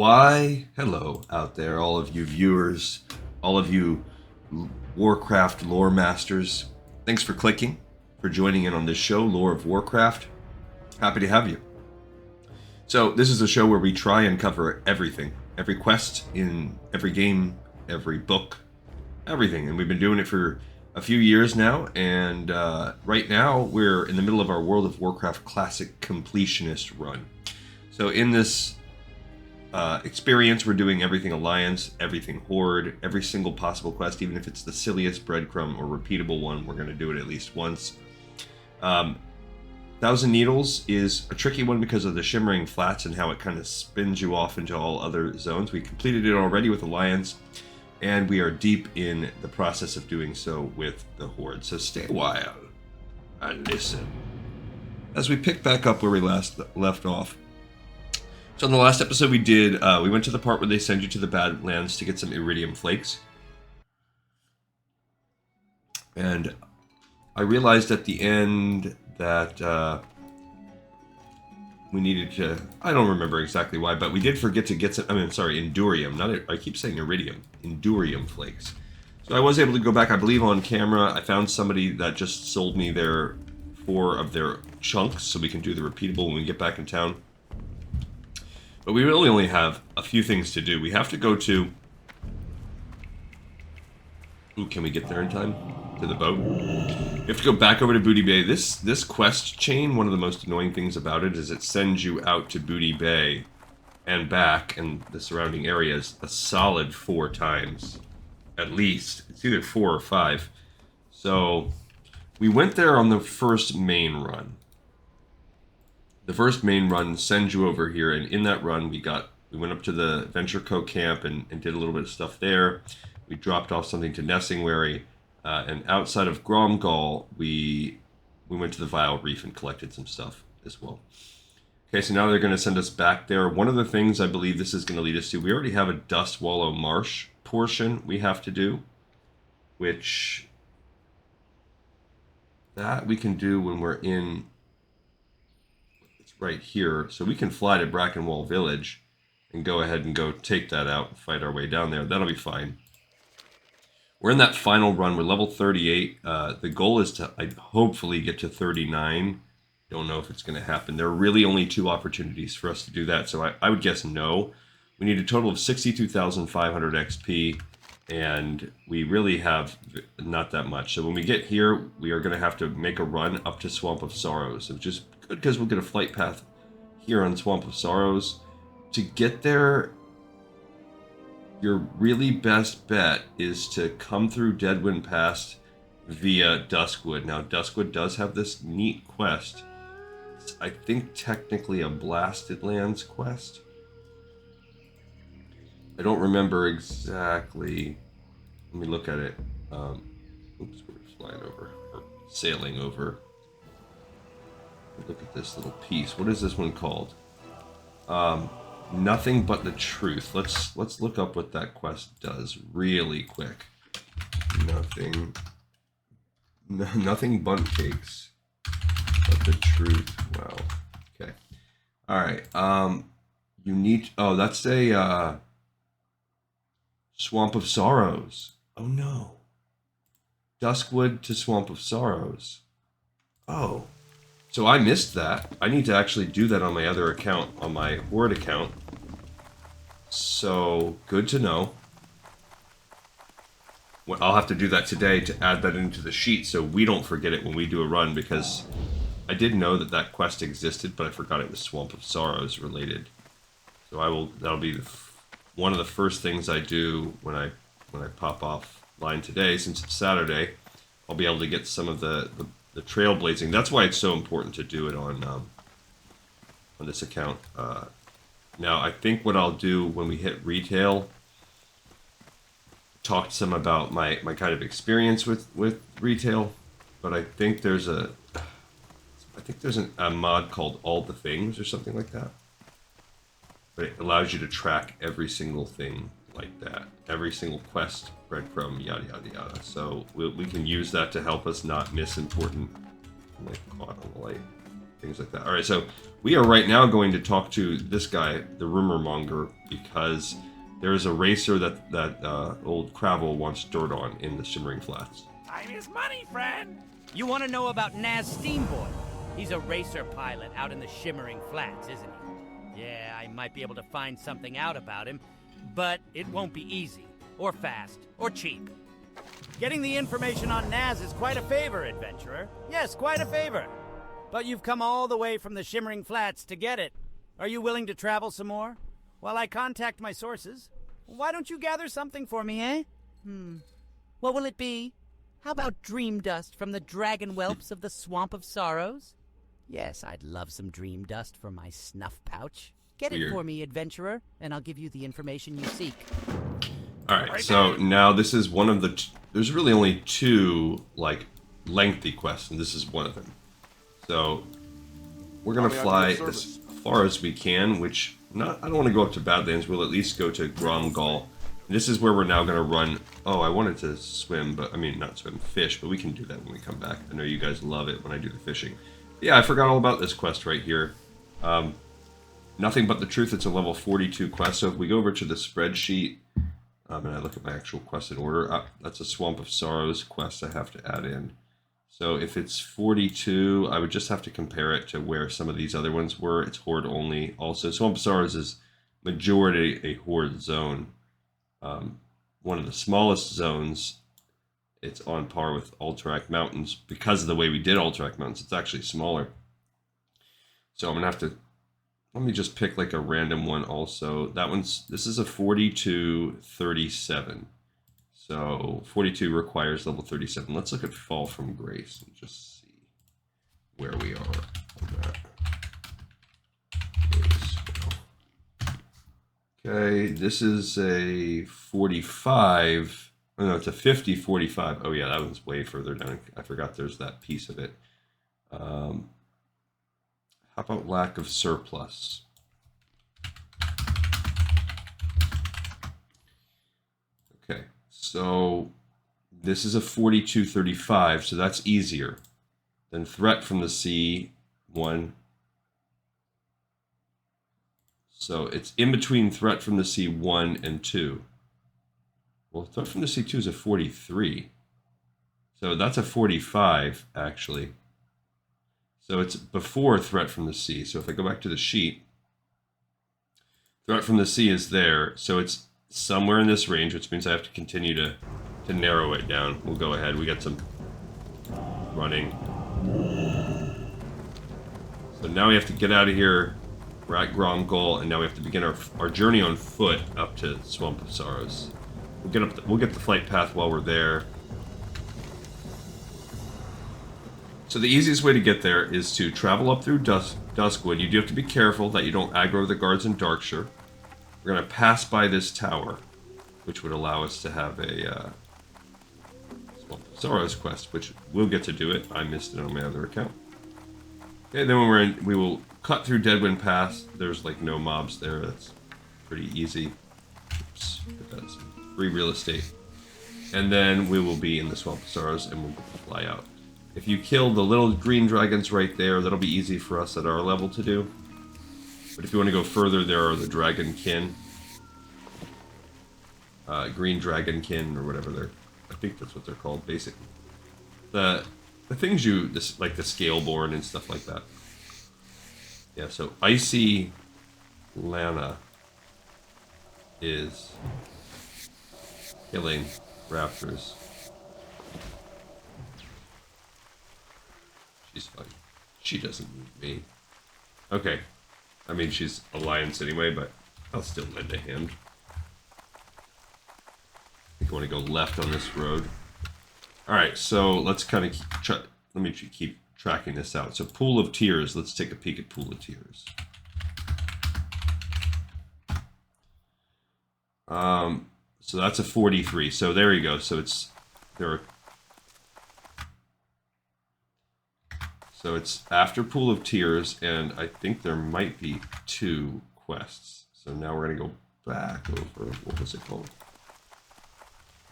Why, hello out there, all of you viewers, all of you Warcraft lore masters. Thanks for clicking, for joining in on this show, Lore of Warcraft. Happy to have you. So this is a show where we try and cover everything, every quest in every game, every book, everything. And we've been doing it for a few years now, and right now we're in the middle of our World of Warcraft Classic Completionist run. So in this experience, we're doing everything Alliance, everything Horde, every single possible quest, even if it's the silliest breadcrumb or repeatable one, we're going to do it at least once. Thousand Needles is a tricky one because of the Shimmering Flats and how it kind of spins you off into all other zones. We completed it already with Alliance, and we are deep in the process of doing so with the Horde. So stay a while and listen as we pick back up where we last left off. So in the last episode we did, we went to the part where they send you to the Badlands to get some Iridium Flakes. And I realized at the end that we needed to, I don't remember exactly why, but we did forget to get some, Indurium, I keep saying Iridium, Indurium Flakes. So I was able to go back, I believe on camera, I found somebody that just sold me 4 of their chunks, so we can do the repeatable when we get back in town. But we really only have a few things to do. We have to go to... Ooh, can we get there in time? To the boat? We have to go back over to Booty Bay. This quest chain, one of the most annoying things about it is it sends you out to Booty Bay and back and the surrounding areas a solid 4 times. At least. It's either 4 or 5. So, we went there on the first main run. The first main run sends you over here, and in that run we went up to the Venture Co camp and did a little bit of stuff there. We dropped off something to Nessingwary, and outside of Gromgall we went to the Vile Reef and collected some stuff as well. Okay, so now they're going to send us back there. One of the things I believe this is going to lead us to, we already have a Dust Wallow Marsh portion we have to do, which that we can do when we're in... right here, so we can fly to Brackenwall Village and go ahead and go take that out and fight our way down there. That'll be fine. We're in that final run. We're level 38. The goal is to hopefully get to 39. Don't know if it's going to happen. There are really only 2 opportunities for us to do that, so I would guess no. We need a total of 62,500 XP, and we really have not that much. So when we get here, we are going to have to make a run up to Swamp of Sorrows, which is good because we'll get a flight path here on Swamp of Sorrows. To get there, your really best bet is to come through Deadwind Pass via Duskwood. Now, Duskwood does have this neat quest. It's, I think, technically a Blasted Lands quest. I don't remember exactly. Let me look at it. Oops, we're flying over, or sailing over. Look at this little piece. What is this one called? Nothing But the Truth. Let's look up what that quest does really quick. Nothing Bunt Cakes But the Truth. Wow. Okay. All right. You need. Oh, that's a Swamp of Sorrows. Oh no. Duskwood to Swamp of Sorrows. Oh. So I missed that. I need to actually do that on my other account, on my Horde account. So, good to know. Well, I'll have to do that today to add that into the sheet so we don't forget it when we do a run, because I did know that that quest existed, but I forgot it was Swamp of Sorrows related. So that'll be one of the first things I do when I pop off line today, since it's Saturday. I'll be able to get some of the trailblazing. That's why it's so important to do it on this account. Now, I think what I'll do when we hit retail, talk to some about my kind of experience with retail, but I think there's a mod called All the Things or something like that. But it allows you to track every single thing like that, every single quest, breadcrumb, yada yada yada. So we can use that to help us not miss important. Like caught on the light. things like that. All right, so we are right now going to talk to this guy, the Rumormonger, because there is a racer that old Kravel wants dirt on in the Shimmering Flats. Time is money, friend. You want to know about Naz Steamboy? He's a racer pilot out in the Shimmering Flats, isn't he? Yeah, I might be able to find something out about him, but it won't be easy, or fast, or cheap. Getting the information on Naz is quite a favor, adventurer. Yes, quite a favor. But you've come all the way from the Shimmering Flats to get it. Are you willing to travel some more? While I contact my sources, why don't you gather something for me, eh? What will it be? How about dream dust from the dragon whelps of the Swamp of Sorrows? Yes, I'd love some dream dust for my snuff pouch. Get it for me, adventurer, and I'll give you the information you seek. Alright, so now this is one of the... There's really only 2, like, lengthy quests, and this is one of them. So, we're going to fly as far as we can, which... I don't want to go up to Badlands, we'll at least go to Gromgal. This is where we're now going to run... Oh, I wanted to swim, but... I mean, not swim, fish, but we can do that when we come back. I know you guys love it when I do the fishing. Yeah, I forgot all about this quest right here. Nothing But the Truth, it's a level 42 quest, so if we go over to the spreadsheet, and I look at my actual quest in order, that's a Swamp of Sorrows quest I have to add in. So if it's 42, I would just have to compare it to where some of these other ones were. It's Horde only. Also, Swamp of Sorrows is majority a Horde zone. One of the smallest zones. It's on par with Alterac Mountains. Because of the way we did Alterac Mountains, it's actually smaller. So I'm going to have to... Let me just pick like a random one also. This is a 42-37. So 42 requires level 37. Let's look at Fall from Grace and just see where we are on that. Okay, this is a 45. Oh no, it's a 50-45. Oh yeah, that one's way further down. I forgot there's that piece of it. How about Lack of Surplus? Okay, so this is a 42-35, so that's easier than Threat from the Sea 1. So it's in between Threat from the Sea 1 and 2. Well, Threat from the Sea 2 is a 43. So that's a 45, actually. So it's before Threat from the Sea. So if I go back to the sheet, Threat from the Sea is there. So it's somewhere in this range, which means I have to continue to narrow it down. We'll go ahead. We got some running. So now we have to get out of here. We're at Gromgal, and now we have to begin our journey on foot up to Swamp of Sorrows. We'll get the flight path while we're there. So the easiest way to get there is to travel up through Duskwood. You do have to be careful that you don't aggro the guards in Darkshire. We're going to pass by this tower, which would allow us to have a Swamp of Sorrows quest, which we'll get to do it. I missed it on my other account. Okay, then when we're in, we will cut through Deadwind Pass. There's like no mobs there. That's pretty easy. Oops, that's free real estate. And then we will be in the Swamp of Sorrows and we'll fly out. If you kill the little green dragons right there, that'll be easy for us at our level to do. But if you want to go further, there are the Dragonkin. Green Dragonkin, or whatever they're... I think that's what they're called, basically. The things like the Scaleborn and stuff like that. Yeah, so Icy Lana is killing raptors. She's fine. She doesn't need me. Okay. I mean, she's Alliance anyway, but I'll still lend a hand. I think I want to go left on this road. Alright, so let's kind of let me keep tracking this out. So Pool of Tears. Let's take a peek at Pool of Tears. So that's a 43. So there you go. So it's after Pool of Tears, and I think there might be 2 quests. So now we're going to go back over, what was it called?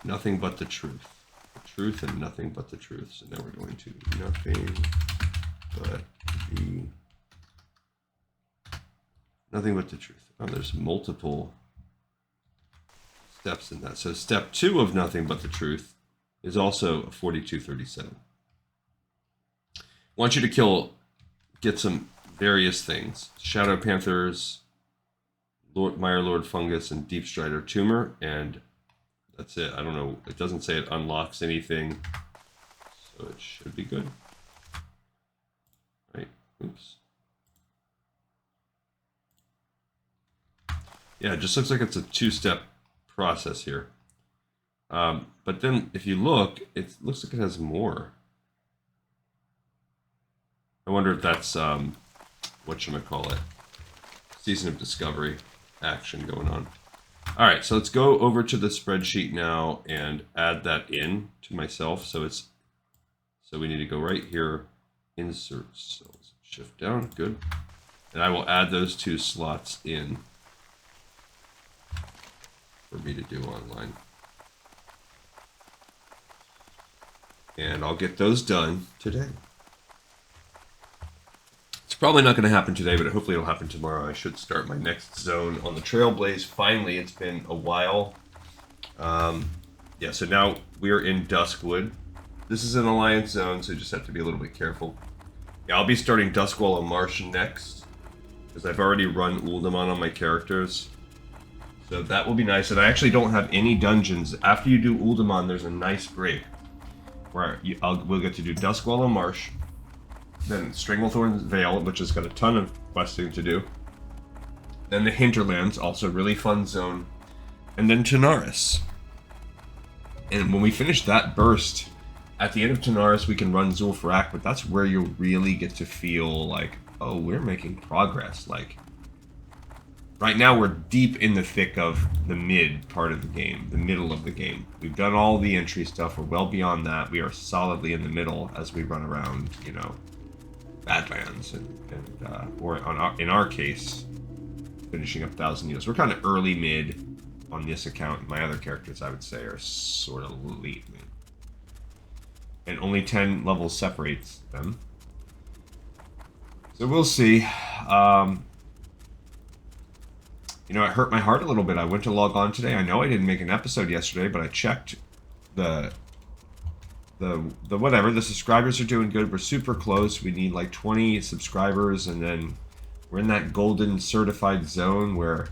Nothing But the Truth. The Truth and Nothing But the Truth. So now we're going to Nothing But the Nothing but the truth. Oh, there's multiple steps in that. So step 2 of nothing but the truth is also a 4237. Want you to get some various things. Shadow Panthers, Mire Lord Fungus, and Deep Strider Tumor, and that's it. I don't know. It doesn't say it unlocks anything, so it should be good. Right. Oops. Yeah, it just looks like it's a 2-step process here. But then if you look, it looks like it has more. I wonder if that's, whatchamacallit, Season of Discovery action going on. All right, so let's go over to the spreadsheet now and add that in to myself. So we need to go right here, insert cells, shift down, good. And I will add those 2 slots in for me to do online. And I'll get those done today. It's probably not going to happen today, but hopefully it'll happen tomorrow. I should start my next zone on the Trailblaze. Finally, it's been a while. Yeah, so now we're in Duskwood. This is an Alliance zone, so you just have to be a little bit careful. Yeah, I'll be starting Duskwall and Marsh next, because I've already run Uldaman on my characters. So that will be nice. And I actually don't have any dungeons. After you do Uldaman, there's a nice break where we'll get to do Duskwall and Marsh, then Stranglethorn's Vale, which has got a ton of questing to do, then the Hinterlands, also a really fun zone, and then Tanaris. And when we finish that burst, at the end of Tanaris, we can run Zul'Farrak, but that's where you'll really get to feel like, oh, we're making progress. Like, right now we're deep in the thick of the mid part of the game, the middle of the game. We've done all the entry stuff. We're well beyond that. We are solidly in the middle as we run around, you know, Badlands or in our case, finishing up 1,000 Years. We're kind of early mid on this account. My other characters, I would say, are sort of late mid. And only 10 levels separates them. So we'll see. You know, it hurt my heart a little bit. I went to log on today. I know I didn't make an episode yesterday, but I checked the whatever. The subscribers are doing good. We're super close. We need like 20 subscribers, and then we're in that golden certified zone where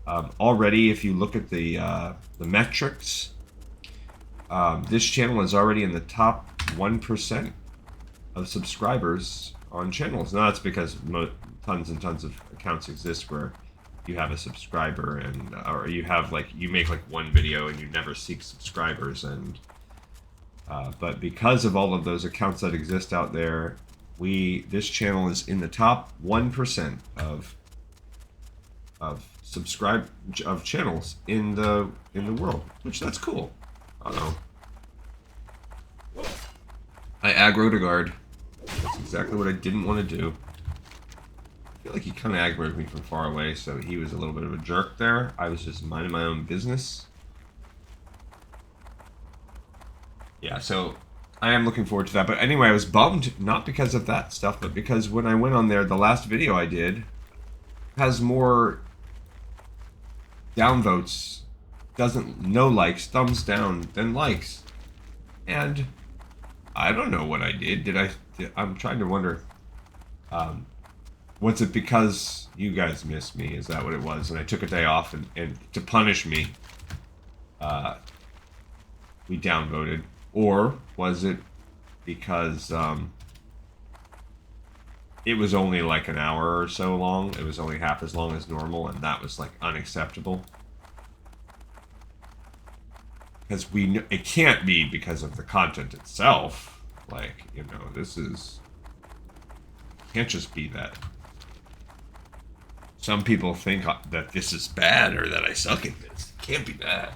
already, if you look at the metrics, this channel is already in the top 1% of subscribers on channels. Now that's because tons and tons of accounts exist where you have a subscriber and or you have you make like one video and you never seek subscribers, and but because of all of those accounts that exist out there, this channel is in the top 1% of channels in the world, which that's cool. I don't know. I aggroed a guard. That's exactly what I didn't want to do. I feel like he kind of aggroed me from far away, so he was a little bit of a jerk there. I was just minding my own business. Yeah, so I am looking forward to that. But anyway, I was bummed, not because of that stuff, but because when I went on there, the last video I did has more downvotes, no likes, thumbs down than likes. And I don't know what I did. I'm trying to wonder, was it because you guys missed me? Is that what it was? And I took a day off and to punish me, we downvoted. Or was it because it was only like an hour or so long? It was only half as long as normal, and that was like unacceptable. Because it can't be because of the content itself. Like, you know, can't just be that. Some people think that this is bad or that I suck at this. It can't be bad.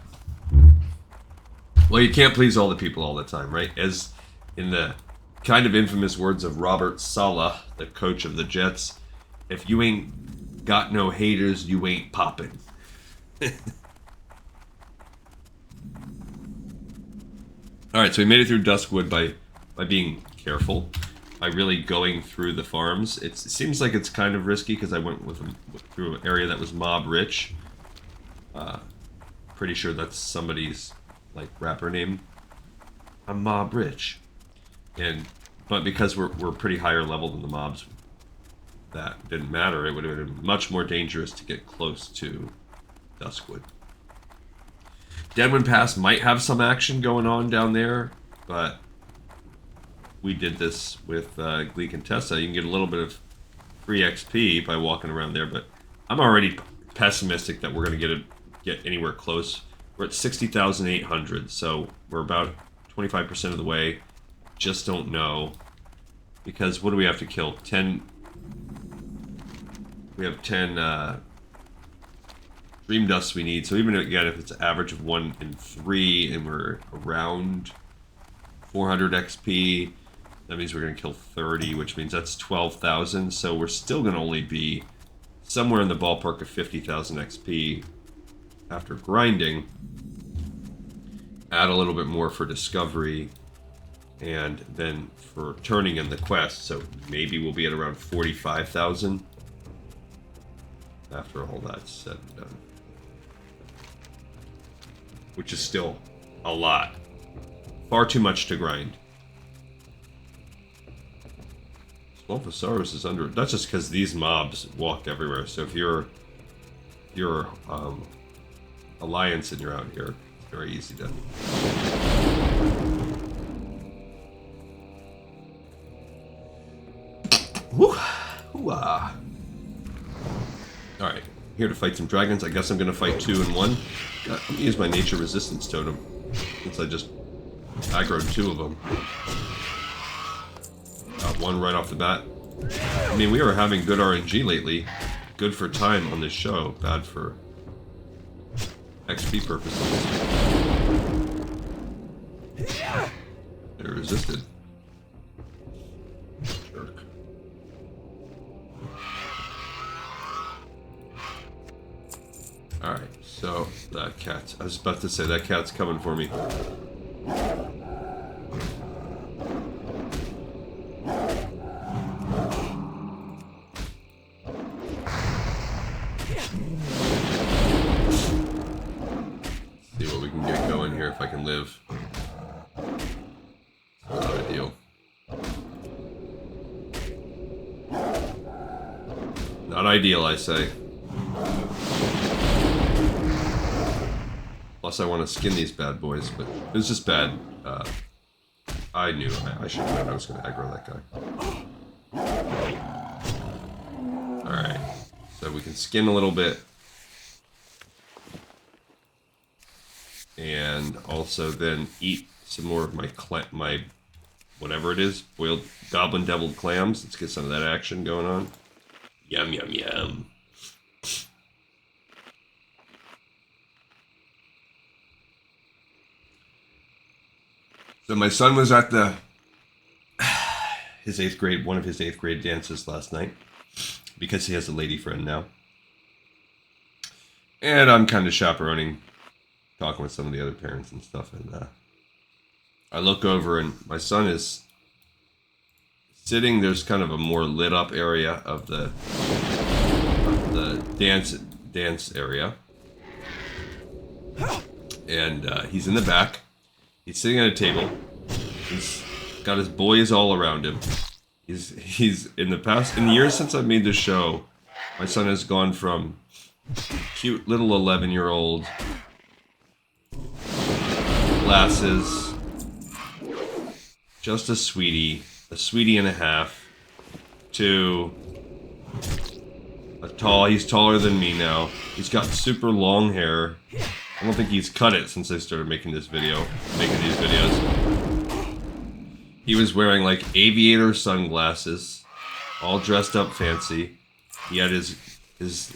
Well, you can't please all the people all the time, right? As in the kind of infamous words of Robert Saleh, the coach of the Jets, if you ain't got no haters, you ain't popping. All right, so we made it through Duskwood by being careful. by really going through the farms. It seems like it's kind of risky because I went through an area that was mob rich. Pretty sure that's somebody's like rapper name. I'm mob rich, but because we're pretty higher level than the mobs, that didn't matter. It would have been much more dangerous to get close to Duskwood. Deadwind Pass might have some action going on down there, but we did this with Gleek and Tessa. You can get a little bit of free XP by walking around there, but I'm already pessimistic that we're going to get anywhere close. We're at 60,800, so we're about 25% of the way. Just don't know. Because what do we have to kill? 10... We have 10 Dream Dusts we need. So even again, if it's an average of 1 in 3 and we're around 400 XP, that means we're going to kill 30, which means that's 12,000. So we're still going to only be somewhere in the ballpark of 50,000 XP after grinding. Add a little bit more for discovery and then for turning in the quest. So maybe we'll be at around 45,000 after all that's said and done. Which is still a lot. Far too much to grind. Swamp of Sorrows is under... That's just because these mobs walk everywhere. So if you're Alliance and you're out here, it's very easy to... Woo! Hoo-ah. Alright, here to fight some dragons. I guess I'm going to fight 2 in 1. God, let me use my nature resistance totem, since I just aggroed 2 of them. Got 1 right off the bat. I mean, we are having good RNG lately. Good for time on this show, bad for XP purposes. They're resisted. Jerk. Alright, so that cat's... I was about to say, that cat's coming for me. See what we can get going here if I can live. Not ideal. Not ideal, I say. Plus, I want to skin these bad boys, but it was just bad. I knew I should have known I was going to aggro that guy. Alright, so we can skin a little bit. And also then eat some more of my whatever it is, boiled goblin deviled clams. Let's get some of that action going on. Yum, yum, yum. So my son was at his 8th grade, one of his 8th grade dances last night, because he has a lady friend now. And I'm kind of chaperoning, talking with some of the other parents and stuff, and I look over and my son is sitting. There's kind of a more lit up area of the dance area, and he's in the back. He's sitting at a table. He's got his boys all around him. He's in the years since I've made this show, my son has gone from cute little 11-year-old glasses, just a sweetie and a half, to he's taller than me now. He's got super long hair. I don't think he's cut it since I started making these videos. He was wearing like aviator sunglasses, all dressed up fancy. He had his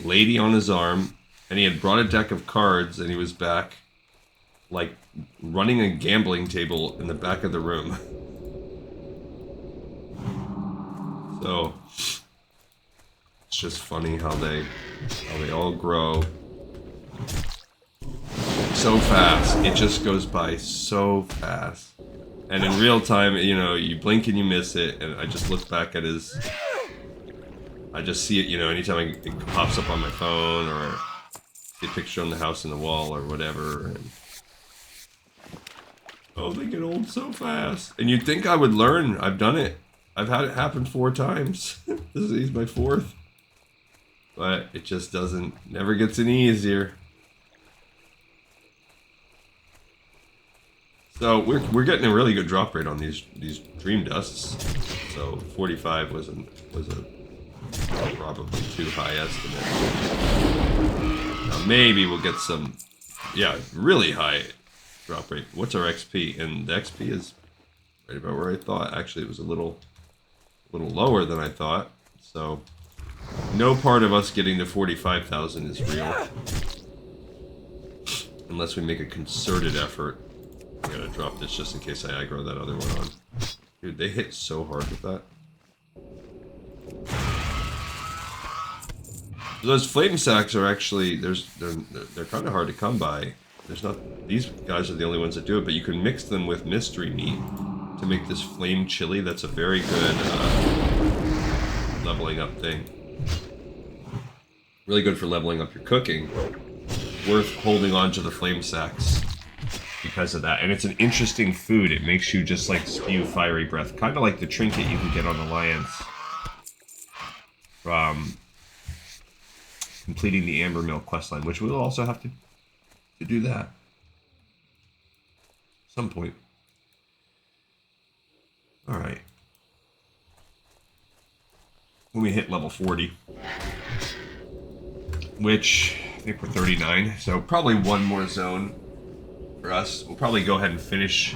lady on his arm, and he had brought a deck of cards, and he was back, like, running a gambling table in the back of the room. So, it's just funny how they all grow so fast. It just goes by so fast. And in real time, you know, you blink and you miss it, and I just look back at his... I just see it, you know, anytime it pops up on my phone, or see a picture on the house in the wall, or whatever, and... Oh, they get old so fast. And you'd think I would learn. I've done it. I've had it happen 4 times. This is my 4th. But it just doesn't, never gets any easier. So we're getting a really good drop rate on these dream dusts. So 45 was a probably too high estimate. Now maybe we'll get some, yeah, really high drop rate. What's our XP? And the XP is right about where I thought. Actually, it was a little lower than I thought. So no part of us getting to 45,000 is real, unless we make a concerted effort. I'm gonna drop this just in case I aggro that other one on. Dude, they hit so hard with that. Those flame sacks are actually, they're kind of hard to come by. There's not, these guys are the only ones that do it, but you can mix them with mystery meat to make this flame chili. That's a very good leveling up thing. Really good for leveling up your cooking. Worth holding on to the flame sacks because of that. And it's an interesting food. It makes you just like spew fiery breath. Kind of like the trinket you can get on Alliance from completing the Amber Mill questline, which we'll also have to do that at some point. Alright. When we hit level 40, which I think we're 39, so probably one more zone for us. We'll probably go ahead and finish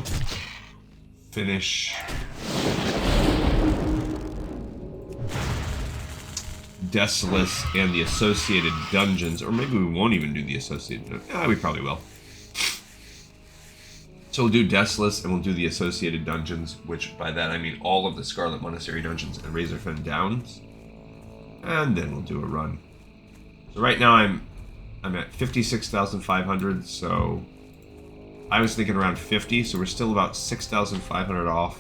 Desolus and the associated dungeons, or maybe we won't even do the associated dungeons. Ah, we probably will. So we'll do Desolus and we'll do the associated dungeons, which by that I mean all of the Scarlet Monastery dungeons and Razorfen Downs, and then we'll do a run. So right now I'm at 56,500, so I was thinking around 50, so we're still about 6,500 off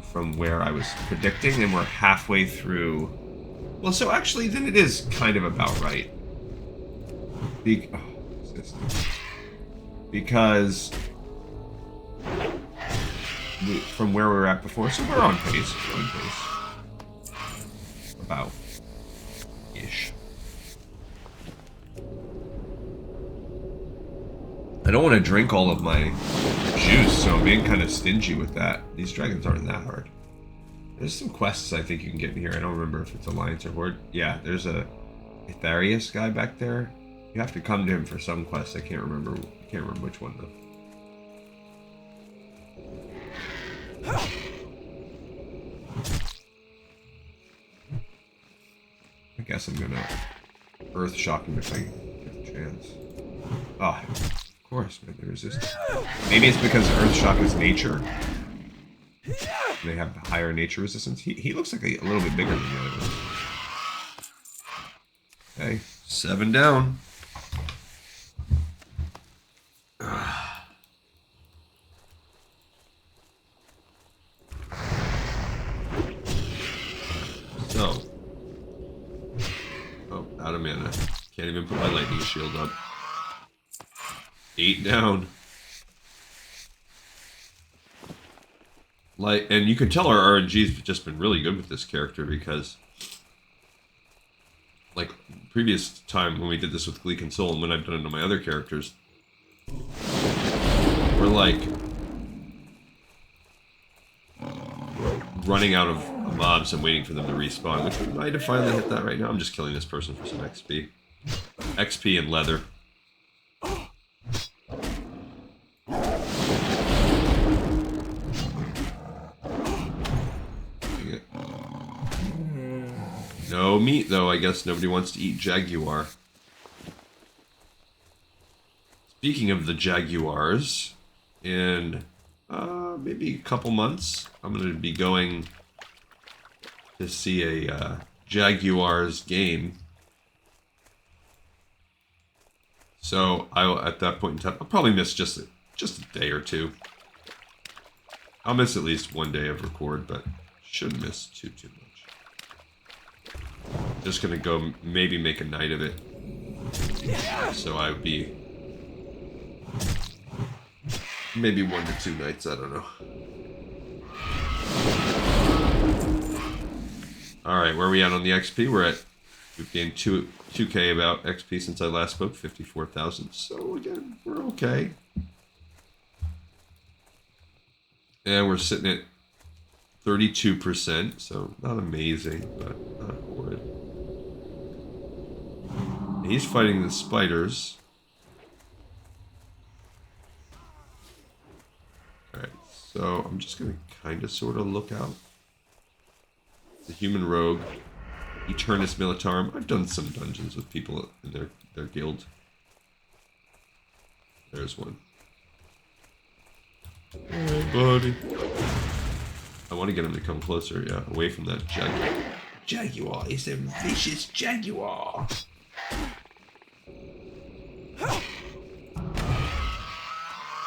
from where I was predicting, and we're halfway through. Well, so actually then it is kind of about right. Because from where we were at before, so we're on pace. About ish. I don't want to drink all of my juice, so I'm being kind of stingy with that. These dragons aren't that hard. There's some quests I think you can get in here. I don't remember if it's Alliance or Horde. Yeah, there's a Aetharius guy back there. You have to come to him for some quest. I can't remember which one though. I guess I'm gonna Earth Shock him if I get the chance. Oh, of course, man, they resist. Maybe it's because Earth Shock is nature. They have higher nature resistance. He looks like a little bit bigger than the other ones. Okay, 7 down. So, oh, out of mana. Can't even put my lightning shield up. 8 down. Like, and you can tell our RNG's just been really good with this character because, like, previous time when we did this with Gleek and Soul and when I've done it on my other characters, we're like running out of mobs and waiting for them to respawn, which we might have finally hit that right now. I'm just killing this person for some XP. XP and leather. No meat, though. I guess nobody wants to eat Jaguar. Speaking of the Jaguars, in maybe a couple months, I'm going to be going to see a Jaguars game. So at that point in time, I'll probably miss just a day or two. I'll miss at least one day of record, but shouldn't miss too much. Just gonna go maybe make a night of it. So I would be maybe 1 to 2 nights, I don't know. Alright, where are we at on the XP? We've gained 2k about XP since I last spoke, 54,000. So again, we're okay. And we're sitting at 32%, so not amazing, but not horrid. And he's fighting the spiders. Alright, so I'm just going to kind of sort of look out. The human rogue, Eternus Militarum. I've done some dungeons with people in their guild. There's one. Hey, buddy. I want to get him to come closer, yeah, away from that jaguar. He's a vicious jaguar.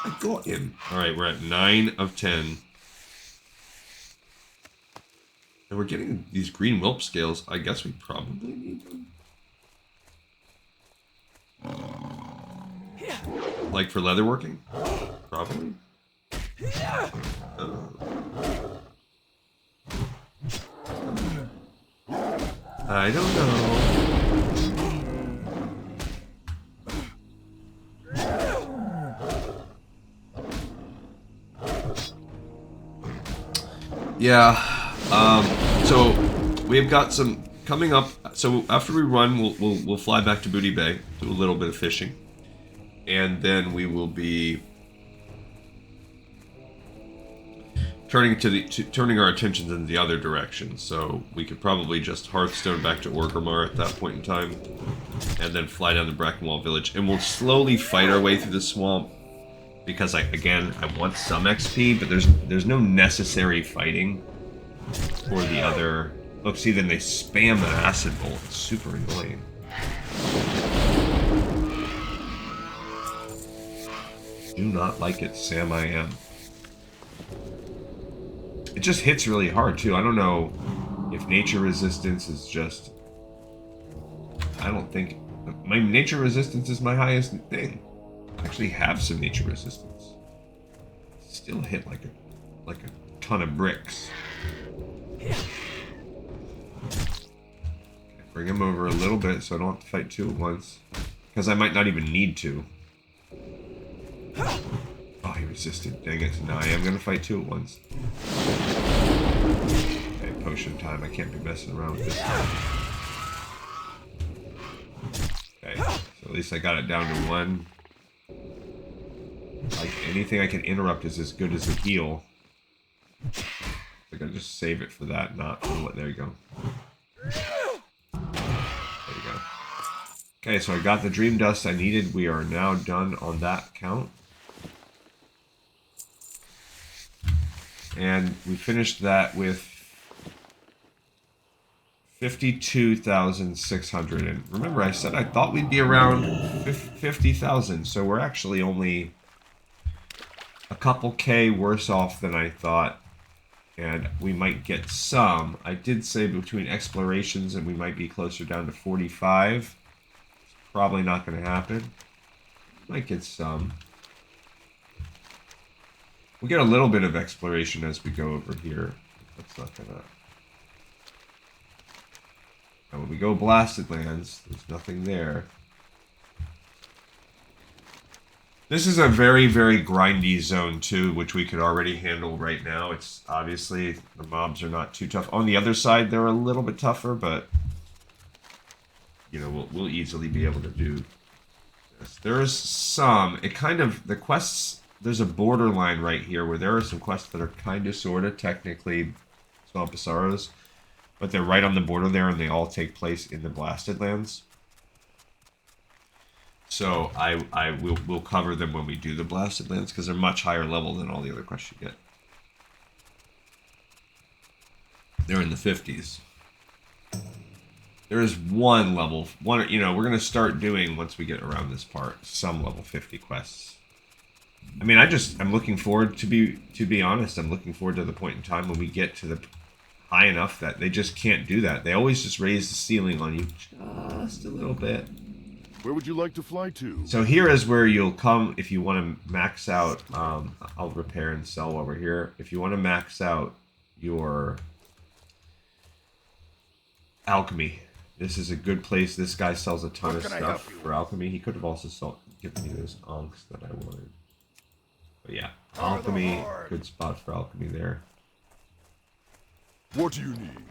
I got him. Alright, we're at 9 of 10. And we're getting these green whelp scales. I guess we probably need them. Like for leatherworking? Probably. I don't know. Yeah. So we've got some coming up. So after we run, we'll fly back to Booty Bay, do a little bit of fishing, and then we will be turning our attentions in the other direction. So we could probably just Hearthstone back to Orgrimmar at that point in time, and then fly down to Brackenwall Village, and we'll slowly fight our way through the swamp. Because I want some XP, but there's no necessary fighting for the other. Look, see, then they spam an acid bolt. It's super annoying. Do not like it, Sam. I am. It just hits really hard too. I don't know if nature resistance is just. I don't think my nature resistance is my highest thing. I actually have some nature resistance. Still hit like a ton of bricks. Okay, bring him over a little bit so I don't have to fight two at once. Because I might not even need to. Oh, he resisted. Dang it. Now I am going to fight two at once. Okay, potion time. I can't be messing around with this. Okay, so at least I got it down to 1. Like, anything I can interrupt is as good as a heal. I gotta just save it for that, not for what. There you go. There you go. Okay, so I got the dream dust I needed. We are now done on that count. And we finished that with 52,600. And remember, I said I thought we'd be around 50,000. So we're actually only a couple K worse off than I thought. And we might get some. I did say between explorations and we might be closer down to 45. It's probably not going to happen. Might get some. We'll get a little bit of exploration as we go over here. That's not gonna. And when we go Blasted Lands, there's nothing there. This is a very, very grindy zone too, which we could already handle right now. It's obviously the mobs are not too tough. On the other side, they're a little bit tougher, but you know we'll easily be able to do this. There's some. It kind of the quests. There's a borderline right here where there are some quests that are kind of, sort of, technically Swamp of Sorrows, but they're right on the border there, and they all take place in the Blasted Lands. So we'll cover them when we do the Blasted Lands, because they're much higher level than all the other quests you get. They're in the 50s. There is one, you know, we're going to start doing, once we get around this part, some level 50 quests. I mean, I'm looking forward to be honest. I'm looking forward to the point in time when we get to the high enough that they just can't do that. They always just raise the ceiling on you just a little bit. Where would you like to fly to? So here is where you'll come if you want to max out. I'll repair and sell while we're here. If you want to max out your alchemy, this is a good place. This guy sells a ton of stuff for alchemy. He could have also given me those onks that I wanted. But yeah, alchemy, good spot for alchemy there. What do you need?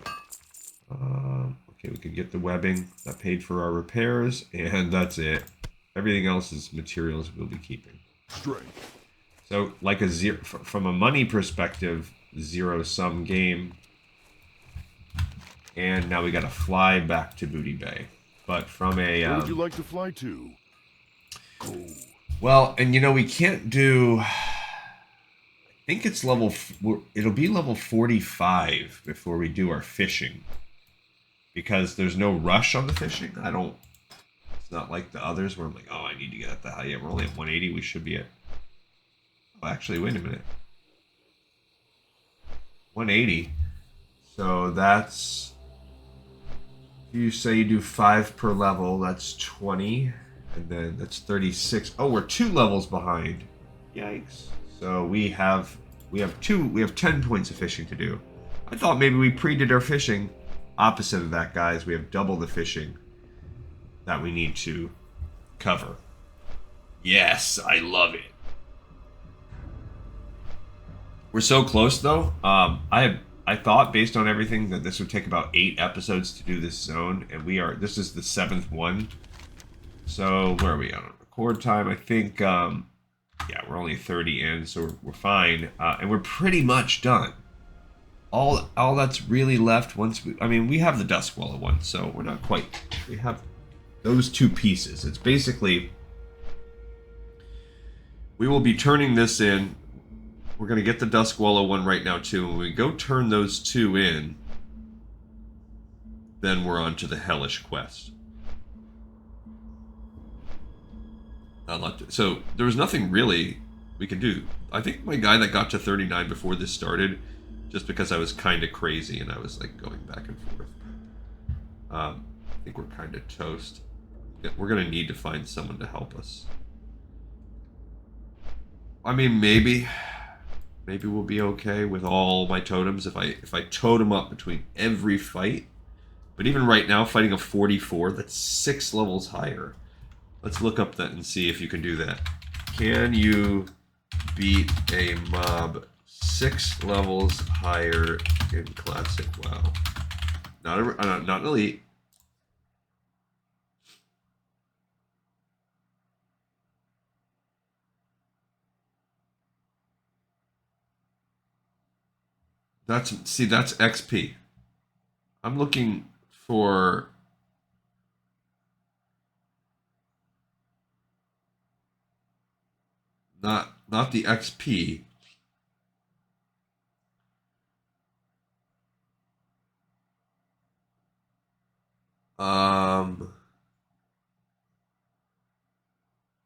Okay, we could get the webbing. That paid for our repairs, and that's it. Everything else is materials we'll be keeping. Strength. So, like from a money perspective, zero-sum game. And now we got to fly back to Booty Bay. But from a... Where would you like to fly to? Cool. Well, and you know, we can't do... I think it's it'll be level 45 before we do our fishing. Because there's no rush on the fishing. It's not like the others where I'm like, oh, I need to get at the high. Yeah, we're only at 180. We should be at... Oh, actually, wait a minute. 180. So that's... You say you do 5 per level, that's 20. And then that's 36. Oh, we're 2 levels behind. Yikes. So we have 10 points of fishing to do. I thought maybe we pre-did our fishing. Opposite of that, guys, we have double the fishing that we need to cover. Yes, I love it. We're so close, though. I thought, based on everything, that this would take about 8 episodes to do this zone, and this is the 7th one. So, where are we on record time? I think, yeah, we're only 30 in, so we're fine. And we're pretty much done. All that's really left we have the Duskwalla one, so we're not quite... We have those 2 pieces. It's basically... We will be turning this in. We're going to get the Duskwalla one right now, too. When we go turn those 2 in, then we're on to the Hellish quest. So, there was nothing really we could do. I think my guy that got to 39 before this started... Just because I was kind of crazy and I was like going back and forth. I think we're kind of toast. We're going to need to find someone to help us. I mean, maybe we'll be okay with all my totems if I totem up between every fight. But even right now, fighting a 44, that's 6 levels higher. Let's look up that and see if you can do that. Can you beat a mob 6 levels higher in Classic WoW? Not Elite. That's XP. I'm looking for... Not the XP.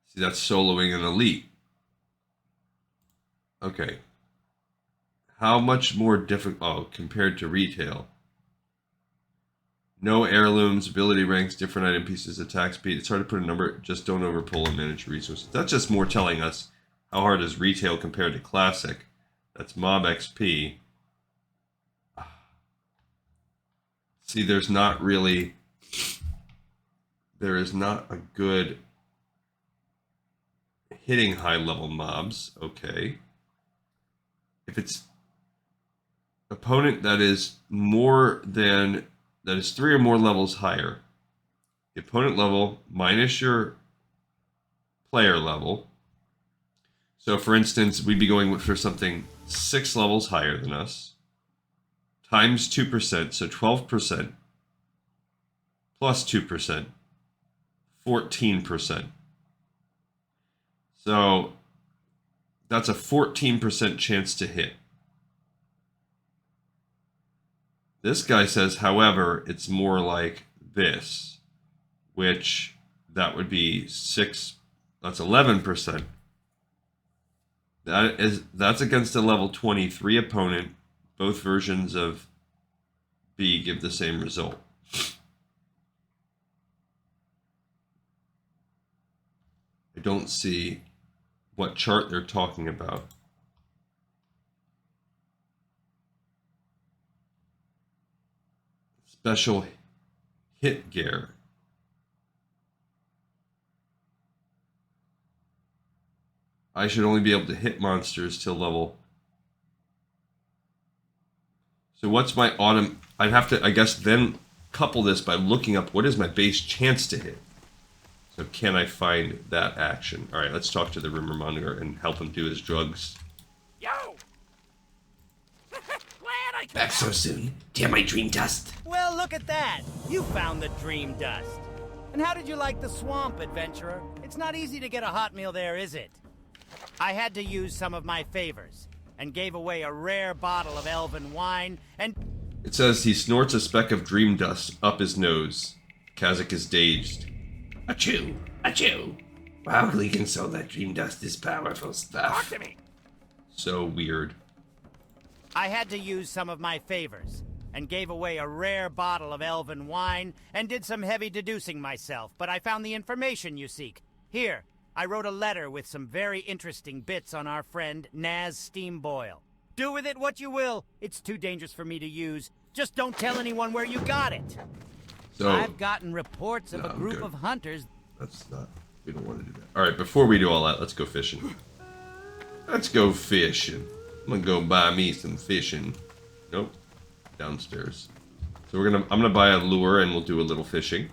See, that's soloing an elite. Okay. How much more difficult? Oh, compared to retail. No heirlooms, ability ranks, different item pieces, attack speed. It's hard to put a number. Just don't overpull and manage resources. That's just more telling us how hard is retail compared to classic. That's mob XP. See, there is not a good hitting high level mobs. Okay. If it's opponent that is 3 or more levels higher, the opponent level minus your player level. So for instance, we'd be going for something 6 levels higher than us, times 2%, so 12%, plus 2%, 14%. So that's a 14% chance to hit. This guy says, however, it's more like this, which that would be 6, that's 11%. That's against a level 23 opponent. Both versions of B give the same result. I don't see what chart they're talking about. Special hit gear. I should only be able to hit monsters till level. So what's my autumn? I'd have to, I guess, then couple this by looking up what is my base chance to hit. So can I find that action? All right, let's talk to the Rumormonger and help him do his drugs. Yo! Glad I could Back so soon. Do you have my dream dust? Well, look at that. You found the dream dust. And how did you like the swamp, adventurer? It's not easy to get a hot meal there, is it? I had to use some of my favors and gave away a rare bottle of elven wine and... It says he snorts a speck of dream dust up his nose. Kazakh is dazed. Achoo! Achoo! Wow, leaking so that dream dust is powerful talk stuff. to me. So weird. I had to use some of my favors and gave away a rare bottle of elven wine and did some heavy deducing myself, but I found the information you seek. Here, I wrote a letter with some very interesting bits on our friend Naz Steamboil. Do with it what you will. It's too dangerous for me to use. Just don't tell anyone where you got it. So I've gotten reports of No, a I'm group good. of hunters. that's not. We don't want to do that. All right, before we do all that, let's go fishing. Let's go fishing. I'm gonna go buy me some fishing. Nope, downstairs. So I'm gonna buy a lure and we'll do a little fishing.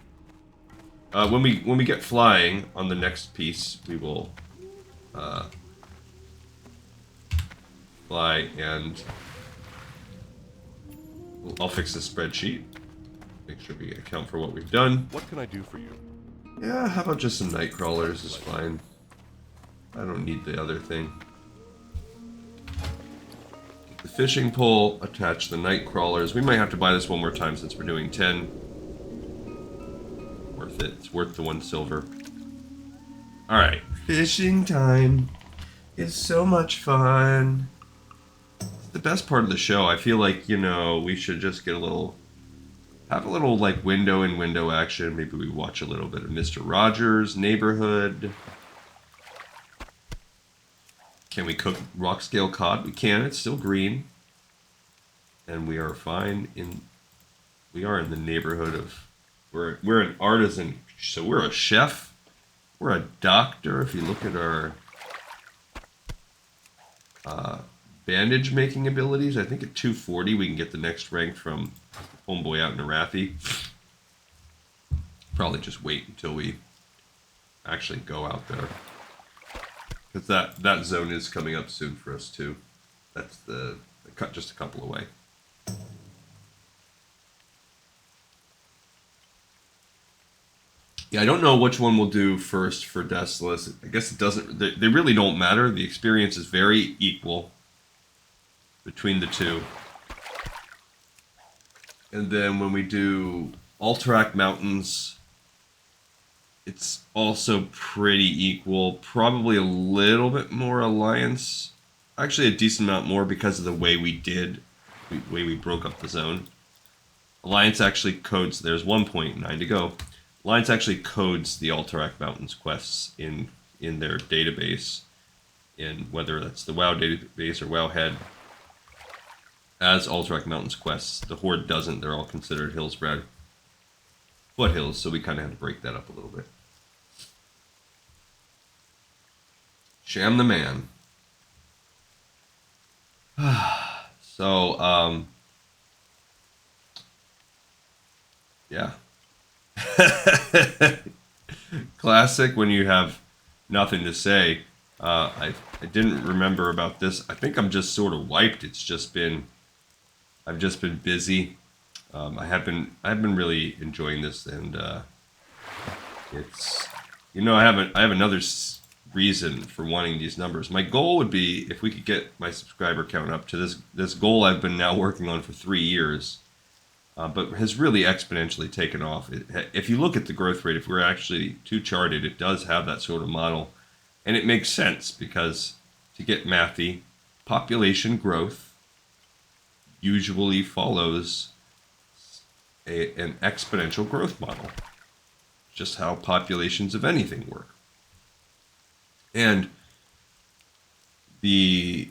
When we get flying on the next piece, we will fly and I'll fix the spreadsheet. Make sure we account for what we've done. What can I do for you? Yeah, how about just some night crawlers is fine. I don't need the other thing. Get the fishing pole, attach the night crawlers. We might have to buy this one more time since we're doing 10. Worth it. It's worth the 1 silver. Alright. Fishing time is so much fun. It's the best part of the show. I feel like, we should just get have a little like window in window action. Maybe we watch a little bit of Mr. Rogers' Neighborhood. Can we cook rock scale cod? We can. It's still green, and we are fine. We are in the neighborhood of. We're an artisan, so we're a chef. We're a doctor. If you look at our bandage making abilities, I think at 240 we can get the next rank from homeboy out in Arathi. Probably just wait until we actually go out there, because that zone is coming up soon for us too. That's the cut just a couple away. Yeah, I don't know which one we'll do first for Desolus. I guess it doesn't. They really don't matter. The experience is very equal between the two. And then when we do Alterac Mountains, it's also pretty equal. Probably a little bit more Alliance. Actually, a decent amount more because of the way we broke up the zone. Alliance actually codes. There's 1.9 to go. Alliance actually codes the Alterac Mountains quests in their database, in whether that's the WoW database or Wowhead, as Alterac Mountains quests. The Horde doesn't. They're all considered Hillsbrad foothills, so we kind of had to break that up a little bit. Sham the man. So, yeah. Classic when you have nothing to say. I didn't remember about this. I think I'm just sort of wiped. I've just been busy. I have been really enjoying this, and it's I have another reason for wanting these numbers. My goal would be if we could get my subscriber count up to this goal I've been now working on for 3 years. But has really exponentially taken off. If you look at the growth rate, if we're actually too charted, it does have that sort of model. And it makes sense because to get mathy, population growth usually follows an exponential growth model. Just how populations of anything work. And a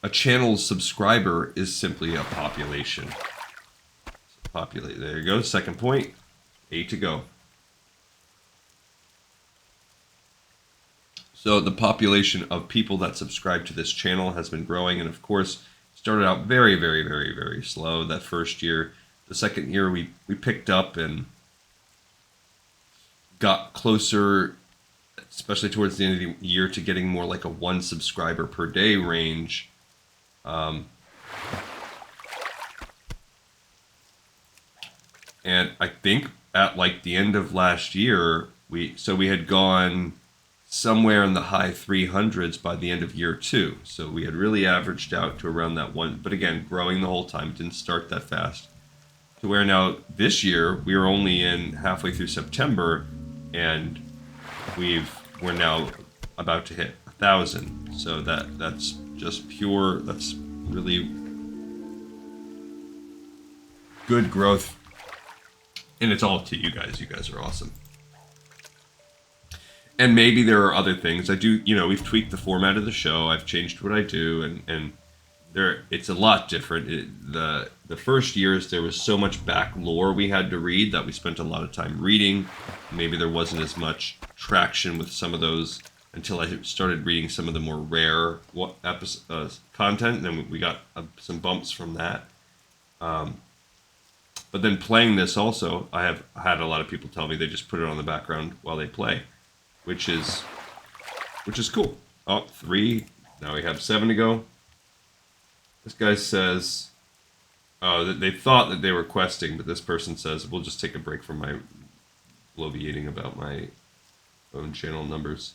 channel's subscriber is simply a population. So there you go, second point, 8 to go. So the population of people that subscribe to this channel has been growing, and of course, started out very, very, very, very slow that first year. The second year we picked up and got closer, especially towards the end of the year, to getting more like a 1 subscriber per day range. And I think at like the end of last year, we had gone somewhere in the high 300s by the end of year 2. So we had really averaged out to around that 1, but again, growing the whole time, didn't start that fast. To where now this year, we are only in halfway through September, and we're now about to hit 1,000. So that's just pure, that's really good growth. And it's all to you guys. You guys are awesome. And maybe there are other things. I do, we've tweaked the format of the show. I've changed what I do, and it's a lot different. The first years, there was so much back lore we had to read that we spent a lot of time reading. Maybe there wasn't as much traction with some of those until I started reading some of the more rare content, and then we got some bumps from that. But then playing this also, I have had a lot of people tell me they just put it on the background while they play, which is cool. Oh, 3. Now we have 7 to go. This guy says, that they thought that they were questing, but this person says, we'll just take a break from my bloviating about my own channel numbers.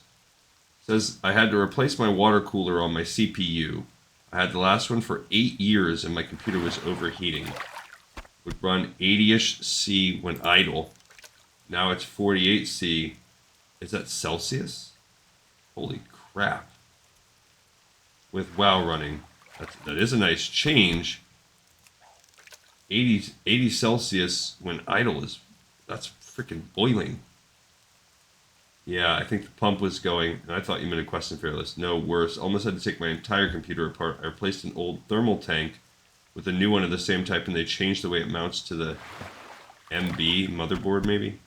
Says, I had to replace my water cooler on my CPU. I had the last one for 8 years and my computer was overheating. Would run 80-ish C when idle. Now it's 48 C. Is that Celsius? Holy crap. With WoW running. That is a nice change. 80 Celsius when idle that's freaking boiling. Yeah, I think the pump was going, and I thought you meant a question fearless. No, worse. Almost had to take my entire computer apart. I replaced an old thermal tank with a new one of the same type, and they changed the way it mounts to the MB motherboard, maybe.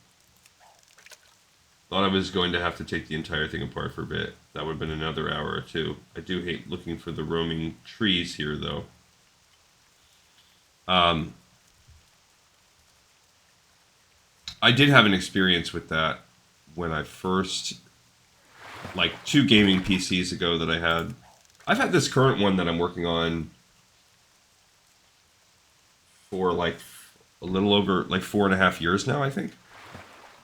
Thought I was going to have to take the entire thing apart for a bit. That would have been another hour or 2. I do hate looking for the roaming trees here, though. I did have an experience with that when I first, like 2 gaming PCs ago that I had. I've had this current one that I'm working on for like a little over like 4.5 years now, I think.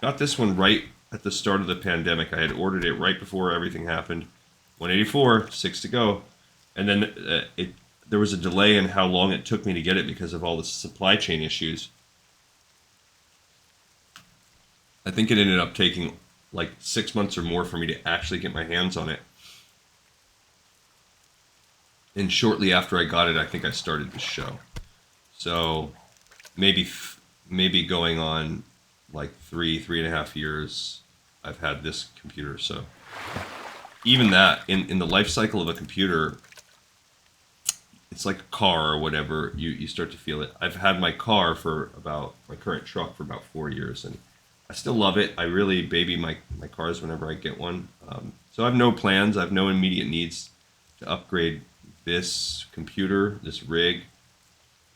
Got this one right at the start of the pandemic. I had ordered it right before everything happened. 184, 6 to go. And then there was a delay in how long it took me to get it because of all the supply chain issues. I think it ended up taking like 6 months or more for me to actually get my hands on it. And shortly after I got it, I think I started the show. So maybe going on like 3.5 years I've had this computer. So even that, in the life cycle of a computer, it's like a car or whatever, you start to feel it. I've had my current truck for about 4 years, and I still love it. I really baby my cars whenever I get one. So I have no plans. I have no immediate needs to upgrade this computer, this rig.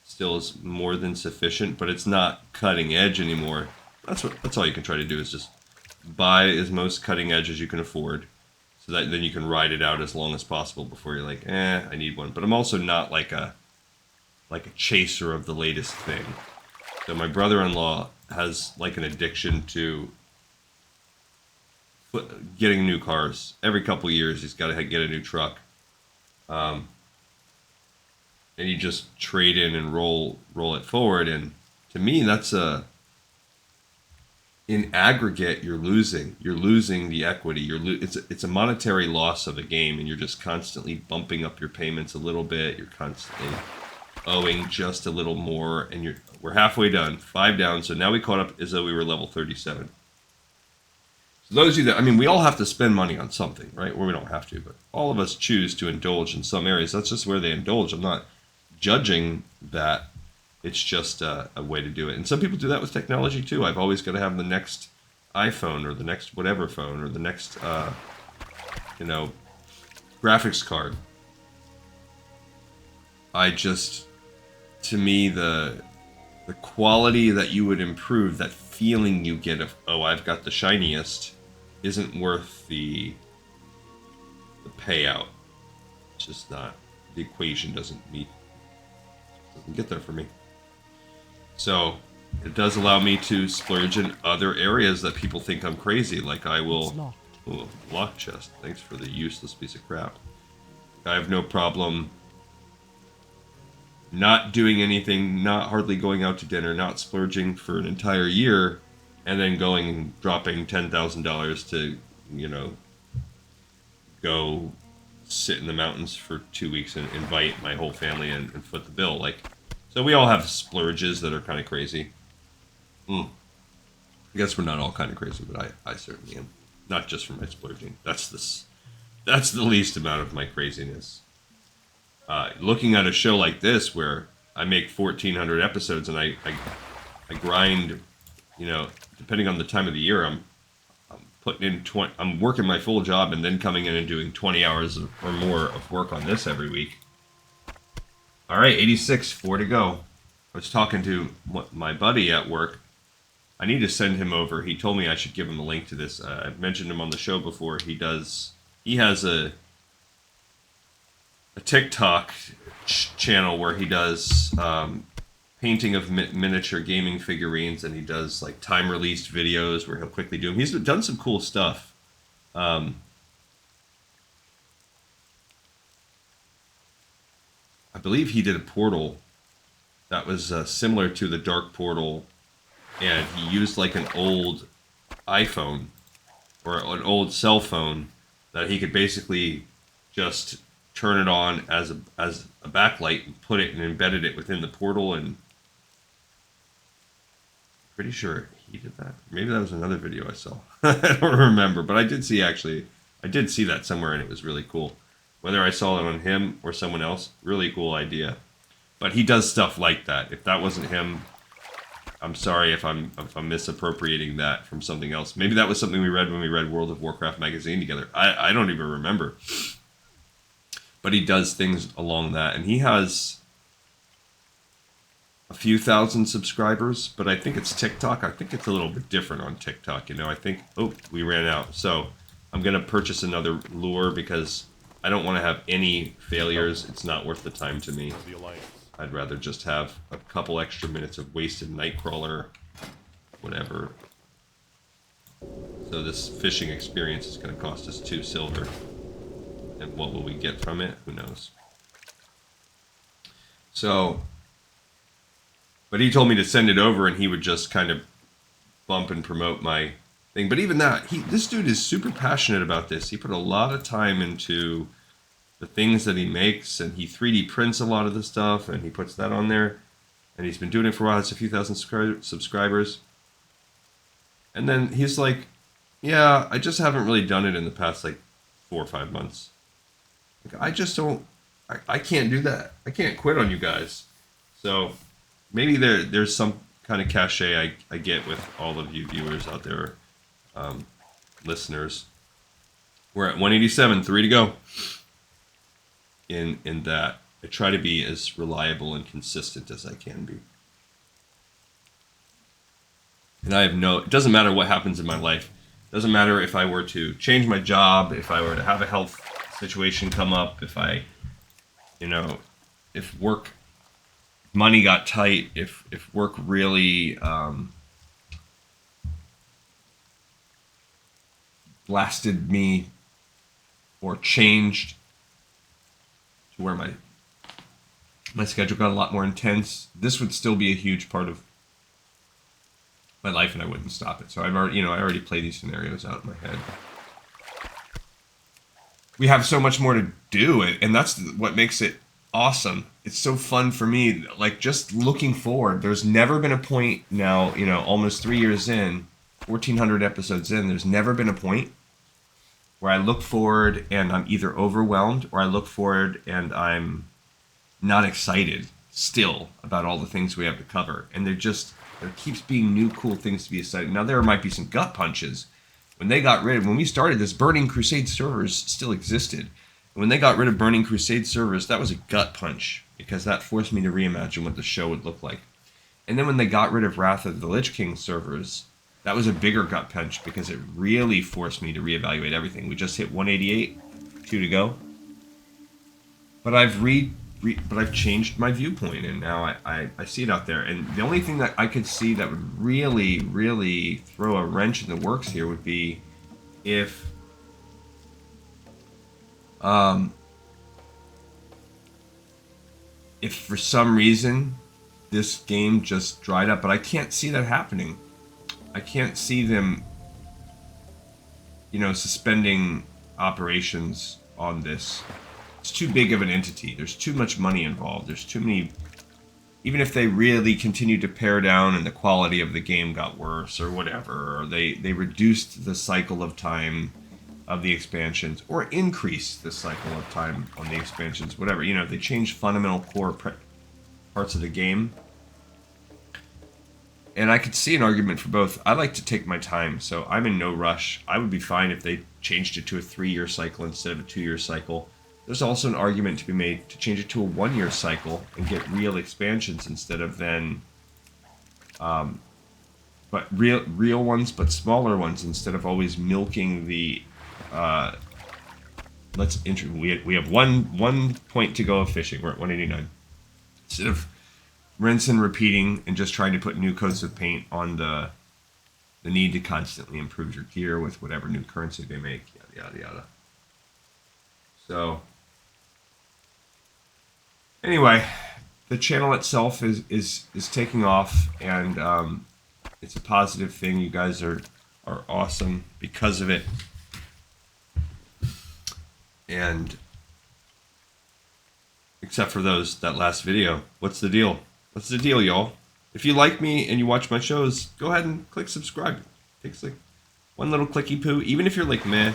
Still is more than sufficient, but it's not cutting edge anymore. That's all you can try to do, is just buy as most cutting edge as you can afford, so that then you can ride it out as long as possible before you're like, I need one. But I'm also not like a chaser of the latest thing. So my brother-in-law has like an addiction to getting new cars. Every couple years he's got to get a new truck. And you just trade in and roll it forward. And to me, that's in aggregate, you're losing. You're losing the equity. It's a monetary loss of a game, and you're just constantly bumping up your payments a little bit. You're constantly owing just a little more, and we're halfway done. 5 down, so now we caught up as though we were level 37. So those of you that, I mean, we all have to spend money on something, right? Or we don't have to, but all of us choose to indulge in some areas. That's just where they indulge. I'm not judging that. It's just a way to do it. And some people do that with technology too. I've always got to have the next iPhone or the next whatever phone or the next, graphics card. To me, the quality that you would improve, that feeling you get of, oh, I've got the shiniest, isn't worth the payout. It's just not. The equation doesn't get there for me. So it does allow me to splurge in other areas that people think I'm crazy. Like I will... Oh, lock chest. Thanks for the useless piece of crap. I have no problem not doing anything, not hardly going out to dinner, not splurging for an entire year, and then going and dropping $10,000 to, go sit in the mountains for 2 weeks and invite my whole family and foot the bill. So we all have splurges that are kind of crazy. I guess we're not all kind of crazy, but I certainly am. Not just for my splurging. That's the least amount of my craziness. Looking at a show like this where I make 1,400 episodes and I grind, depending on the time of the year, I'm putting in I'm working my full job and then coming in and doing 20 hours or more of work on this every week. All right, 86, 4 to go. I was talking to my buddy at work. I need to send him over. He told me I should give him a link to this. I've mentioned him on the show before. He has a TikTok channel where he does painting of miniature gaming figurines, and he does like time released videos where he'll quickly do them. He's done some cool stuff. I believe he did a portal that was similar to the Dark Portal, and he used like an old iPhone or an old cell phone that he could basically just turn it on as a backlight and put it and embedded it within the portal, and pretty sure he did that. Maybe that was another video I saw. I don't remember, but I did see that somewhere, and it was really cool. Whether I saw it on him or someone else, really cool idea. But he does stuff like that. If that wasn't him, I'm sorry if I'm misappropriating that from something else. Maybe that was something we read when we read World of Warcraft magazine together. I don't even remember. But he does things along that, and he has a few thousand subscribers, but I think it's TikTok. I think it's a little bit different on TikTok, I think, we ran out. So I'm going to purchase another lure because I don't want to have any failures. It's not worth the time to me. I'd rather just have a couple extra minutes of wasted Nightcrawler, whatever. So this fishing experience is going to cost us 2 silver. And what will we get from it? Who knows? So, but he told me to send it over and he would just kind of bump and promote my thing. But even that, this dude is super passionate about this. He put a lot of time into the things that he makes, and he 3D prints a lot of the stuff, and he puts that on there. And he's been doing it for a while. It's a few thousand subscribers. And then he's like, yeah, I just haven't really done it in the past, 4 or 5 months. I just don't, I can't do that. I can't quit on you guys. So maybe there's some kind of cachet I get with all of you viewers out there, listeners. We're at 187, 3 to go. In that, I try to be as reliable and consistent as I can be. And it doesn't matter what happens in my life. It doesn't matter if I were to change my job, if I were to have a health situation come up, if if money got tight, if work really blasted me or changed to where my schedule got a lot more intense, this would still be a huge part of my life and I wouldn't stop it. So I've already, I already play these scenarios out in my head. We have so much more to do, and that's what makes it awesome. It's so fun for me, like just looking forward. There's never been a point now, almost 3 years in, 1,400 episodes in, there's never been a point where I look forward and I'm either overwhelmed, or I look forward and I'm not excited still about all the things we have to cover. And there keeps being new cool things to be excited. Now there might be some gut punches. When we started this, Burning Crusade servers still existed. And when they got rid of Burning Crusade servers, that was a gut punch, because that forced me to reimagine what the show would look like. And then when they got rid of Wrath of the Lich King servers, that was a bigger gut punch, because it really forced me to reevaluate everything. We just hit 188, 2 to go. But I've changed my viewpoint, and now I see it out there. And the only thing that I could see that would really, really throw a wrench in the works here would be if for some reason this game just dried up. But I can't see that happening. I can't see them, suspending operations on this. It's too big of an entity. There's too much money involved. There's too many... Even if they really continued to pare down and the quality of the game got worse or whatever, or they reduced the cycle of time of the expansions, or increased the cycle of time on the expansions, whatever. They changed fundamental core parts of the game. And I could see an argument for both. I like to take my time, so I'm in no rush. I would be fine if they changed it to a 3-year cycle instead of a 2-year cycle. There's also an argument to be made to change it to a 1-year cycle and get real expansions instead of then, but real ones, but smaller ones, instead of always milking the. We have one point to go of fishing. We're at 189. Instead of rinse and repeating and just trying to put new coats of paint on the need to constantly improve your gear with whatever new currency they make, yada yada yada. So. Anyway, the channel itself is taking off, and it's a positive thing. You guys are awesome because of it. And except for that last video. What's the deal? What's the deal, y'all? If you like me and you watch my shows, go ahead and click subscribe. It takes like one little clicky poo. Even if you're like, meh,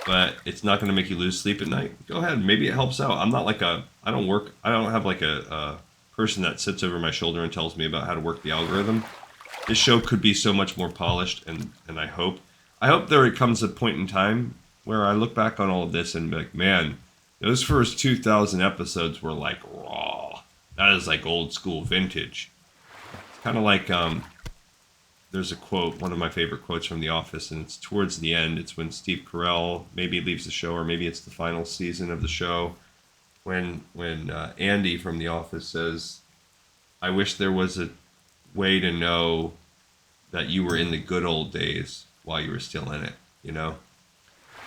but it's not going to make you lose sleep at night, go ahead. Maybe it helps out. I'm not like I don't have like a person that sits over my shoulder and tells me about how to work the algorithm. This show could be so much more polished, and I hope there comes a point in time where I look back on all of this and be like, man, those first 2,000 episodes were like raw. That is like old school vintage. It's kind of like, there's a quote, one of my favorite quotes from The Office, and it's towards the end. It's when Steve Carell maybe leaves the show, or maybe it's the final season of the show, when Andy from The Office says, I wish there was a way to know that you were in the good old days while you were still in it,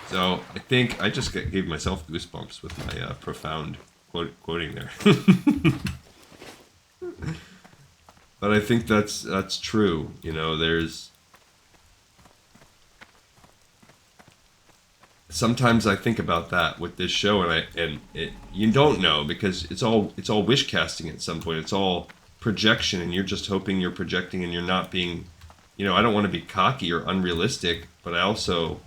So I think I just gave myself goosebumps with my profound quoting there. But I think that's true. There's sometimes I think about that with this show, and you don't know, because it's all wish casting at some point. It's all projection, and you're just hoping you're projecting, and you're not being. I don't want to be cocky or unrealistic, but I also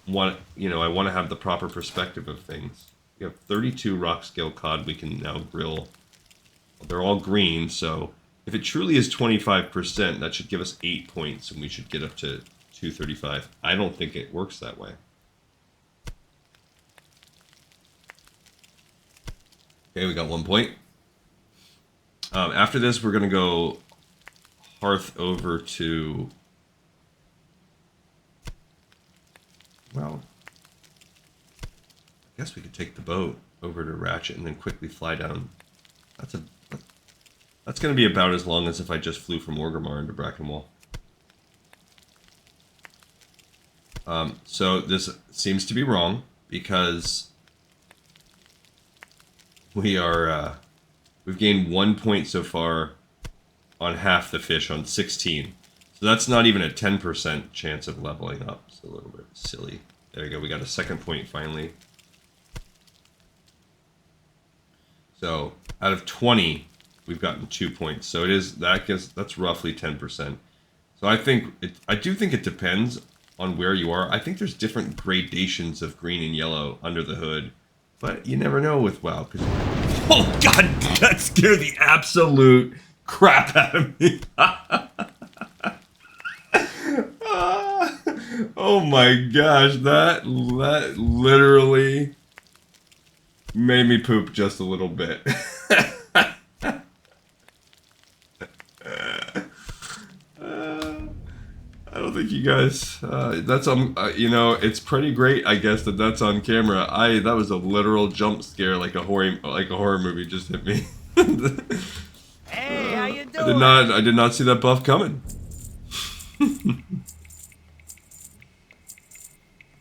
want to have the proper perspective of things. We have 32 rock scale cod we can now grill. They're all green, so if it truly is 25%, that should give us 8 points, and we should get up to 235. I don't think it works that way. Okay, we got 1 point. After this, we're going to go hearth over to... Well, I guess we could take the boat over to Ratchet and then quickly fly down. That's going to be about as long as if I just flew from Orgrimmar into Brackenwall. So this seems to be wrong, because we've gained 1 point so far on half the fish on 16. So that's not even a 10% chance of leveling up. It's a little bit silly. There we go. We got a second point finally. So out of 20, we've gotten 2 points. So it is that's roughly 10%. So I do think it depends on where you are. I think there's different gradations of green and yellow under the hood, but you never know with WoW. Cause oh god, that scared the absolute crap out of me. Oh my gosh, that literally made me poop just a little bit. I don't think you guys. That's on. You know, it's pretty great, I guess, that that's on camera. That was a literal jump scare, like a horror movie, just hit me. Hey, how you doing? I did not see that buff coming.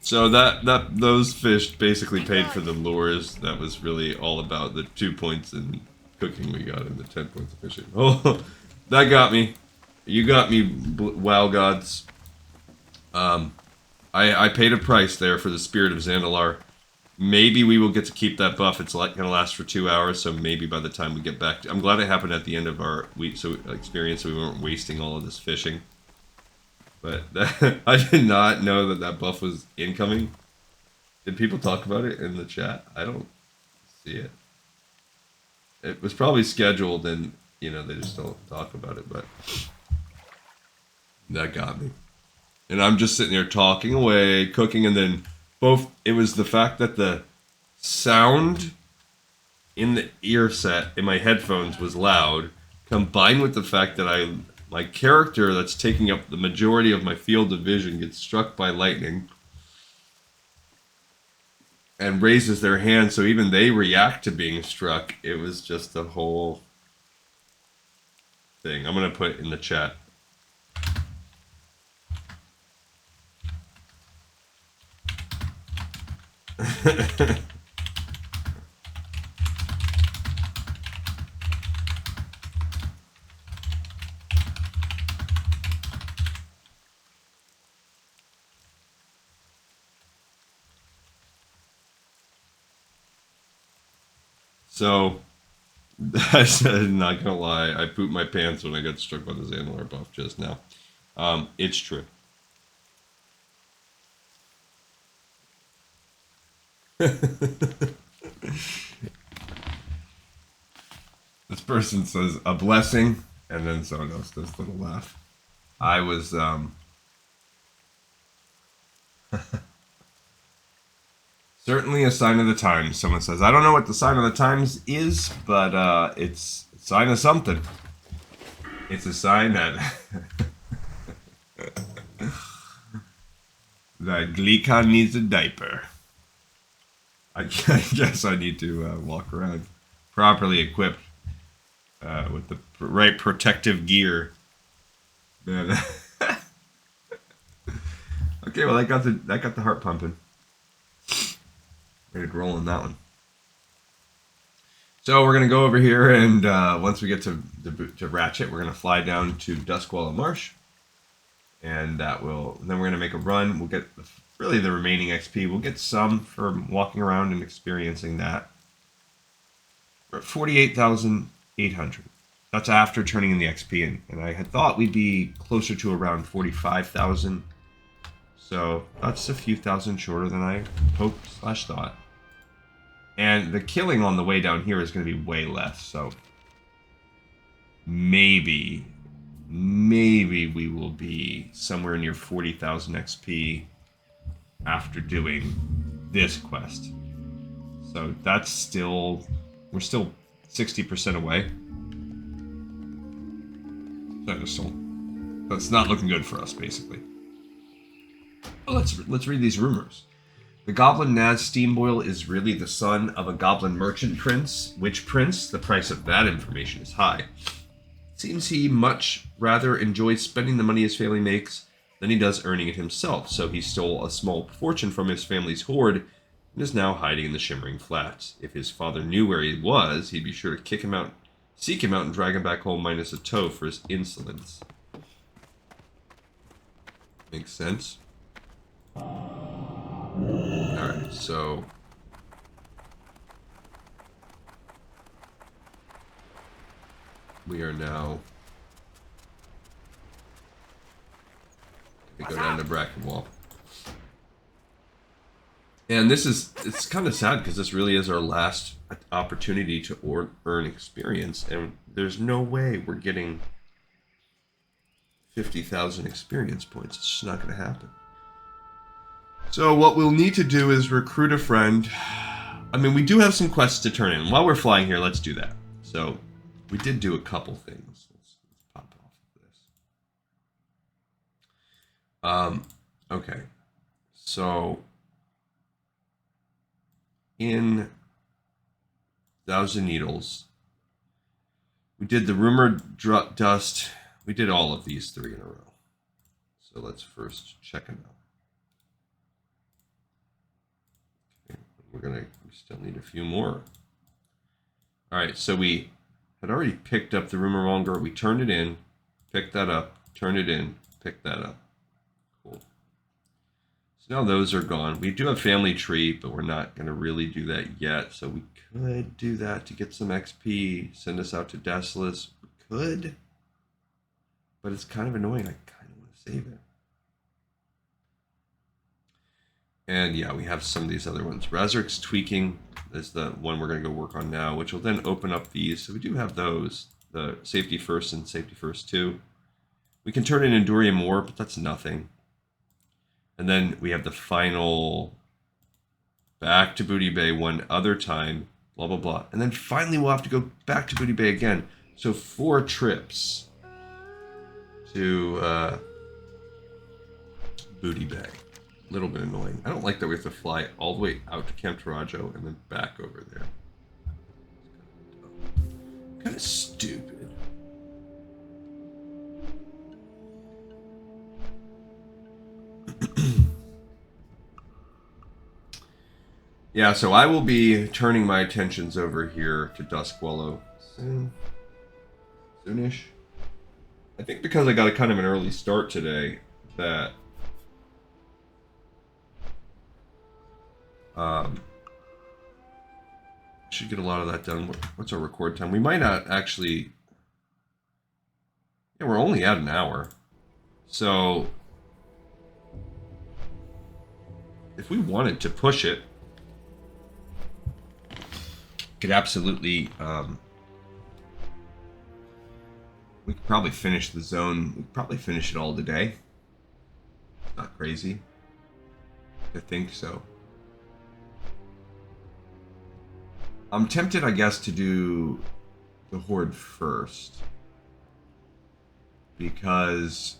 So those fish basically paid for the lures. That was really all about the 2 points in cooking we got and the 10 points of fishing. Oh, that got me. You got me, WoW gods. I paid a price there for the Spirit of Zanzilar. Maybe we will get to keep that buff. It's gonna last for 2 hours, so maybe by the time we get back, I'm glad it happened at the end of our experience, so we weren't wasting all of this fishing. But I did not know that buff was incoming. Did people talk about it in the chat? I don't see it. It was probably scheduled, and you know they just don't talk about it. But that got me. And I'm just sitting there talking away, cooking, and then it was the fact that the sound in the ear set in my headphones was loud, combined with the fact that my character that's taking up the majority of my field of vision gets struck by lightning and raises their hand, so even they react to being struck. It was just a whole thing. I'm gonna put it in the chat. So, I'm not gonna lie, I pooped my pants when I got struck by the Zanzilar buff just now. It's true. This person says a blessing, and then someone else does a little laugh. I was certainly a sign of the times. Someone says, I don't know what the sign of the times is, but it's a sign of something. It's a sign that that Gleekon needs a diaper. I guess I need to walk around properly equipped with the right protective gear. Man. Okay, well that got the heart pumping. Ready to roll on that one. So we're gonna go over here, and once we get to Ratchet, we're gonna fly down to Duskwalla Marsh, and then we're gonna make a run. We'll get really the remaining XP. We'll get some for walking around and experiencing that. We're at 48,800. That's after turning in the XP in, and I had thought we'd be closer to around 45,000. So that's a few thousand shorter than I hoped/thought. And the killing on the way down here is going to be way less, so maybe we will be somewhere near 40,000 XP after doing this quest. So we're still 60% away. So that's not looking good for us, basically. Let's read these rumors. The goblin Naz Steamboil is really the son of a goblin merchant prince. Which prince? The price of that information is high. Seems he much rather enjoys spending the money his family makes than he does earning it himself, so he stole a small fortune from his family's Horde and is now hiding in the Shimmering Flats. If his father knew where he was, he'd be sure to seek him out and drag him back home minus a toe for his insolence. Makes sense. Alright, so... we are now... gonna go down to Brackenwall. And this is... it's kind of sad because this really is our last opportunity to earn experience. And there's no way we're getting 50,000 experience points. It's just not going to happen. So what we'll need to do is recruit a friend. I mean, we do have some quests to turn in. While we're flying here, let's do that. So we did do a couple things. Let's pop off of this. Okay. So in Thousand Needles, we did the Rumored Dust. We did all of these 3 in a row. So let's first check them out. Okay, we still need a few more. All right, so we had already picked up the Rumormonger. We turned it in, picked that up, turned it in, picked that up. Cool. So now those are gone. We do have Family Tree, but we're not going to really do that yet. So we could do that to get some XP, send us out to Desolus. We could. But it's kind of annoying. I kind of want to save it. And yeah, we have some of these other ones. Razzeric's Tweaking is the one we're going to go work on now, which will then open up these. So we do have those. The Safety First and Safety First 2. We can turn in Indurium Ore, but that's nothing. And then we have the final back to Booty Bay one other time. Blah, blah, blah. And then finally we'll have to go back to Booty Bay again. So 4 trips to Booty Bay. A little bit annoying. I don't like that we have to fly all the way out to Camp Tarajo and then back over there. Kind of stupid. Yeah, so I will be turning my attentions over here to Duskwallow soonish. I think because I got a kind of an early start today, that should get a lot of that done. What's our record time? We might not actually... yeah, we're only at an hour. So if we wanted to push it, could absolutely... we could probably finish the zone. We could probably finish it all today. Not crazy. I think so. I'm tempted, I guess, to do the Horde first. Because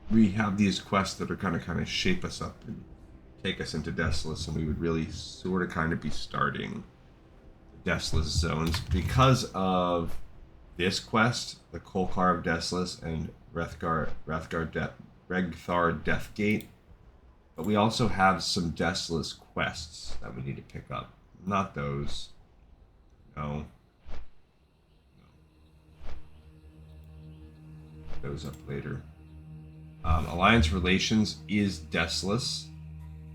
we have these quests that are kind of shape us up and take us into Desolus, and we would really sort of kind of be starting Desolus zones because of this quest, the Kolkar of Desolus and Regthar Deathgate. But we also have some Desolus quests that we need to pick up. Not those. No. Those up later. Alliance Relations is Desolus.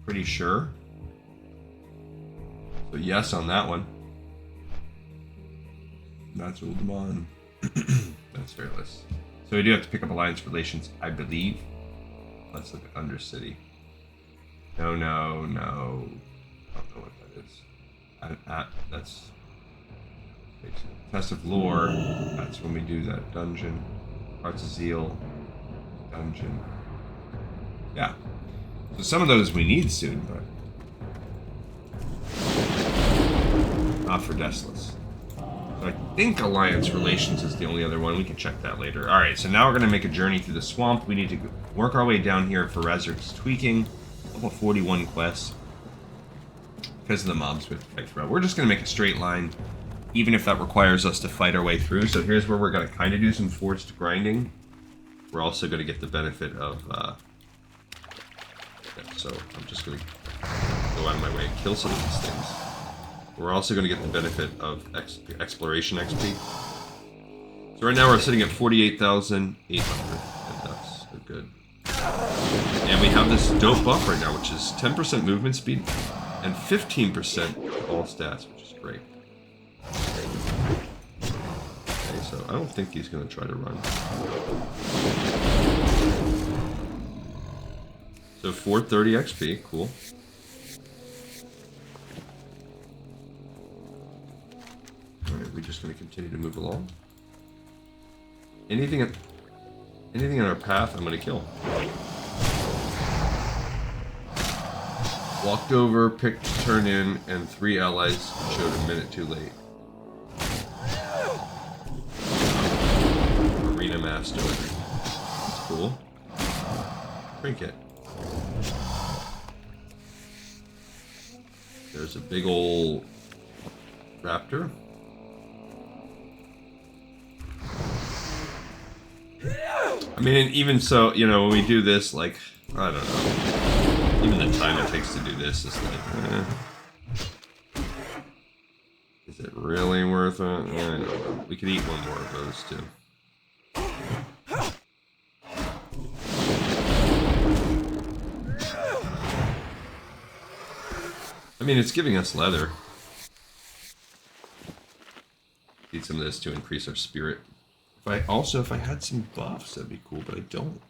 Pretty sure. So yes on that one. That's Uldaman. That's Fearless. So we do have to pick up Alliance Relations, I believe. Let's look at Undercity. No. I don't know what that is. That's Test of Lore. That's when we do that dungeon. Hearts of Zeal. Dungeon. Yeah. So some of those we need soon, but not for Desolus. So I think Alliance Relations is the only other one. We can check that later. Alright, so now we're going to make a journey through the swamp. We need to work our way down here for Razzeric's Tweaking. Level 41 quests. Because of the mobs we have to fight through. We're just going to make a straight line, even if that requires us to fight our way through. So here's where we're going to kind of do some forced grinding. We're also going to get the benefit of... so I'm just going to go out of my way and kill some of these things. We're also going to get the benefit of exploration XP. So right now we're sitting at 48,800. good. And we have this dope buff right now, which is 10% movement speed and 15% all stats, which is great. Okay, so I don't think he's going to try to run. So 430 XP, cool. Alright, we're just going to continue to move along. Anything in our path, I'm going to kill. Walked over, picked to turn in, and 3 allies showed a minute too late. Arena Master. That's cool. Trinket. There's a big ol' raptor. I mean, even so, you know, when we do this, like, I don't know. Even the time it takes to do this is like, is it really worth it? I don't know. We could eat one more of those, too. I mean, it's giving us leather. Need some of this to increase our spirit. If I had some buffs, that'd be cool, but I don't,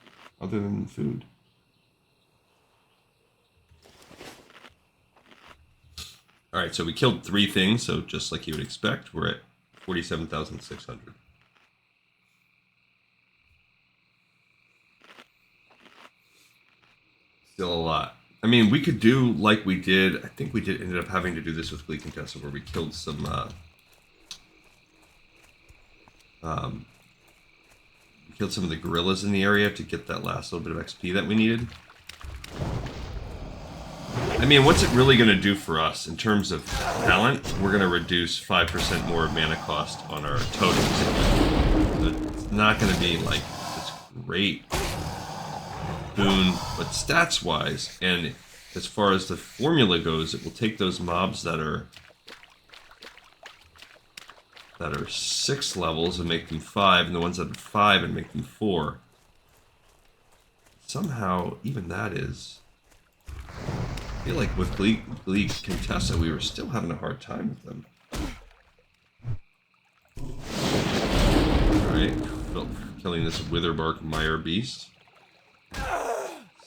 other than food. Alright, so we killed 3 things, so just like you would expect, we're at 47,600. Still a lot. I mean, we could do like we did, I think we ended up having to do this with Glee Contessa, where we killed some, killed some of the gorillas in the area to get that last little bit of XP that we needed. I mean, what's it really going to do for us in terms of talent? We're going to reduce 5% more mana cost on our totems. So it's not going to be like this great boon, but stats-wise, and as far as the formula goes, it will take those mobs that are 6 levels and make them 5, and the ones that are 5 and make them 4. Somehow, even that is... I feel like with Glee Contessa, we were still having a hard time with them. Alright, killing this Witherbark Mire Beast.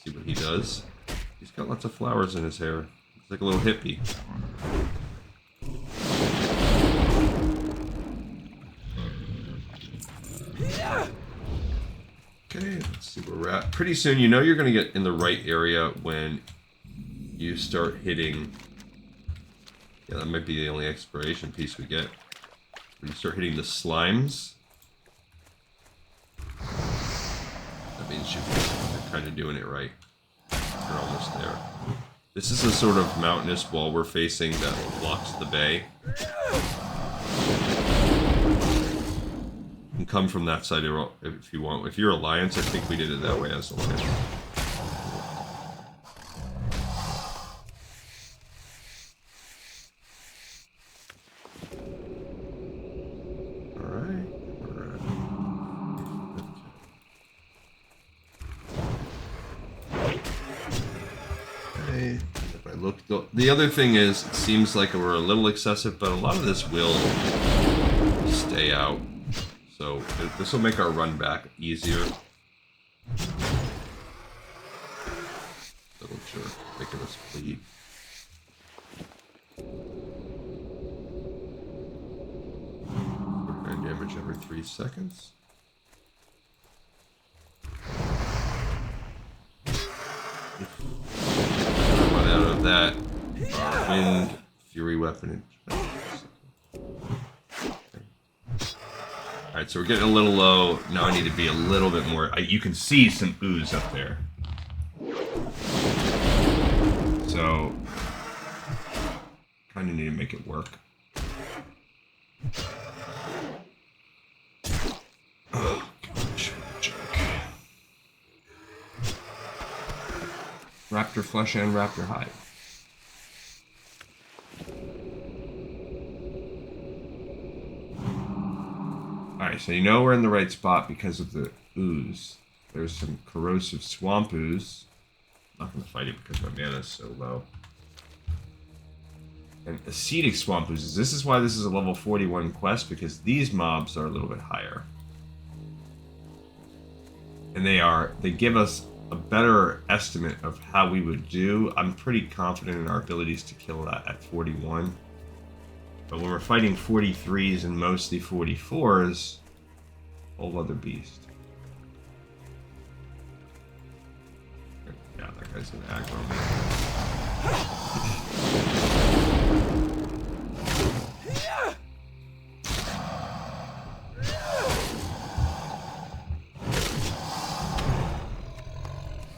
See what he does. He's got lots of flowers in his hair. He's like a little hippie. Okay, let's see where we're at. Pretty soon, you know you're going to get in the right area when you start hitting... Yeah, that might be the only exploration piece we get. When you start hitting the slimes, that means you're kind of doing it right. You're almost there. This is a sort of mountainous wall we're facing that blocks the bay. You can come from that side if you want. If you're Alliance, I think we did it that way as Alliance. The other thing is, it seems like we're a little excessive, but a lot of this will stay out. So this will make our run back easier. Little jerk, making us bleed. Nine damage every 3 seconds. Run out of that. Wind Fury weapon. Alright, so we're getting a little low. Now I need to be a little bit more... you can see some ooze up there. So... kind of need to make it work. Oh, gosh, jerk. Raptor flesh and raptor hide. Alright, so you know we're in the right spot because of the ooze. There's some corrosive swamp ooze. I'm not going to fight it because my mana is so low. And acetic swamp oozes. This is why this is a level 41 quest, because these mobs are a little bit higher. And they give us a better estimate of how we would do. I'm pretty confident in our abilities to kill that at 41. But when we're fighting 43s and mostly 44s, whole other beast. Yeah, that guy's gonna aggro me.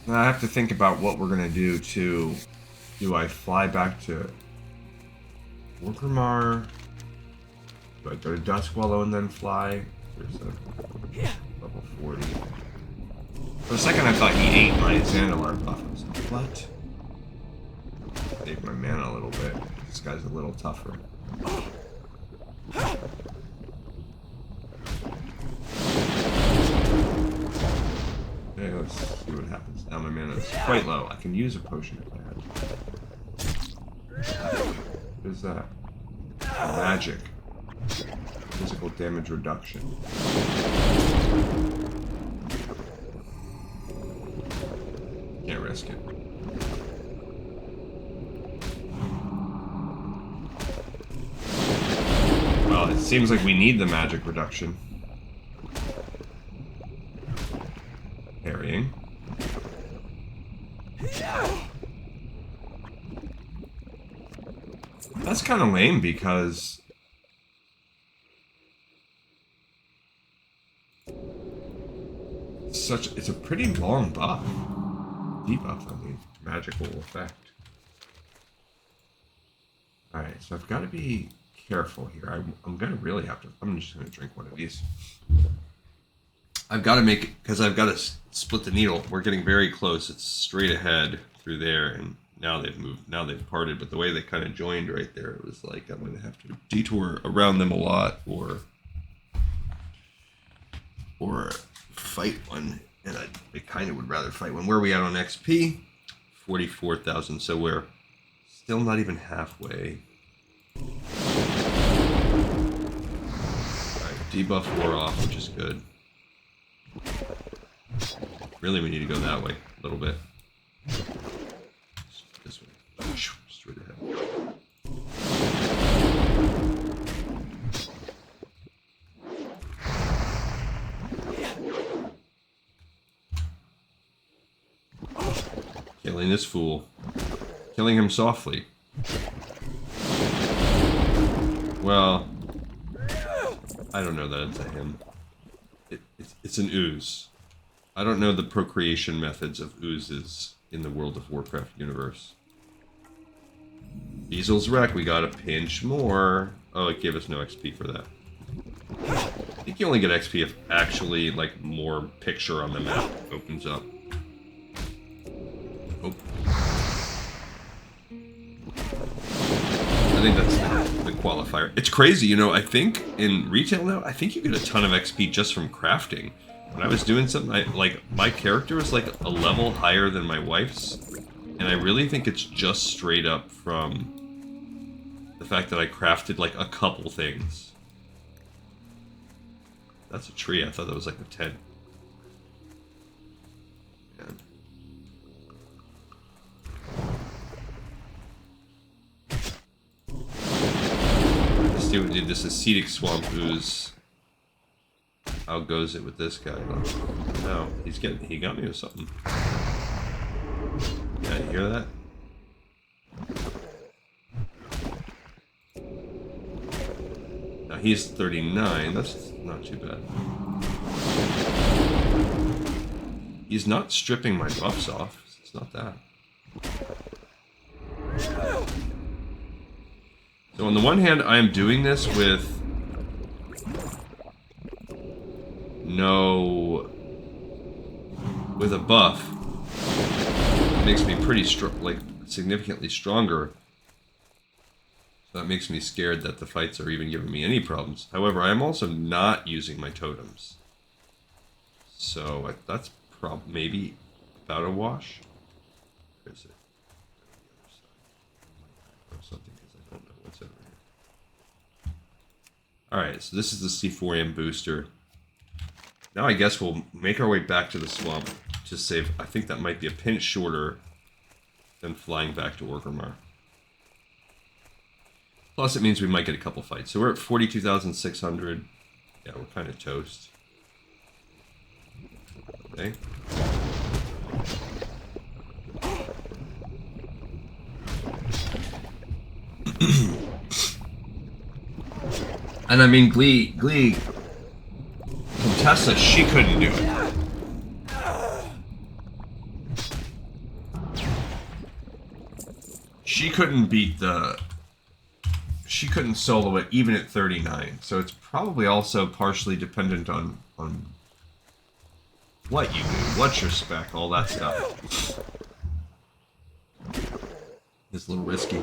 Now I have to think about what we're gonna do to. Do I fly back to Warcraft? Do I go to Duskwallow and then fly? There's a level 40. For a second I thought he ate my Zanzilar buff. I was like, what? Save my mana a little bit. This guy's a little tougher. Okay, let's see what happens. Now my mana is quite low. I can use a potion if I had to. What is that? Magic. Physical damage reduction. Can't risk it. Well, it seems like we need the magic reduction. Parrying. That's kind of lame because it's a pretty long buff. Debuff, I mean, magical effect. Alright, so I've got to be careful here. I'm gonna really have to. I'm just gonna drink one of these. I've got to make it because I've got to split the needle. We're getting very close. It's straight ahead through there, and now they've moved. Now they've parted, but the way they kind of joined right there, it was like I'm gonna have to detour around them a lot, or fight one. And I kind of would rather fight one. Where are we at on XP? 44,000. So we're still not even halfway. Alright, debuff wore off, which is good. Really, we need to go that way a little bit. This way. Straight ahead. Killing this fool. Killing him softly. Well, I don't know that it's a him. It's an ooze. I don't know the procreation methods of oozes in the World of Warcraft universe. Diesel's wreck, we got a pinch more. Oh, it gave us no XP for that. I think you only get XP if actually, like, more picture on the map opens up. Oh. I think that's the qualifier. It's crazy, you know, I think in retail now, I think you get a ton of XP just from crafting. When I was doing something, my character was like a level higher than my wife's, and I really think it's just straight up from the fact that I crafted like a couple things. That's a tree, I thought that was like a 10. Man. Let's see what we did. This acetic swamp ooze. How goes it with this guy? No, he got me with something. Yeah, you hear that? Now he's 39, that's not too bad. He's not stripping my buffs off, it's not that. So on the one hand, I am doing this with with a buff. It makes me pretty like significantly stronger. So that makes me scared that the fights are even giving me any problems. However, I am also not using my totems. So that's maybe about a wash. Where is it? Or something, because I don't know what's over here. Alright, so this is the C4M booster. Now I guess we'll make our way back to the swamp to save. I think that might be a pinch shorter than flying back to Warcraft. Plus, it means we might get a couple fights. So we're at 42,600. Yeah, we're kind of toast. Okay. And I mean, Glee Contessa, she couldn't do it. She couldn't beat she couldn't solo it even at 39. So it's probably also partially dependent on what you do, what's your spec, all that stuff. It's a little risky.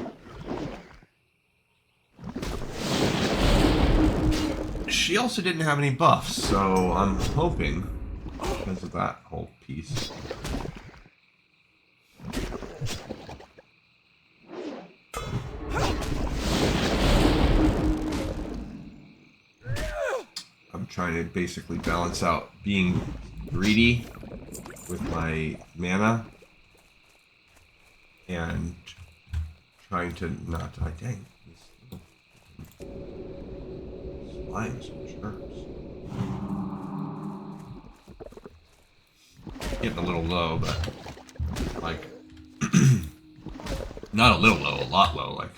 She also didn't have any buffs, so I'm hoping, because of that whole piece. I'm trying to basically balance out being greedy with my mana and trying to not die. Dang. Slimes and jerks. Getting a little low, but like not a little low, a lot low. Like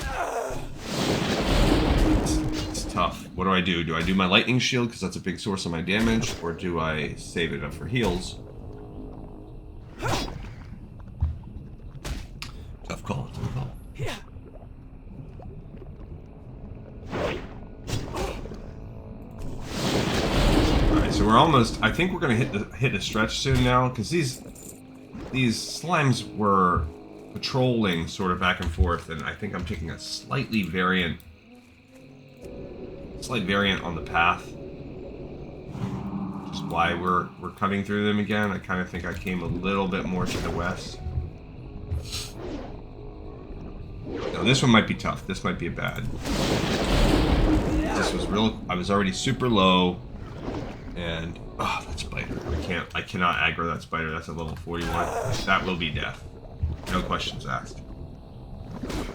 it's tough. What do? Do I do my lightning shield because that's a big source of my damage, or do I save it up for heals? Tough call. Tough call. Yeah. So we're almost. I think we're gonna hit a stretch soon now, because these slimes were patrolling sort of back and forth, and I think I'm taking a slight variant on the path, which is why we're cutting through them again. I kind of think I came a little bit more to the west. Now this one might be tough. This might be a bad. This was real. I was already super low. And oh, that spider! I cannot aggro that spider. That's a level 41. That will be death. No questions asked.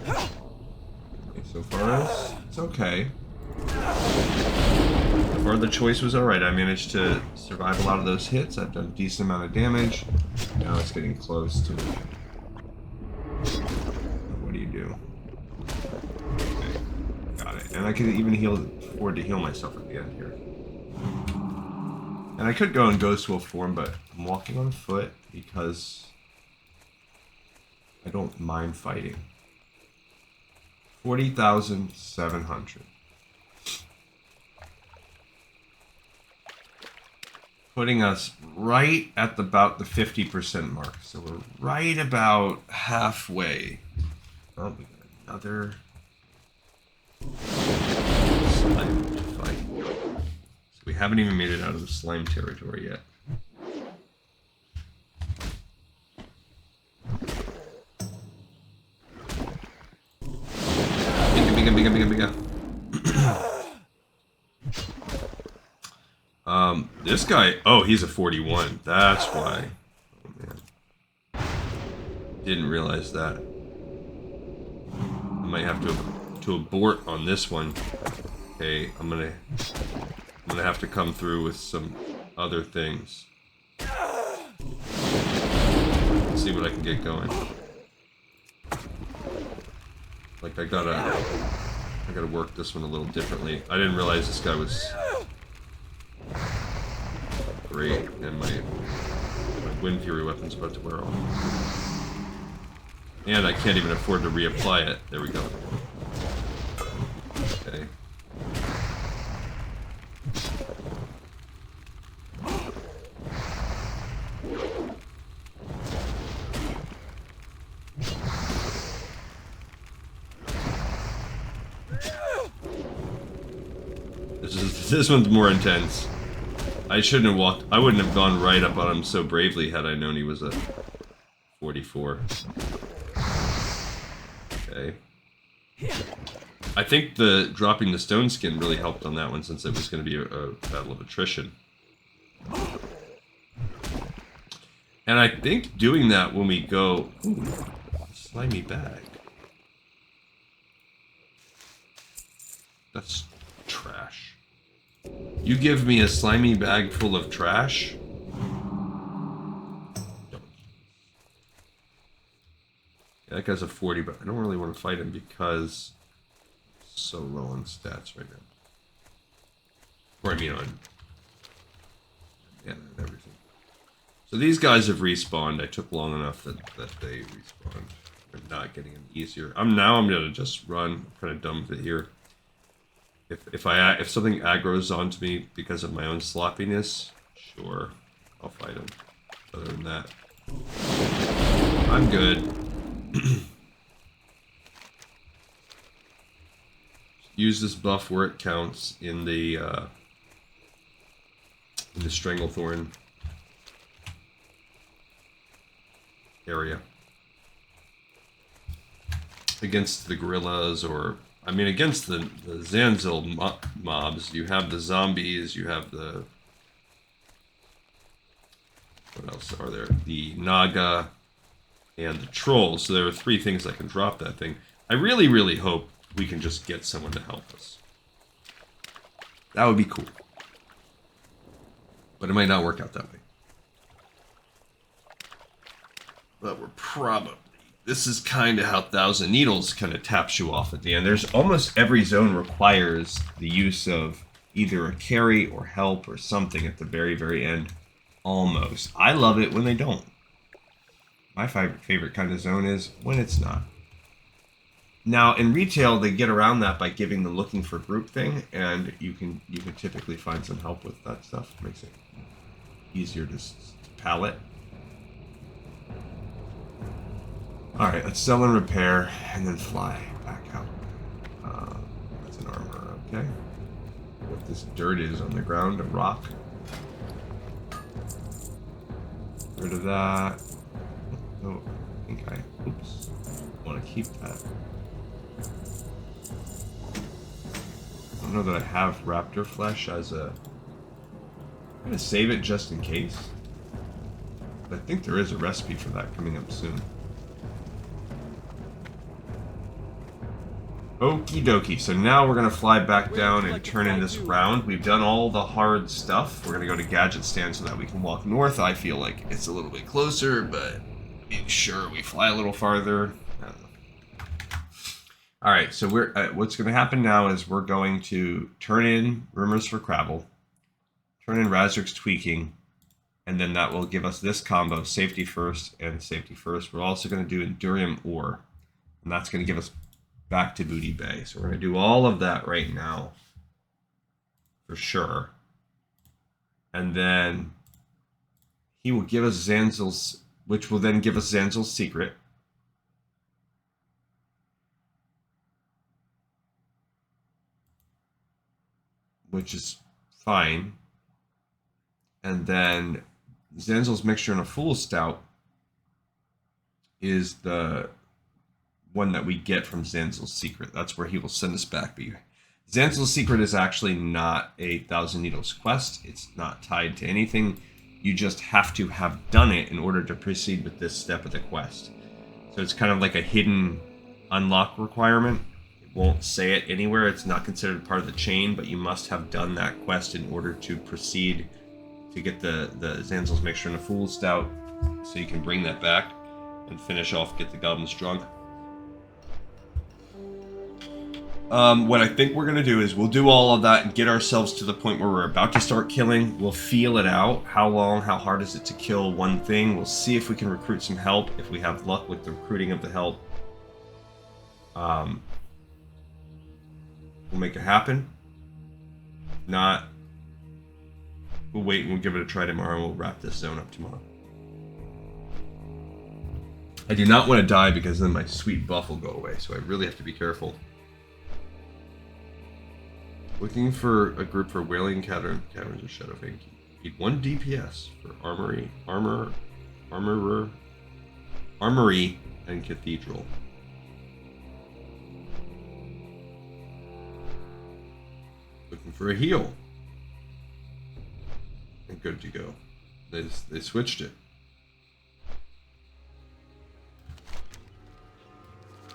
Okay, so far it's okay. So far the choice was alright. I managed to survive a lot of those hits. I've done a decent amount of damage. Now it's getting close to. What do you do? Okay, got it. And I can even afford to heal myself at the end here. And I could go in Ghost Wolf form, but I'm walking on foot because I don't mind fighting. 40,700. Putting us right at about the 50% mark. So we're right about halfway. Oh, we got another slime to fight. We haven't even made it out of the slime territory yet. Bigga. This guy, oh, he's a 41. That's why. Oh, man. Didn't realize that. I might have to abort on this one. Okay, I'm gonna have to come through with some other things. Let's see what I can get going. Like I gotta work this one a little differently. I didn't realize this guy was great, and my Wind Fury weapon's about to wear off. And I can't even afford to reapply it. There we go. Okay. This one's more intense. I shouldn't have walked. I wouldn't have gone right up on him so bravely had I known he was a 44. Okay. I think the dropping the stone skin really helped on that one since it was going to be a battle of attrition. And I think doing that when we go... Ooh, slimy bag. That's trash. You give me a slimy bag full of trash? Yeah, that guy's a 40, but I don't really want to fight him because he's so low on stats right now. Or I mean on... Yeah, everything. So these guys have respawned. I took long enough that they respawned. I'm not getting any easier. I'm gonna just run. I'm kind of done with it here. If something aggroes onto me because of my own sloppiness, sure, I'll fight him. Other than that, I'm good. Use this buff where it counts in the Stranglethorn area against the gorillas, or I mean against the Zanzil mobs. You have the zombies, you have the, what else are there? The Naga and the trolls. So there are 3 things that can drop that thing. I really, really hope we can just get someone to help us. That would be cool. But it might not work out that way. But we're probably... This is kind of how Thousand Needles kind of taps you off at the end. There's almost every zone requires the use of either a carry or help or something at the very, very end. Almost. I love it when they don't. My favorite kind of zone is when it's not. Now, in retail, they get around that by giving the looking for group thing, and you can typically find some help with that stuff. It makes it easier to pallet. Alright, let's sell and repair, and then fly back out. That's an armor, okay. What this dirt is on the ground, a rock. Get rid of that. Oh, I think I, oops, want to keep that. I don't know that I have raptor flesh as a... I'm going to save it just in case. But I think there is a recipe for that coming up soon. Okie dokie, so now we're going to fly back down and turn in this round. We've done all the hard stuff. We're going to go to Gadget Stand so that we can walk north. I feel like it's a little bit closer, but make sure we fly a little farther. I don't know. Alright, so we're what's going to happen now is we're going to turn in Rumors for Kravel, turn in Razzeric's Tweaking, and then that will give us this combo, Safety First and Safety First. We're also going to do Indurium Ore, and that's going to give us back to Booty Bay. So we're going to do all of that right now, for sure. And then he will give us Zanzil's, which will then give us Zanzil's secret. Which is fine. And then Zanzil's Mixture and a Fool's Stout is the one that we get from Zanzil's secret. That's where he will send us back. But Zanzil's secret is actually not a Thousand Needles quest. It's not tied to anything. You just have to have done it in order to proceed with this step of the quest. So it's kind of like a hidden unlock requirement. It won't say it anywhere. It's not considered part of the chain, but you must have done that quest in order to proceed to get the Zanzil's Mixture and a Fool's Stout, so you can bring that back and finish off, get the Gnomes Drunk. What I think we're going to do is we'll do all of that and get ourselves to the point where we're about to start killing. We'll feel it out. How long, how hard is it to kill one thing? We'll see if we can recruit some help, if we have luck with the recruiting of the help. We'll make it happen. Not, we'll wait and we'll give it a try tomorrow and we'll wrap this zone up tomorrow. I do not want to die because then my sweet buff will go away, so I really have to be careful. Looking for a group for Wailing Caverns or Shadow Banky. Need 1 DPS for armory, and cathedral. Looking for a heal. And good to go. They switched it.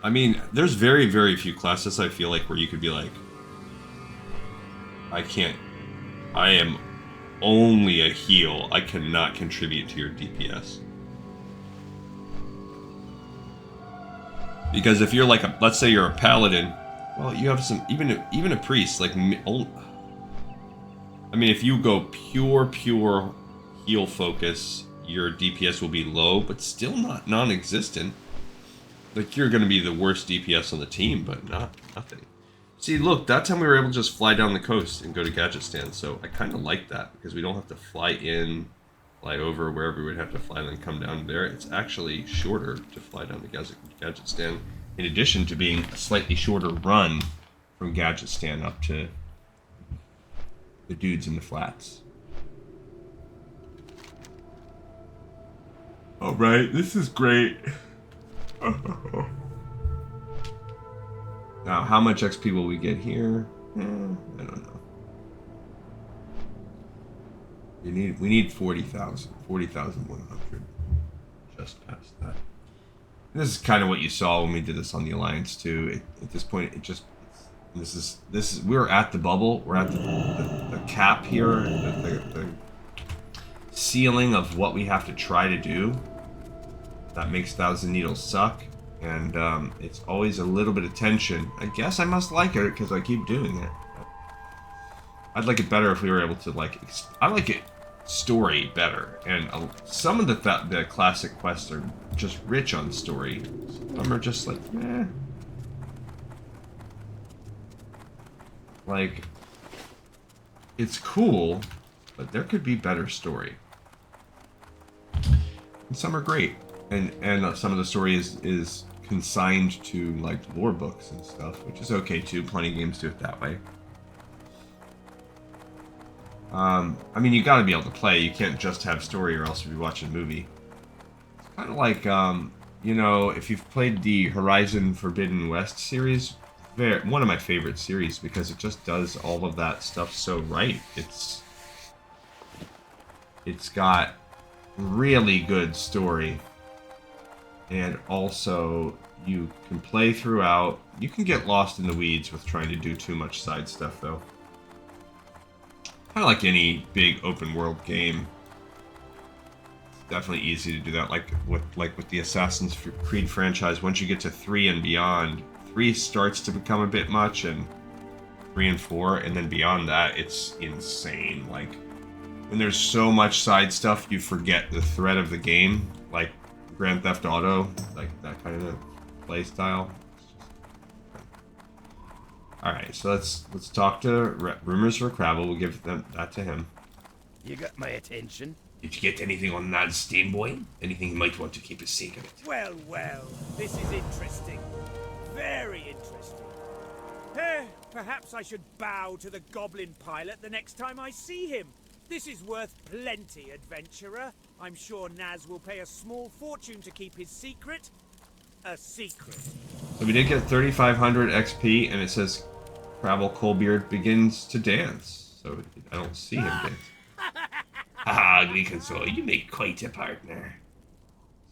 I mean, there's very, very few classes I feel like where you could be like, I am only a heal. I cannot contribute to your DPS. Because if you're like let's say you're a paladin, well, you have some, even a priest, like, I mean, if you go pure heal focus, your DPS will be low, but still not non-existent. Like, you're going to be the worst DPS on the team, but nothing. See, look, that time we were able to just fly down the coast and go to Gadget Stand, so I kind of like that, because we don't have to fly in, fly over, wherever we would have to fly, and then come down there. It's actually shorter to fly down to Gadget Stand, in addition to being a slightly shorter run from Gadget Stand up to the dudes in the flats. Alright, this is great. Now, how much XP will we get here? I don't know. We need 40,000. 40,100. Just past that. This is kind of what you saw when we did this on the Alliance too. At this point, this is we're at the bubble. We're at the cap here, the ceiling of what we have to try to do. That makes Thousand Needles suck, and it's always a little bit of tension. I guess I must like it because I keep doing it. I'd like it better if we were able to, like, I like it story better, and some of the classic quests are just rich on story. Some are just like, eh. Like, it's cool, but there could be better story. And some are great. And some of the story is consigned to, like, lore books and stuff, which is okay too. Plenty of games do it that way. I mean, you gotta be able to play. You can't just have story or else you'll be watching a movie. It's kind of like, you know, if you've played the Horizon Forbidden West series, one of my favorite series because it just does all of that stuff so right. It's got really good story. And also, you can play throughout. You can get lost in the weeds with trying to do too much side stuff, though. Kind of like any big open world game. It's definitely easy to do that. Like with the Assassin's Creed franchise, once you get to 3 and beyond, 3 starts to become a bit much, and 3 and 4, and then beyond that, it's insane. Like, when there's so much side stuff, you forget the thread of the game. Like Grand Theft Auto, like that kind of play style. Alright, so let's talk to Rumors for Kravel. We'll give that to him. You got my attention. Did you get anything on that Steam boy? Anything you might want to keep a secret? Well, this is interesting. Very interesting. Perhaps I should bow to the goblin pilot the next time I see him. This is worth plenty, adventurer. I'm sure Naz will pay a small fortune to keep his secret a secret. So we did get 3,500 XP, and it says Kravel Coalbeard begins to dance. So I don't see him dance. Ah, Glickensoul, you make quite a partner.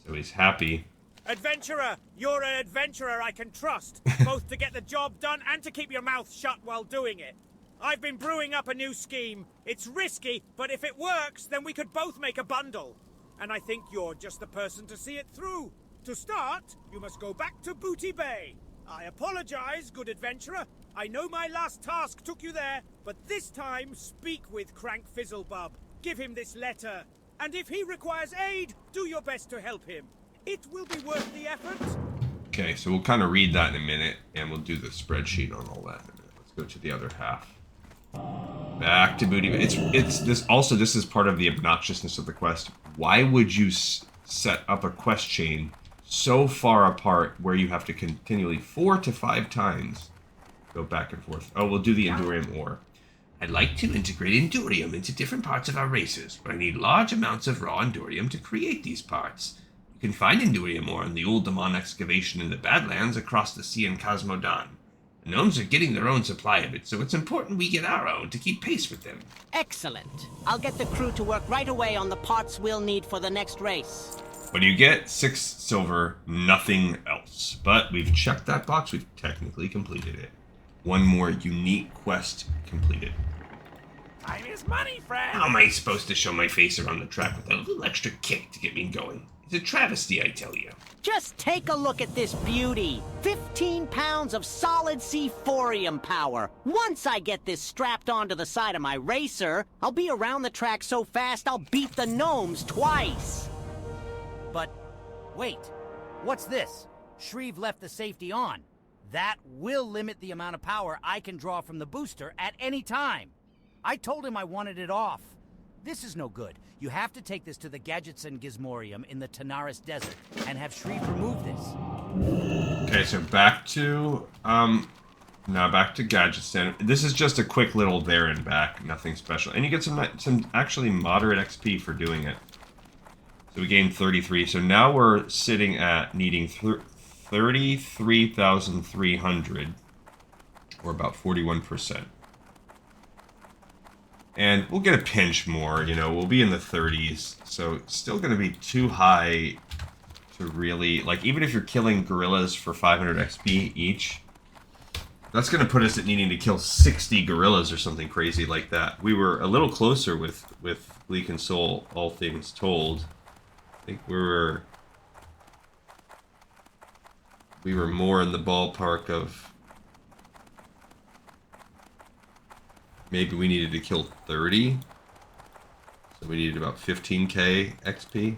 So he's happy. Adventurer, you're an adventurer I can trust, both to get the job done and to keep your mouth shut while doing it. I've been brewing up a new scheme. It's risky, but if it works, then we could both make a bundle. And I think you're just the person to see it through. To start, you must go back to Booty Bay. I apologize, good adventurer. I know my last task took you there, but this time speak with Crank Fizzlebub. Give him this letter, and if he requires aid, do your best to help him. It will be worth the effort. Okay, so we'll kind of read that in a minute, and we'll do the spreadsheet on all that in a minute. Let's go to the other half. Back to Booty Bay. This is part of the obnoxiousness of the quest. Why would you set up a quest chain so far apart where you have to continually 4 to 5 times go back and forth? Oh, we'll do the Indurium Ore. I'd like to integrate Indurium into different parts of our races, but I need large amounts of raw Indurium to create these parts. You can find Indurium Ore in the old Demon excavation in the Badlands across the sea in Cosmodan. The gnomes are getting their own supply of it, so it's important we get our own to keep pace with them. Excellent. I'll get the crew to work right away on the parts we'll need for the next race. What do you get? 6 silver, nothing else. But we've checked that box. We've technically completed it. One more unique quest completed. Time is money, friend. How am I supposed to show my face around the track with a little extra kick to get me going? It's a travesty, I tell you. Just take a look at this beauty. 15 pounds of solid C4ium power. Once I get this strapped onto the side of my racer, I'll be around the track so fast I'll beat the gnomes twice. But wait, what's this? Shreve left the safety on. That will limit the amount of power I can draw from the booster at any time. I told him I wanted it off. This is no good. You have to take this to the Gadgetson Gizmorium in the Tanaris Desert and have Shreve remove this. Okay, so back to back to Gadgetson. This is just a quick little there and back, nothing special. And you get some actually moderate XP for doing it. So we gained 33. So now we're sitting at needing 33,300, or about 41%. And we'll get a pinch more, you know, we'll be in the 30s. So it's still going to be too high to really, like, even if you're killing gorillas for 500 XP each, that's going to put us at needing to kill 60 gorillas or something crazy like that. We were a little closer with Gleek and Soul, all things told. I think we were more in the ballpark of maybe we needed to kill 30. So we needed about 15k XP.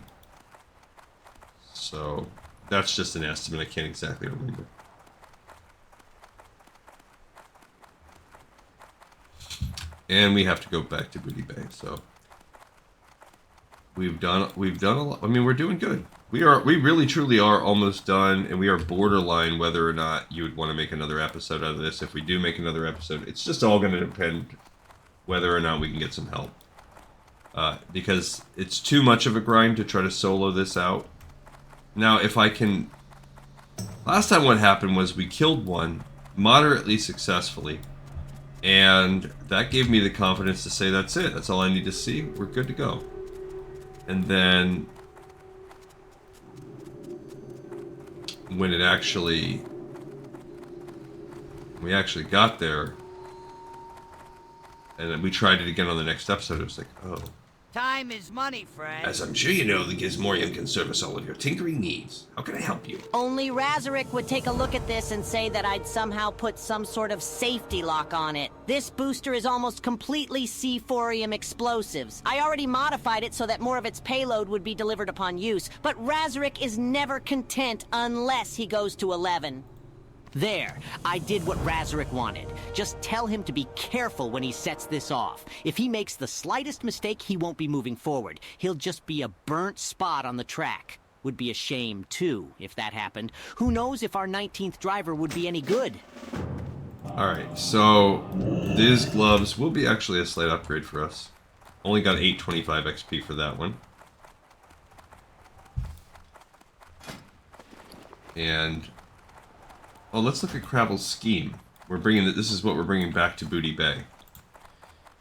So that's just an estimate. I can't exactly remember. And we have to go back to Booty Bay. So we've done a lot. I mean, we're doing good. We really truly are almost done, and we are borderline whether or not you would want to make another episode out of this. If we do make another episode, it's just all going to depend whether or not we can get some help. Because it's too much of a grind to try to solo this out. Now, if I can... Last time what happened was we killed one moderately successfully, and that gave me the confidence to say, that's it. That's all I need to see. We're good to go. And then when we actually got there, and then we tried it again on the next episode, it was like, oh. Time is money, friend. As I'm sure you know, the Gizmorium can service all of your tinkering needs. How can I help you? Only Razzeric would take a look at this and say that I'd somehow put some sort of safety lock on it. This booster is almost completely C4ium explosives. I already modified it so that more of its payload would be delivered upon use, but Razzeric is never content unless he goes to 11. There, I did what Razzeric wanted. Just tell him to be careful when he sets this off. If he makes the slightest mistake, he won't be moving forward. He'll just be a burnt spot on the track. Would be a shame, too, if that happened. Who knows if our 19th driver would be any good? Alright, so these gloves will be actually a slight upgrade for us. Only got 825 XP for that one. And... oh, let's look at Kravel's scheme. This is what we're bringing back to Booty Bay.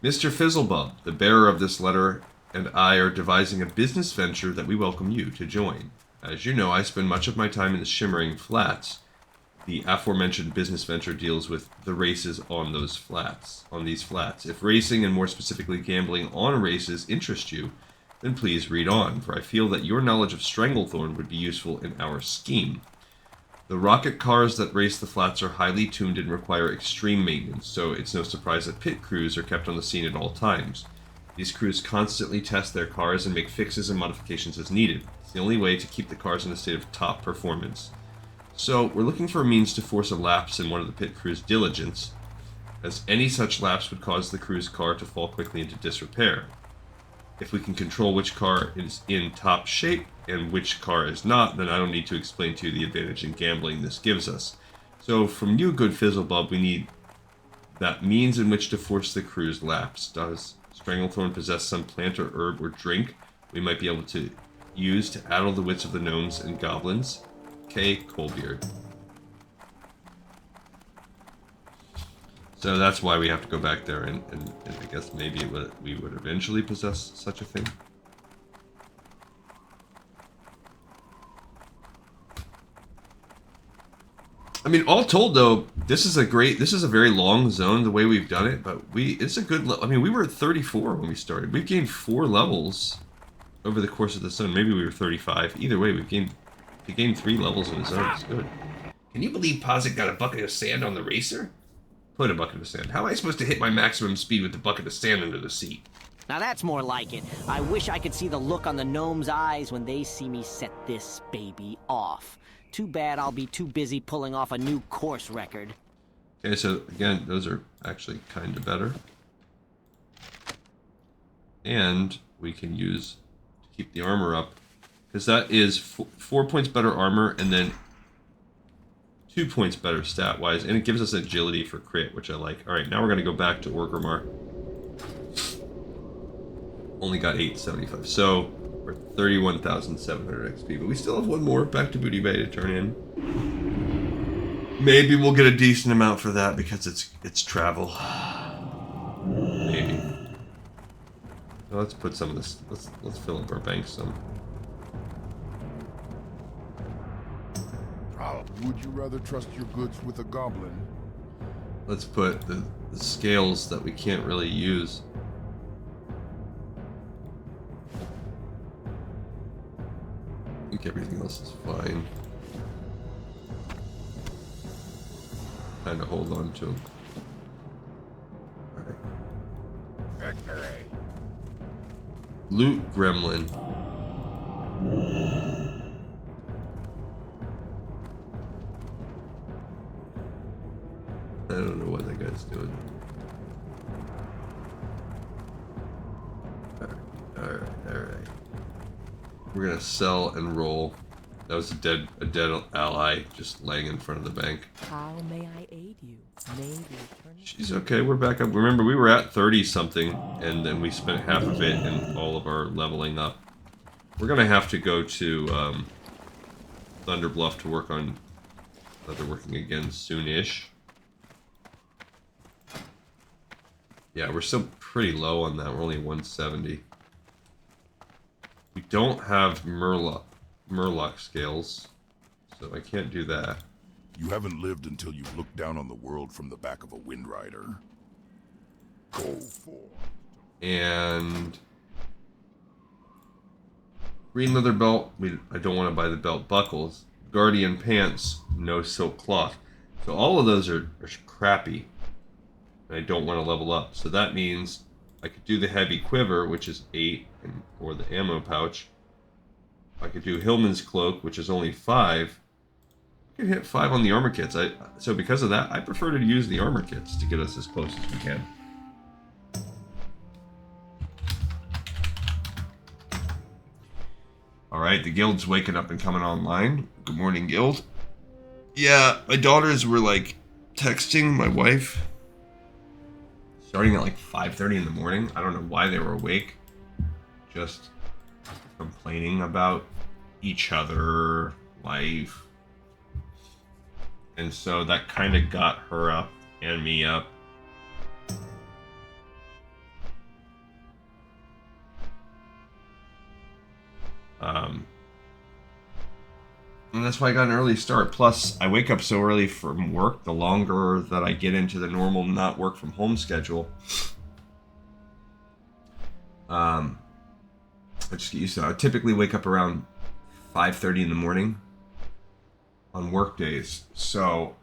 Mr. Fizzlebub, the bearer of this letter, and I are devising a business venture that we welcome you to join. As you know, I spend much of my time in the Shimmering Flats. The aforementioned business venture deals with the races on these flats. If racing, and more specifically gambling on races, interest you, then please read on, for I feel that your knowledge of Stranglethorn would be useful in our scheme. The rocket cars that race the flats are highly tuned and require extreme maintenance, so it's no surprise that pit crews are kept on the scene at all times. These crews constantly test their cars and make fixes and modifications as needed. It's the only way to keep the cars in a state of top performance. So, we're looking for a means to force a lapse in one of the pit crew's diligence, as any such lapse would cause the crew's car to fall quickly into disrepair. If we can control which car is in top shape and which car is not, then I don't need to explain to you the advantage in gambling this gives us. So from you, good Fizzlebub, we need That means in which to force the crew's lapse. Does Stranglethorn possess some plant or herb or drink we might be able to use to addle the wits of the gnomes and goblins? K. Coalbeard. So that's why we have to go back there, and I guess maybe we would eventually possess such a thing. I mean, all told, though, this is a very long zone the way we've done it, but it's a good. I mean, we were at 34 when we started. We've gained 4 levels over the course of the zone. Maybe we were 35. Either way, we gained 3 levels in the zone. It's good. Can you believe Posit got a bucket of sand on the racer? Put a bucket of sand. How am I supposed to hit my maximum speed with the bucket of sand under the seat? Now that's more like it. I wish I could see the look on the gnomes' eyes when they see me set this baby off. Too bad I'll be too busy pulling off a new course record. Okay, so again, those are actually kind of better. And we can use to keep the armor up, because that is 4 points better armor and then 2 points better stat-wise, and it gives us agility for crit, which I like. Alright, now we're going to go back to Orgrimmar. Only got 875, so we're 31,700 XP, but we still have one more back to Booty Bay to turn in. Maybe we'll get a decent amount for that because it's travel. Maybe. So let's put some of this. Let's fill up our bank some. Would you rather trust your goods with a goblin? Let's put the scales that we can't really use. I think everything else is fine. Kind of hold on to them. Alright. Loot Gremlin. I don't know what that guy's doing. Alright. We're gonna sell and roll. That was a dead ally just laying in front of the bank. How may I aid you? Maybe turning... She's okay, we're back up. Remember, we were at 30 something, and then we spent half of it in all of our leveling up. We're gonna have to go to Thunderbluff to work on leatherworking again soonish. Yeah, we're still pretty low on that. We're only 170. We don't have Murloc scales, so I can't do that. You haven't lived until you've looked down on the world from the back of a Wind Rider. Go for. And green leather belt. I don't want to buy the belt buckles. Guardian pants. No silk cloth. So all of those are crappy. I don't want to level up, so that means I could do the heavy quiver, which is 8, or the ammo pouch. I could do Hillman's cloak, which is only 5. I could hit 5 on the armor kits. So because of that, I prefer to use the armor kits to get us as close as we can. Alright, the guild's waking up and coming online. Good morning, guild. Yeah, my daughters were like texting my wife starting at like 5:30 in the morning. I don't know why they were awake. Just complaining about each other, life. And so that kind of got her up and me up. And that's why I got an early start. Plus, I wake up so early from work, the longer that I get into the normal not work from home schedule. I just get used to it. I typically wake up around 5:30 in the morning on work days. So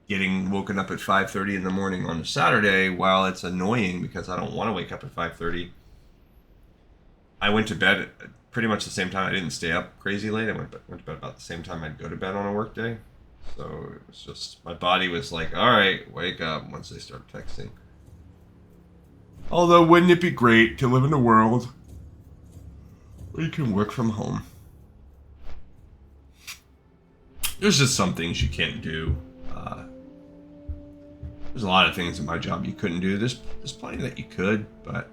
getting woken up at 5:30 in the morning on a Saturday, while it's annoying because I don't want to wake up at 5:30, I went to bed at pretty much the same time. I didn't stay up crazy late. I went to bed about the same time I'd go to bed on a work day. So it was just, my body was like, alright, wake up once they start texting. Although, wouldn't it be great to live in a world where you can work from home? There's just some things you can't do. There's a lot of things in my job you couldn't do. There's plenty that you could, but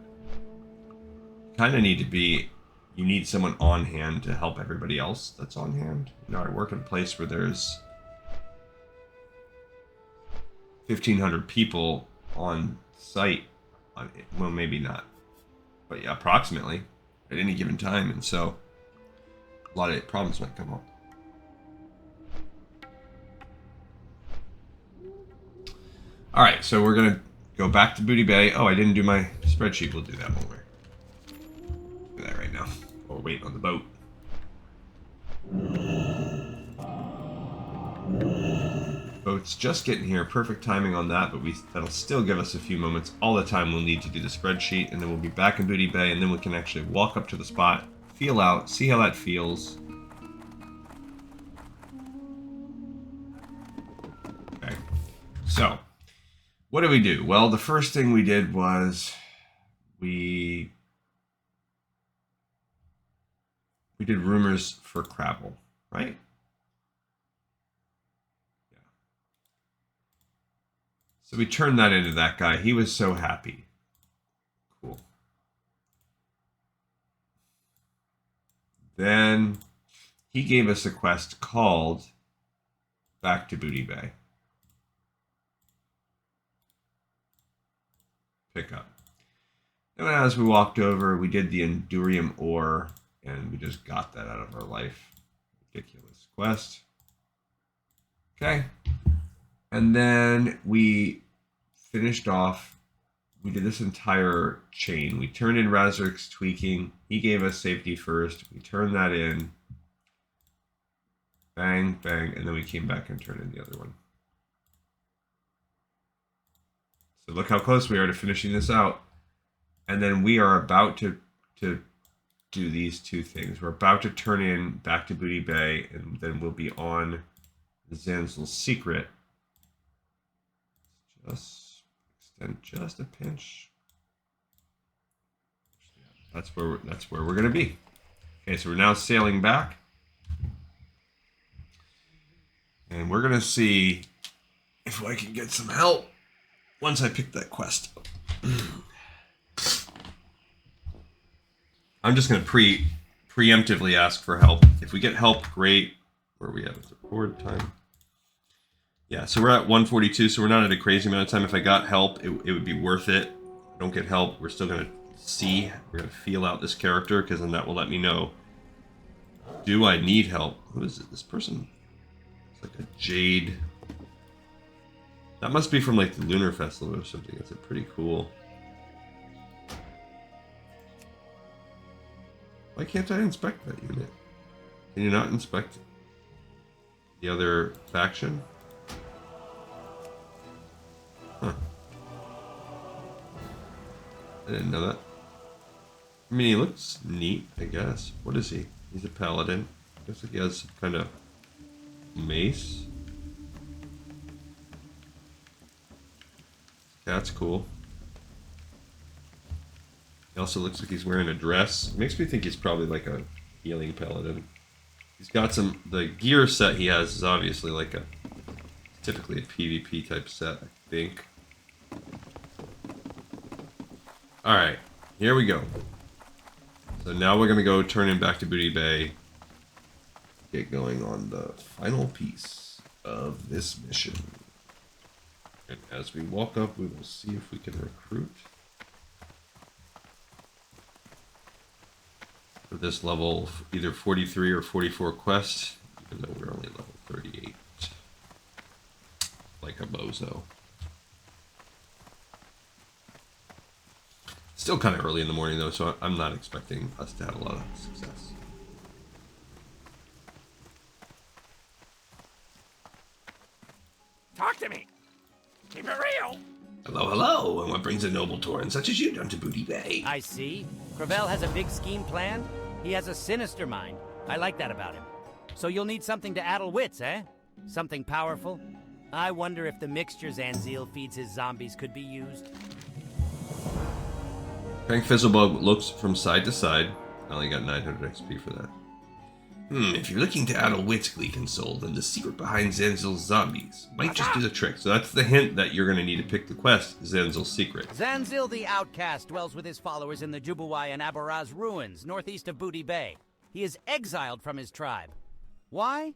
kind of need to be. You need someone on hand to help everybody else that's on hand. You know, I work in a place where there's 1,500 people on site. Well, maybe not, but yeah, approximately at any given time, and so a lot of problems might come up. All right, so we're gonna go back to Booty Bay. Oh, I didn't do my spreadsheet. We'll do that when we're do that right now. While we're waiting on the boat. Boat's just getting here. Perfect timing on that, but that'll still give us a few moments. All the time we'll need to do the spreadsheet, and then we'll be back in Booty Bay, and then we can actually walk up to the spot, feel out, see how that feels. Okay, so what did we do? Well, the first thing we did was we did rumors for Kravel, right? Yeah. So we turned that into that guy. He was so happy. Cool. Then he gave us a quest called Back to Booty Bay. Pick up. And as we walked over, we did the Indurium Ore, and we just got that out of our life. Ridiculous quest. Okay. And then we finished off, we did this entire chain. We turned in Razzeric's tweaking. He gave us safety first. We turned that in. Bang, bang, and then we came back and turned in the other one. So look how close we are to finishing this out. And then we are about to do these two things. We're about to turn in Back to Booty Bay, and then we'll be on the Zanzil secret. Just extend just a pinch. That's where we're gonna be. Okay, so we're now sailing back, and we're gonna see if I can get some help once I pick that quest up. I'm just going to preemptively ask for help. If we get help, great. Where are we at with the record time? Yeah, so we're at 142, so we're not at a crazy amount of time. If I got help, it would be worth it. If I don't get help, we're still going to see. We're going to feel out this character, because then that will let me know. Do I need help? Who is it? This person? It's like a jade. That must be from like the Lunar Festival or something. It's a pretty cool. Why can't I inspect that unit? Can you not inspect the other faction? Huh. I didn't know that. I mean, he looks neat, I guess. What is he? He's a paladin. Looks like he has some kind of mace. That's cool. He also looks like he's wearing a dress. It makes me think he's probably like a healing paladin. He's got some... The gear set he has is obviously like a... Typically a PvP type set, I think. Alright, here we go. So now we're going to go turn in Back to Booty Bay. Get going on the final piece of this mission. And as we walk up, we will see if we can recruit. For this level, either 43 or 44 quests, even though we're only level 38. Like a bozo. Still kind of early in the morning though, so I'm not expecting us to have a lot of success. Talk to me. Keep it real. Hello, hello, and what brings a noble Tauren such as you down to Booty Bay? I see. Kravel has a big scheme planned. He has a sinister mind. I like that about him. So you'll need something to addle wits, eh? Something powerful? I wonder if the mixture Zanzil feeds his zombies could be used. Fizzlebub looks from side to side. I only got 900 XP for that. If you're looking to add a wit Gleekin soul, then the secret behind Zanzil's zombies might just do the trick. So that's the hint that you're going to need to pick the quest, Zanzil's secret. Zanzil the Outcast dwells with his followers in the Jubuwai and Abaraz ruins, northeast of Booty Bay. He is exiled from his tribe. Why?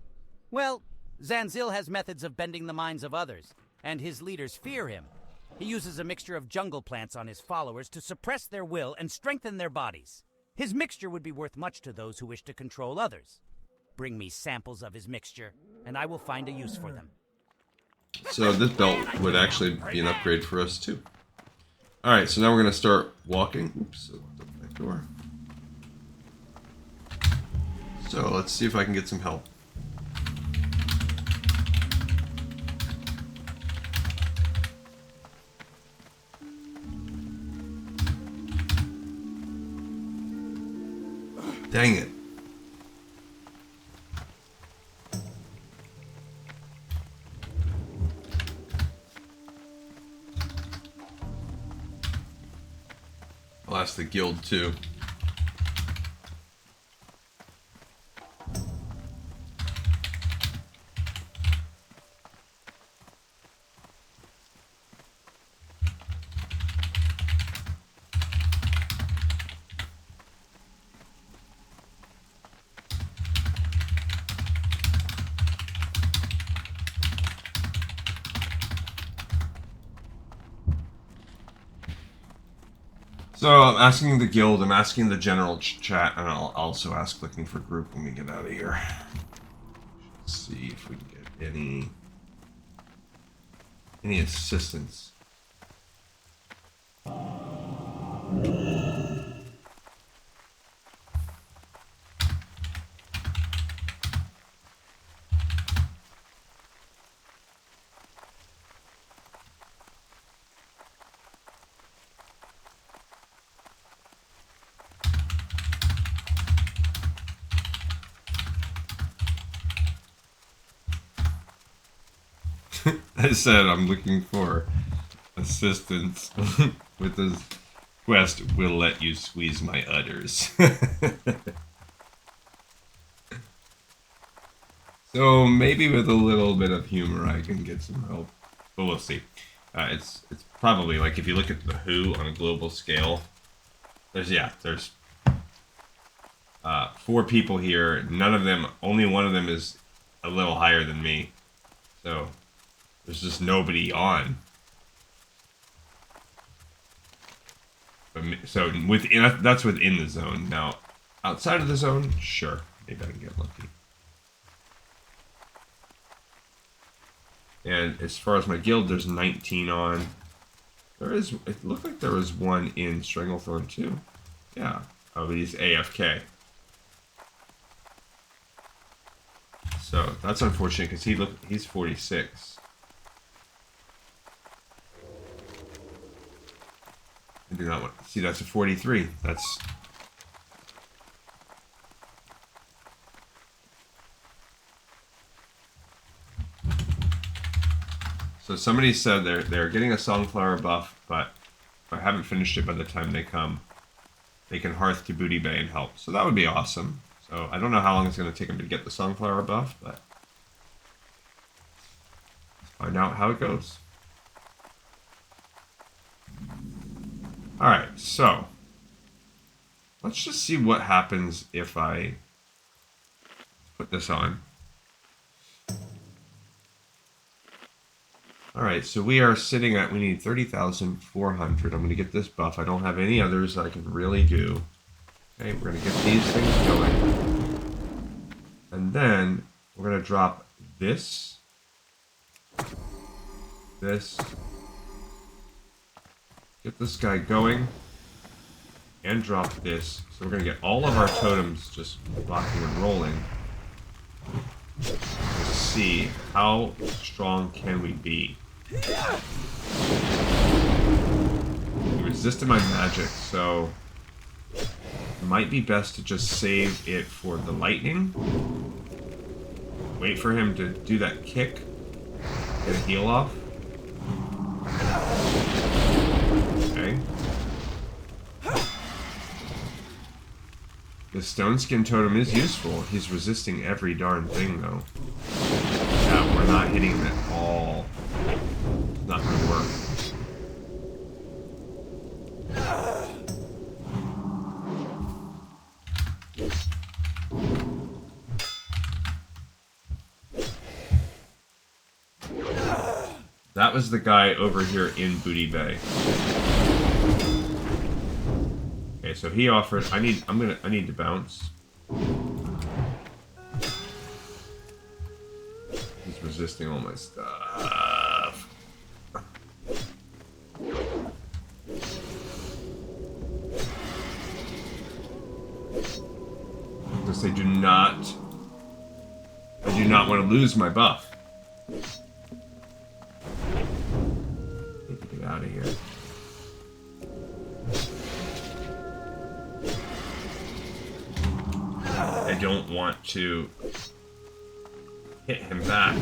Well, Zanzil has methods of bending the minds of others, and his leaders fear him. He uses a mixture of jungle plants on his followers to suppress their will and strengthen their bodies. His mixture would be worth much to those who wish to control others. Bring me samples of his mixture, and I will find a use for them. So this belt would actually be an upgrade for us too. Alright, so now we're going to start walking. Oops, open that door. So let's see if I can get some help. Dang it. I'll ask the guild too. So I'm asking the guild, I'm asking the general chat, and I'll also ask looking for group when we get out of here. Let's see if we can get any assistance. I said I'm looking for assistance with this quest. Will let you squeeze my udders. So maybe with a little bit of humor I can get some help, but we'll see. It's probably like if you look at the WHO on a global scale. There's 4 people here. None of them, only one of them is a little higher than me. So there's just nobody on. So within, that's within the zone. Now, outside of the zone, sure, maybe I can get lucky. And as far as my guild, there's 19 on. It looked like there was one in Stranglethorn too. Yeah. Oh, but he's AFK. So that's unfortunate because he's 46. I do not want see that's a 43. That's so somebody said they're getting a Songflower buff, but if I haven't finished it by the time they come, they can hearth to Booty Bay and help. So that would be awesome. So I don't know how long it's going to take them to get the Songflower buff, but let's find out how it goes. Alright, so let's just see what happens if I put this on. Alright, so we are sitting at, we need 30,400. I'm going to get this buff. I don't have any others that I can really do. Okay, we're going to get these things going. And then we're going to drop this. Get this guy going, and drop this. So we're going to get all of our totems just rocking and rolling. Let's see, how strong can we be? We resisted my magic, so it might be best to just save it for the lightning. Wait for him to do that kick, get a heal off. Okay. The stone skin totem is useful. He's resisting every darn thing, though. Yeah, we're not hitting him at all. It's not gonna work. That was the guy over here in Booty Bay. Okay, so he offered. I need to bounce. He's resisting all my stuff. Because I do not want to lose my buff. Get out of here. I don't want to hit him back,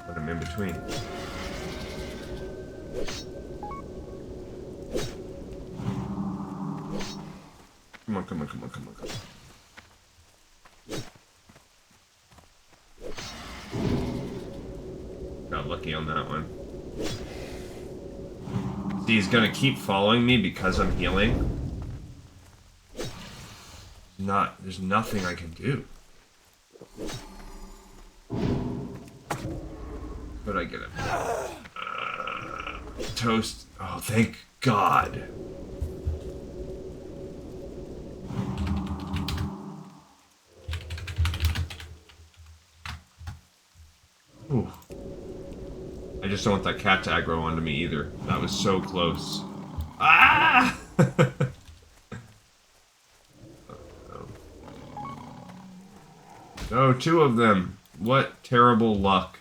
put him in between. Come on, come on, come on, come on, come on. Got lucky on that one. See, he's gonna keep following me because I'm healing. There's nothing I can do. Could I get him? Toast. Oh, thank God. Ooh. I just don't want that cat to aggro onto me either. That was so close. Ah! No, two of them. What terrible luck.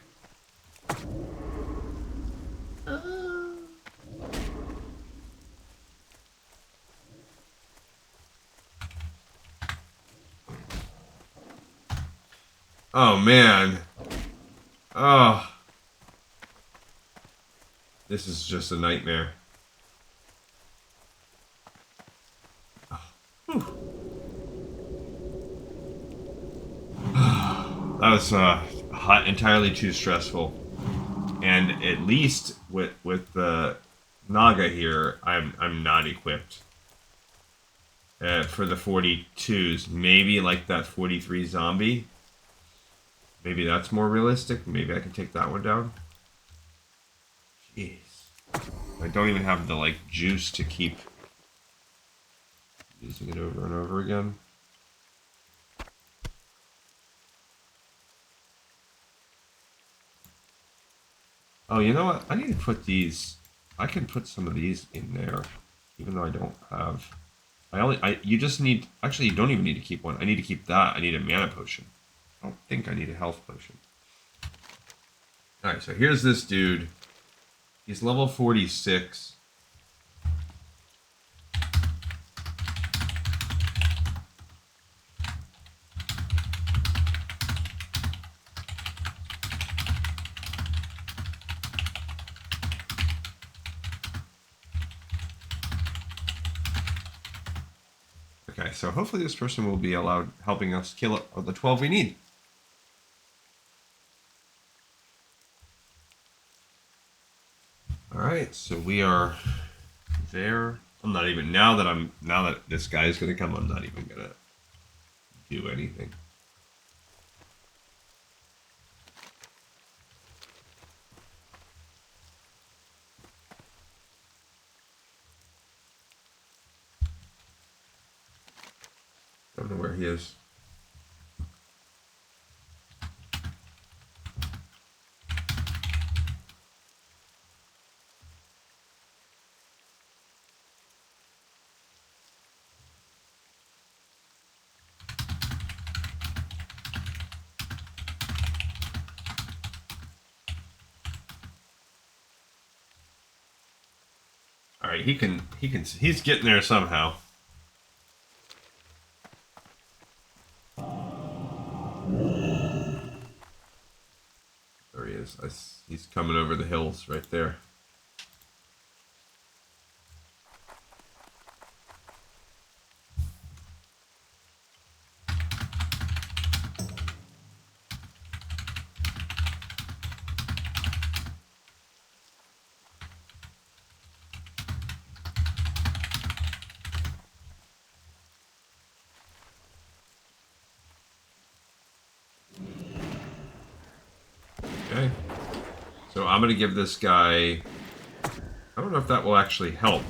Oh, man. Oh. This is just a nightmare. Oh. That was entirely too stressful, and at least with the Naga here, I'm not equipped for the 42s. Maybe like that 43 zombie. Maybe that's more realistic. Maybe I can take that one down. Jeez, I don't even have the like juice to keep using it over and over again. Oh, you know what? I need to put these. I can put some of these in there, even though I don't have. You just need. Actually, you don't even need to keep one. I need to keep that. I need a mana potion. I don't think I need a health potion. All right, so here's this dude. He's level 46. Okay, so hopefully this person will be helping us kill the 12 we need. Alright, so we are there. I'm not even, now that this guy is gonna come, I'm not even gonna do anything. I don't know where he is. All right, he's getting there somehow. There he is. He's coming over the hills right there. I'm gonna give this guy... I don't know if that will actually help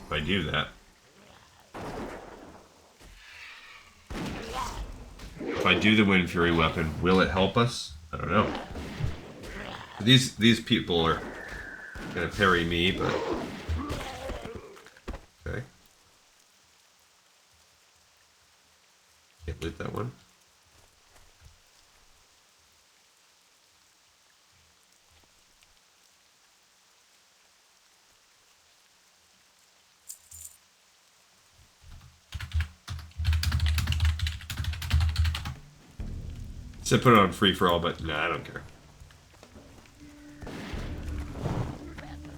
if I do that. If I do the Wind Fury weapon, will it help us? I don't know. These people are gonna parry me, but... Okay. Can't loot that one. So put it on free for all, but nah, I don't care.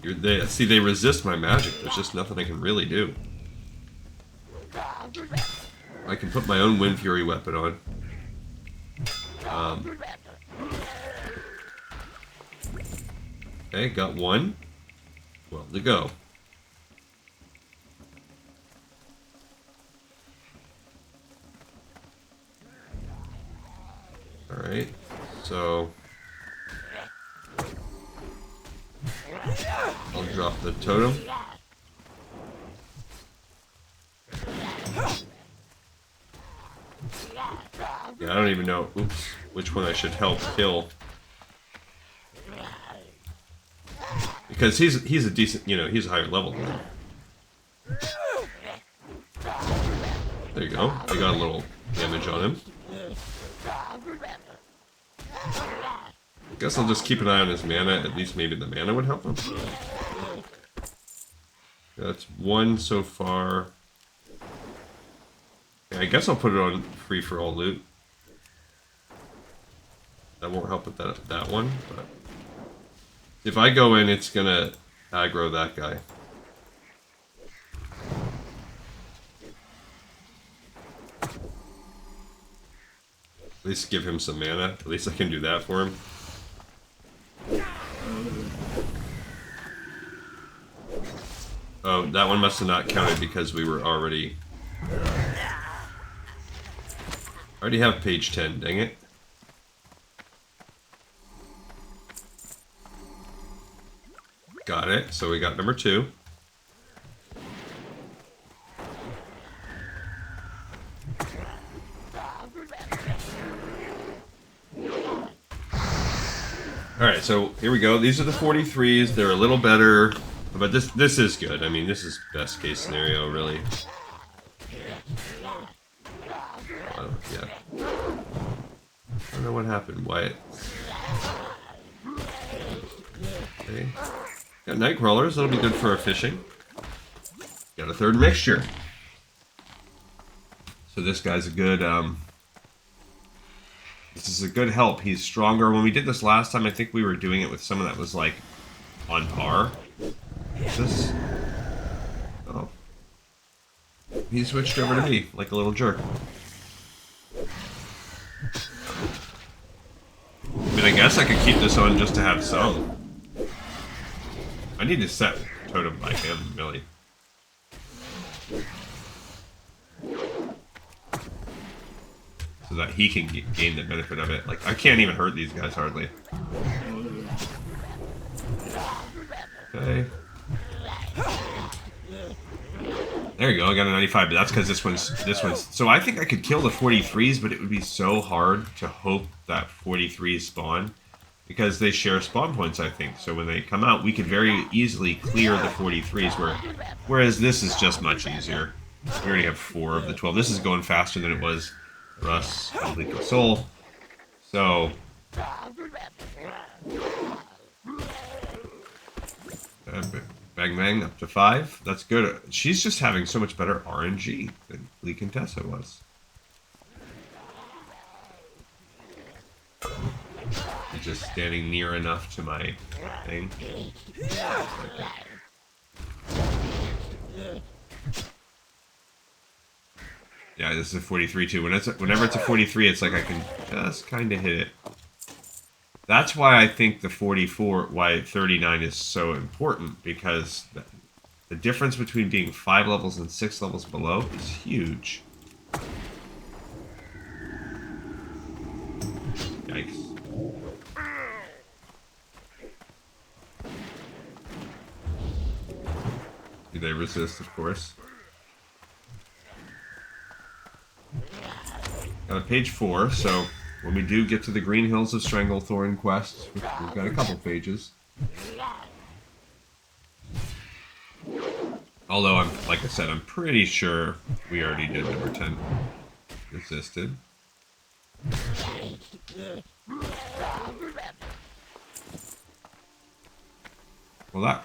They resist my magic. There's just nothing I can really do. I can put my own Wind Fury weapon on. Okay, got one. Well to go. Alright, so... I'll drop the totem. Yeah, I don't even know, oops, which one I should help kill. Because he's a decent, you know, he's a higher level than me. There you go, I got a little damage on him. Guess I'll just keep an eye on his mana, at least maybe the mana would help him. That's one so far. Yeah, I guess I'll put it on free for all loot. That won't help with that one, but if I go in, it's gonna aggro that guy. At least give him some mana. At least I can do that for him. Oh, that one must have not counted because we were already... I already have page 10, dang it. Got it, so we got number 2. Alright, so here we go. These are the 43s. They're a little better, but this is good. I mean, this is best case scenario, really. Yeah. I don't know what happened. Wyatt. Okay. Got night crawlers. That'll be good for our fishing. Got a third mixture. So this guy's a good, this is a good help. He's stronger. When we did this last time, I think we were doing it with someone that was, like, on par. This... Oh. He switched over to me, like a little jerk. I mean, I guess I could keep this on just to have some. I need to set totem by him, really. So that he can gain the benefit of it. Like, I can't even hurt these guys hardly. Okay. There you go, I got a 95, but that's because this one's... So I think I could kill the 43s, but it would be so hard to hope that 43s spawn. Because they share spawn points, I think. So when they come out, we could very easily clear the 43s, whereas this is just much easier. We already have 4 of the 12. This is going faster than it was Russ, Lethal Soul. So... Bang Bang up to 5. That's good. She's just having so much better RNG than Lee Contessa was. She's just standing near enough to my thing. Yeah, this is a 43 too. Whenever it's a 43, it's like I can just kind of hit it. That's why I think the 39 is so important, because the difference between being 5 levels and 6 levels below is huge. Yikes. they resist, of course. Got a page 4, so when we do get to the Green Hills of Stranglethorn quest, we've got a couple pages. Although, like I said, I'm pretty sure we already did number 10. Resisted. Well, that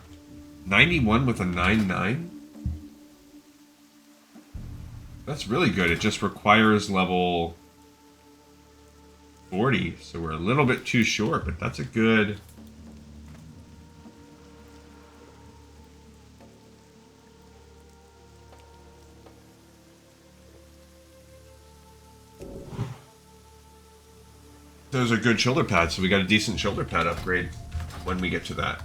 91 with a 9-9? That's really good. It just requires level 40, so we're a little bit too short, but that's a good... Those are good shoulder pads, so we got a decent shoulder pad upgrade when we get to that.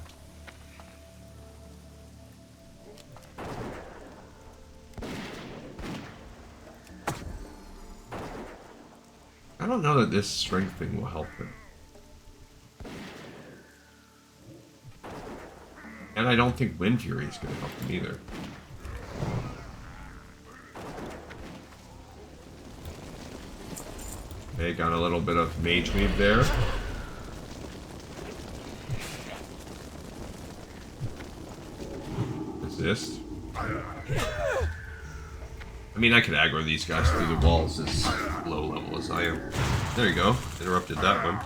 I don't know that this strength thing will help him. And I don't think Wind Fury is going to help him either. Okay, got a little bit of Mage Weave there. Resist. I mean, I could aggro these guys through the walls as low level as I am. There you go. Interrupted that one.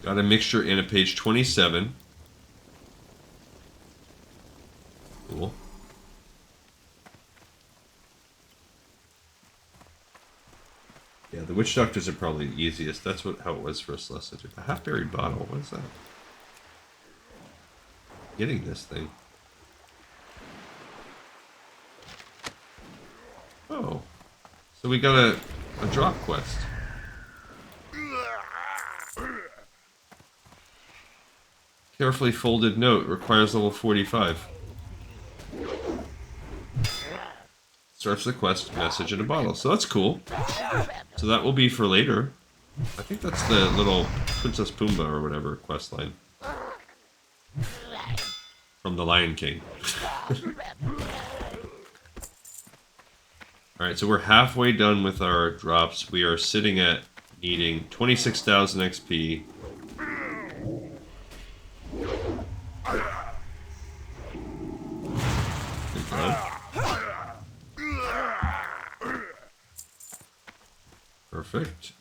Got a mixture in a page 27. Cool. Yeah, the Witch Doctors are probably the easiest. That's how it was for us last time. A half-buried bottle. What is that? Getting this thing. Oh. So we got a drop quest. Carefully folded note. Requires level 45. Starts the quest message in a bottle. So that's cool. So that will be for later. I think that's the little Princess Pumbaa or whatever quest line. From the Lion King. Alright, so we're halfway done with our drops. We are sitting at needing 26,000 XP. Good job. Perfect.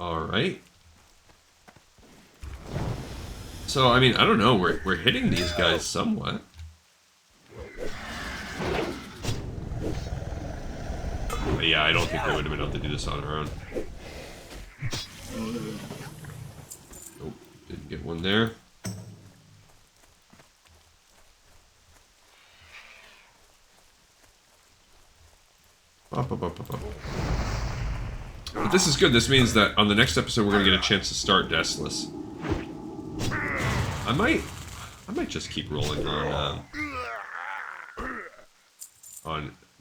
All right. So, I mean, I don't know. We're hitting these guys somewhat. But yeah, I don't think we would have been able to do this on our own. Nope, didn't get one there. But this is good. This means that on the next episode we're going to get a chance to start Deathless. I might just keep rolling on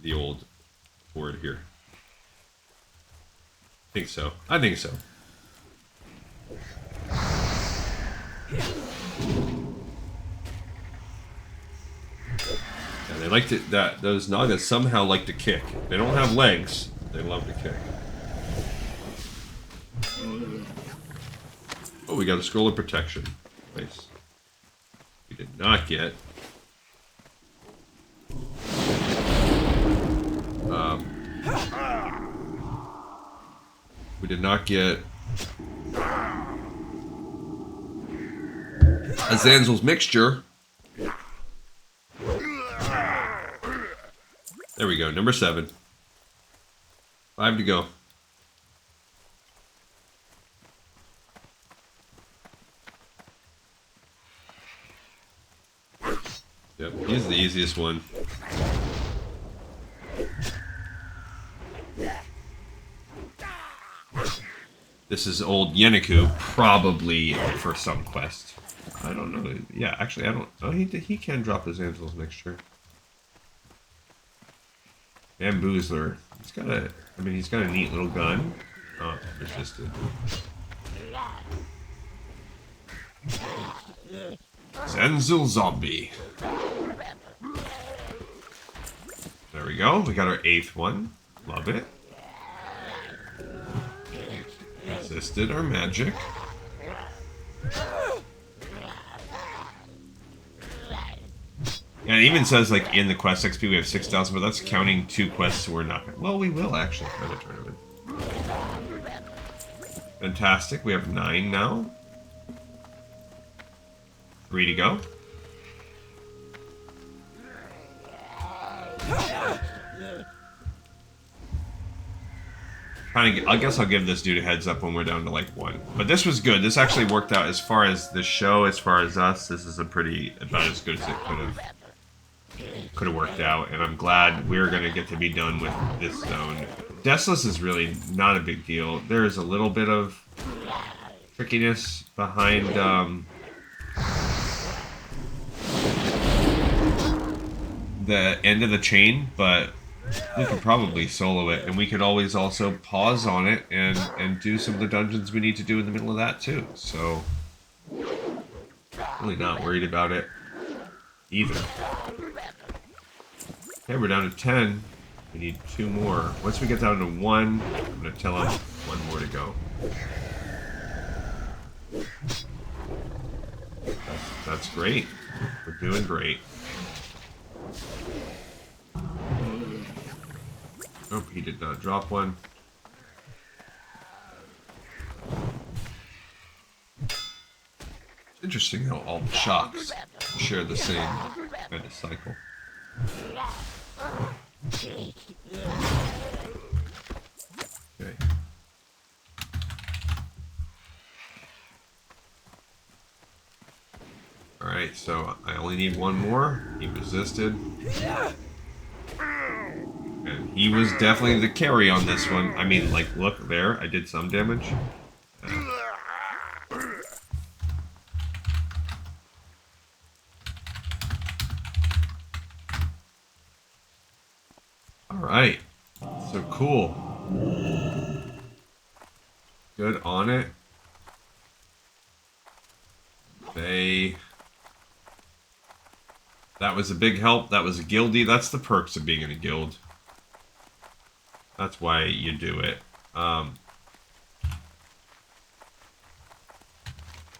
the old Horde here. I think so. I think so. Yeah, they like to those Nagas somehow like to kick. They don't have legs. They love to kick. Oh, we got a scroll of protection. Nice. We did not get. We did not get a Zanzil's mixture. There we go, number 7. 5 to go. Yep, he's the easiest one. This is old Yenneku, probably for some quest. I don't know. Yeah, actually, I don't. Oh, he can drop his Zanzil's mixture. Bamboozler. He's got a, I mean, he's got a neat little gun. Oh, resisted. Zanzil zombie. There we go. We got our 8th one. Love it. Resisted our magic. And it even says, like, in the quest XP we have 6,000, but that's counting 2 quests we're not gonna... Well, we will actually try to turn them in. Fantastic. We have 9 now. 3 to go. I guess I'll give this dude a heads up when we're down to like 1. But this was good. This actually worked out as far as the show, as far as us. This is a pretty, about as good as it could have worked out. And I'm glad we're going to get to be done with this zone. Deathless is really not a big deal. There is a little bit of trickiness behind the end of the chain, but we could probably solo it, and we could always also pause on it and do some of the dungeons we need to do in the middle of that too. So really not worried about it either. Okay, we're down to 10. We need 2 more. Once we get down to 1, I'm gonna tell him 1 more to go. That's great. We're doing great. Nope, he did not drop one. It's interesting how all the shocks share the same kind of cycle. Okay. Alright, so I only need 1 more. He resisted. And he was definitely the carry on this one. I mean, like, look there, I did some damage. Alright. So cool. Good on it. That was a big help. That was a guildie. That's the perks of being in a guild. That's why you do it.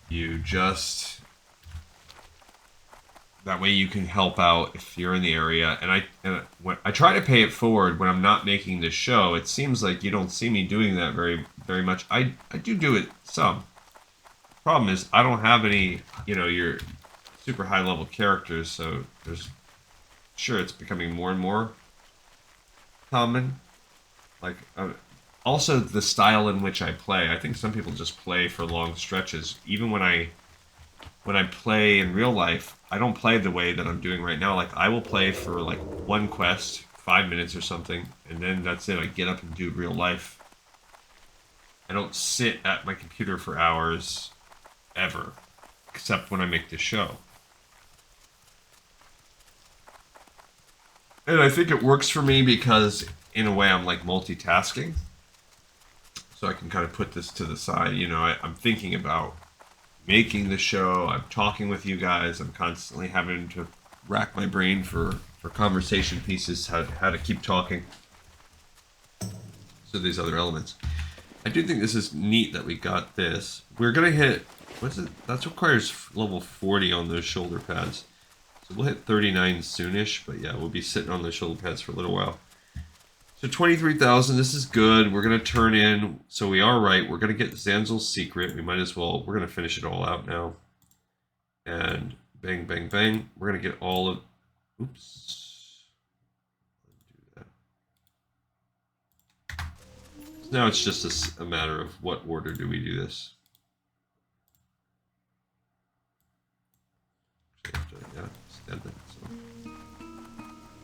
You just... That way you can help out if you're in the area. And I try to pay it forward when I'm not making the show. It seems like you don't see me doing that very much. I do it some. Problem is, I don't have any, your super high level characters, so there's... Sure, it's becoming more and more common. Like, also the style in which I play. I think some people just play for long stretches. Even when I play in real life, I don't play the way that I'm doing right now. Like, I will play for like 1 quest, 5 minutes or something, and then that's it. I get up and do real life. I don't sit at my computer for hours, ever, except when I make the show. And I think it works for me because, in a way, I'm like multitasking. So I can kind of put this to the side. I'm thinking about making the show. I'm talking with you guys. I'm constantly having to rack my brain for conversation pieces, how to keep talking. So these other elements. I do think this is neat that we got this. We're going to hit... What's it? That requires level 40 on those shoulder pads. So we'll hit 39 soonish, but yeah, we'll be sitting on the shoulder pads for a little while. So 23,000, this is good. We're going to turn in, so we are right. We're going to get Zanzil's secret. We might as well, we're going to finish it all out now. And bang, bang, bang. We're going to get all of, oops. Do that. So now it's just a matter of what order do we do this.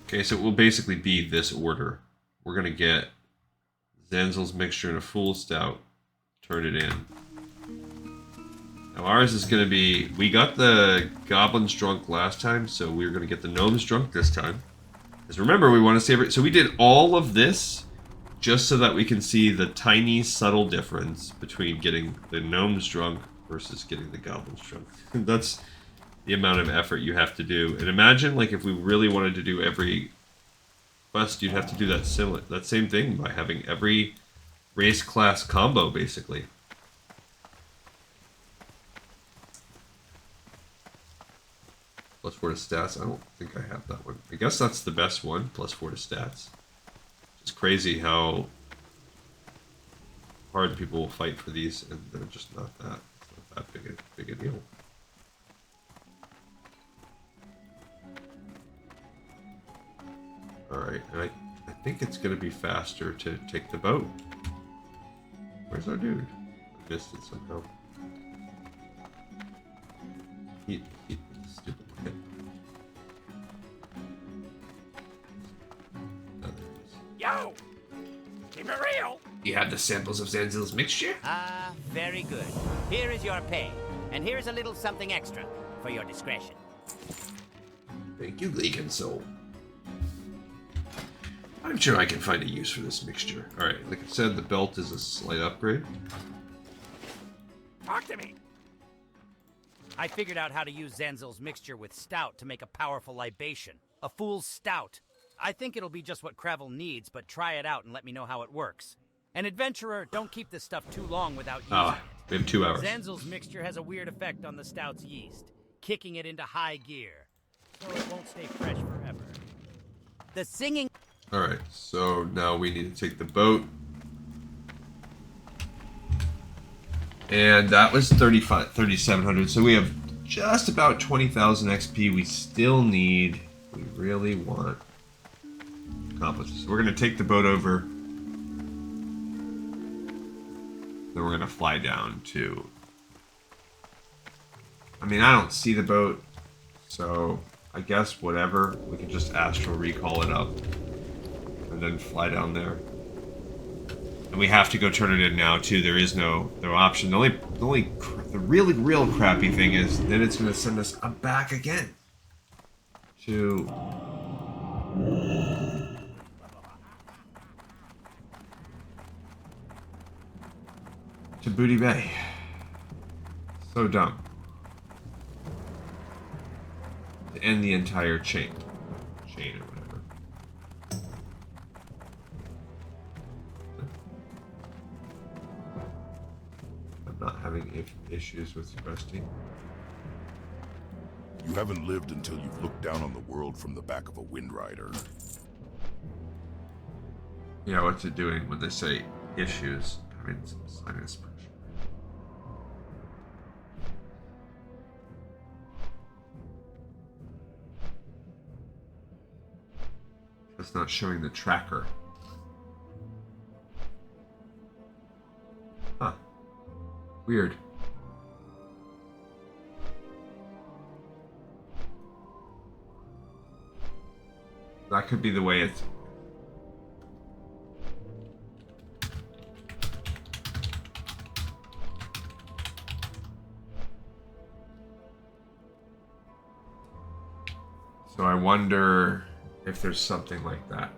Okay, so it will basically be this order. We're going to get Zanzil's mixture in a full stout, turn it in. Now ours is going to be, we got the Goblins Drunk last time, so we're going to get the Gnomes Drunk this time. Because remember, we want to save it. So we did all of this just so that we can see the tiny, subtle difference between getting the Gnomes Drunk versus getting the Goblins Drunk. That's the amount of effort you have to do. And imagine, like, if we really wanted to do every quest, you'd have to do that same thing by having every race class combo, basically. +4 to stats. I don't think I have that one. I guess that's the best one, +4 to stats. It's crazy how hard people will fight for these, and they're just not that big a deal. Alright, and I think it's going to be faster to take the boat. Where's our dude? I missed it somehow. Stupid hit. Yo! Keep it real! You have the samples of Zanzil's mixture? Ah, very good. Here is your pay. And here's a little something extra for your discretion. Thank you, Legan Soul. I'm sure I can find a use for this mixture. Alright, like I said, the belt is a slight upgrade. Talk to me! I figured out how to use Zanzil's mixture with Stout to make a powerful libation. A fool's Stout. I think it'll be just what Kravel needs, but try it out and let me know how it works. An adventurer, don't keep this stuff too long without using it. We have 2 hours. Zanzil's mixture has a weird effect on the Stout's yeast, kicking it into high gear, so it won't stay fresh forever. The singing... Alright, so now we need to take the boat. And that was 3,700, so we have just about 20,000 XP. We really want accomplishments. So we're going to take the boat over. Then we're going to fly down to... I mean, I don't see the boat, so I guess whatever. We can just astral recall it up and then fly down there. And we have to go turn it in now too. There is no option. The really real crappy thing is then it's going to send us back again to Booty Bay. So dumb. To end the entire chain or whatever. I'm not having issues with questing. You haven't lived until you've looked down on the world from the back of a Wind Rider. Yeah, what's it doing when they say issues? I mean, some sinus pressure. That's not showing the tracker. Huh. Weird. That could be the way it's... So I wonder if there's something like that.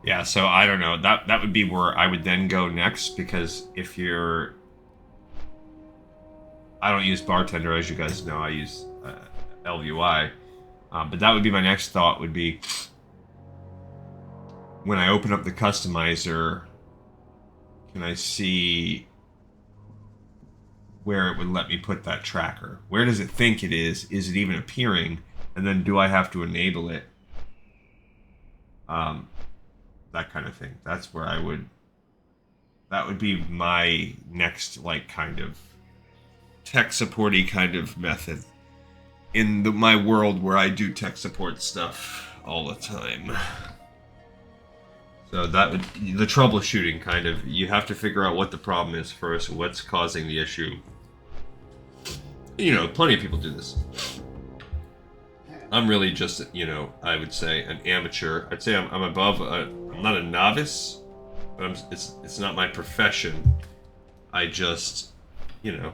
Yeah, so I don't know. That would be where I would then go next, because if you're... I don't use Bartender, as you guys know. I use LUI. But that would be my next thought, would be... when I open up the customizer, can I see where it would let me put that tracker? Where does it think it is? Is it even appearing? And then do I have to enable it? That kind of thing. That's where I would That would be my next, like, kind of tech supporty kind of method in my world where I do tech support stuff all the time. So that would, the troubleshooting kind of, you have to figure out what the problem is first, what's causing the issue. You know, plenty of people do this. I'm really just, you know, I would say an amateur. I'd say I'm above, I'm not a novice, but it's not my profession. I just, you know,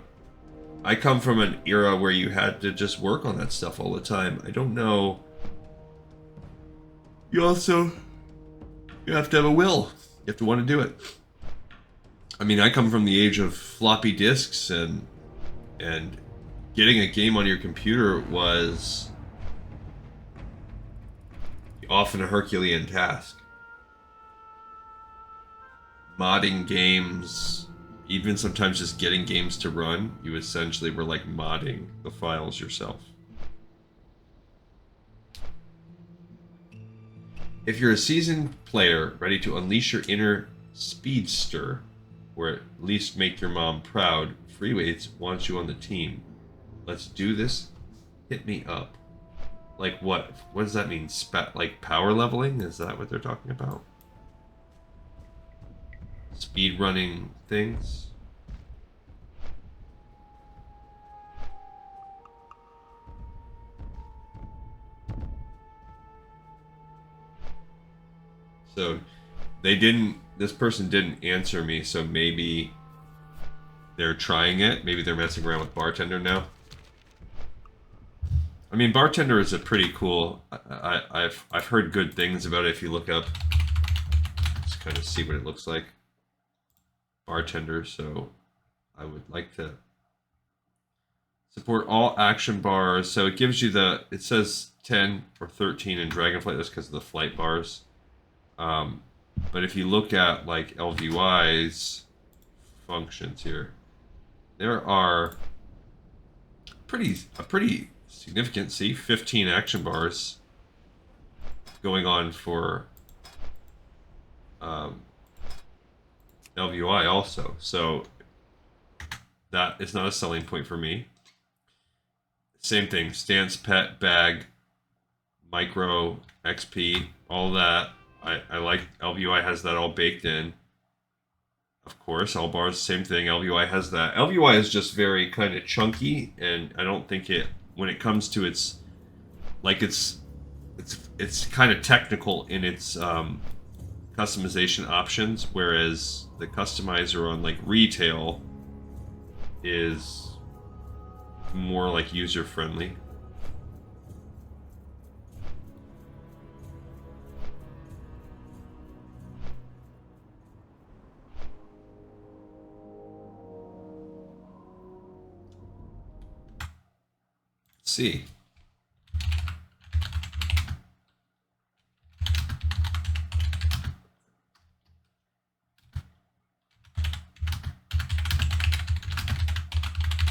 I come from an era where you had to just work on that stuff all the time. I don't know. You have to have a will. You have to want to do it. I mean, I come from the age of floppy disks, and getting a game on your computer was often a Herculean task. Modding games, even sometimes just getting games to run, you essentially were like modding the files yourself. If you're a seasoned player ready to unleash your inner speedster, or at least make your mom proud, Freeways wants you on the team. Let's do this. Hit me up. Like what? What does that mean? Like power leveling? Is that what they're talking about? Speed running things? So this person didn't answer me, so maybe they're trying it. Maybe they're messing around with Bartender now. I mean, Bartender is a pretty cool, I've heard good things about it. If you look up, just kind of see what it looks like. Bartender, so I would like to support all action bars. So it gives you it says 10 or 13 in Dragonflight, that's because of the flight bars. But if you look at like LVY's functions here, there are a pretty significant, see, 15 action bars going on for LVY also. So that is not a selling point for me. Same thing, stance, pet, bag, micro, XP, all that. I like LVY has that all baked in. Of course, all bars, same thing. LVY has that. LVY is just very kind of chunky, and I don't think when it comes to its kind of technical in its customization options, whereas the customizer on like retail is more like user friendly. See.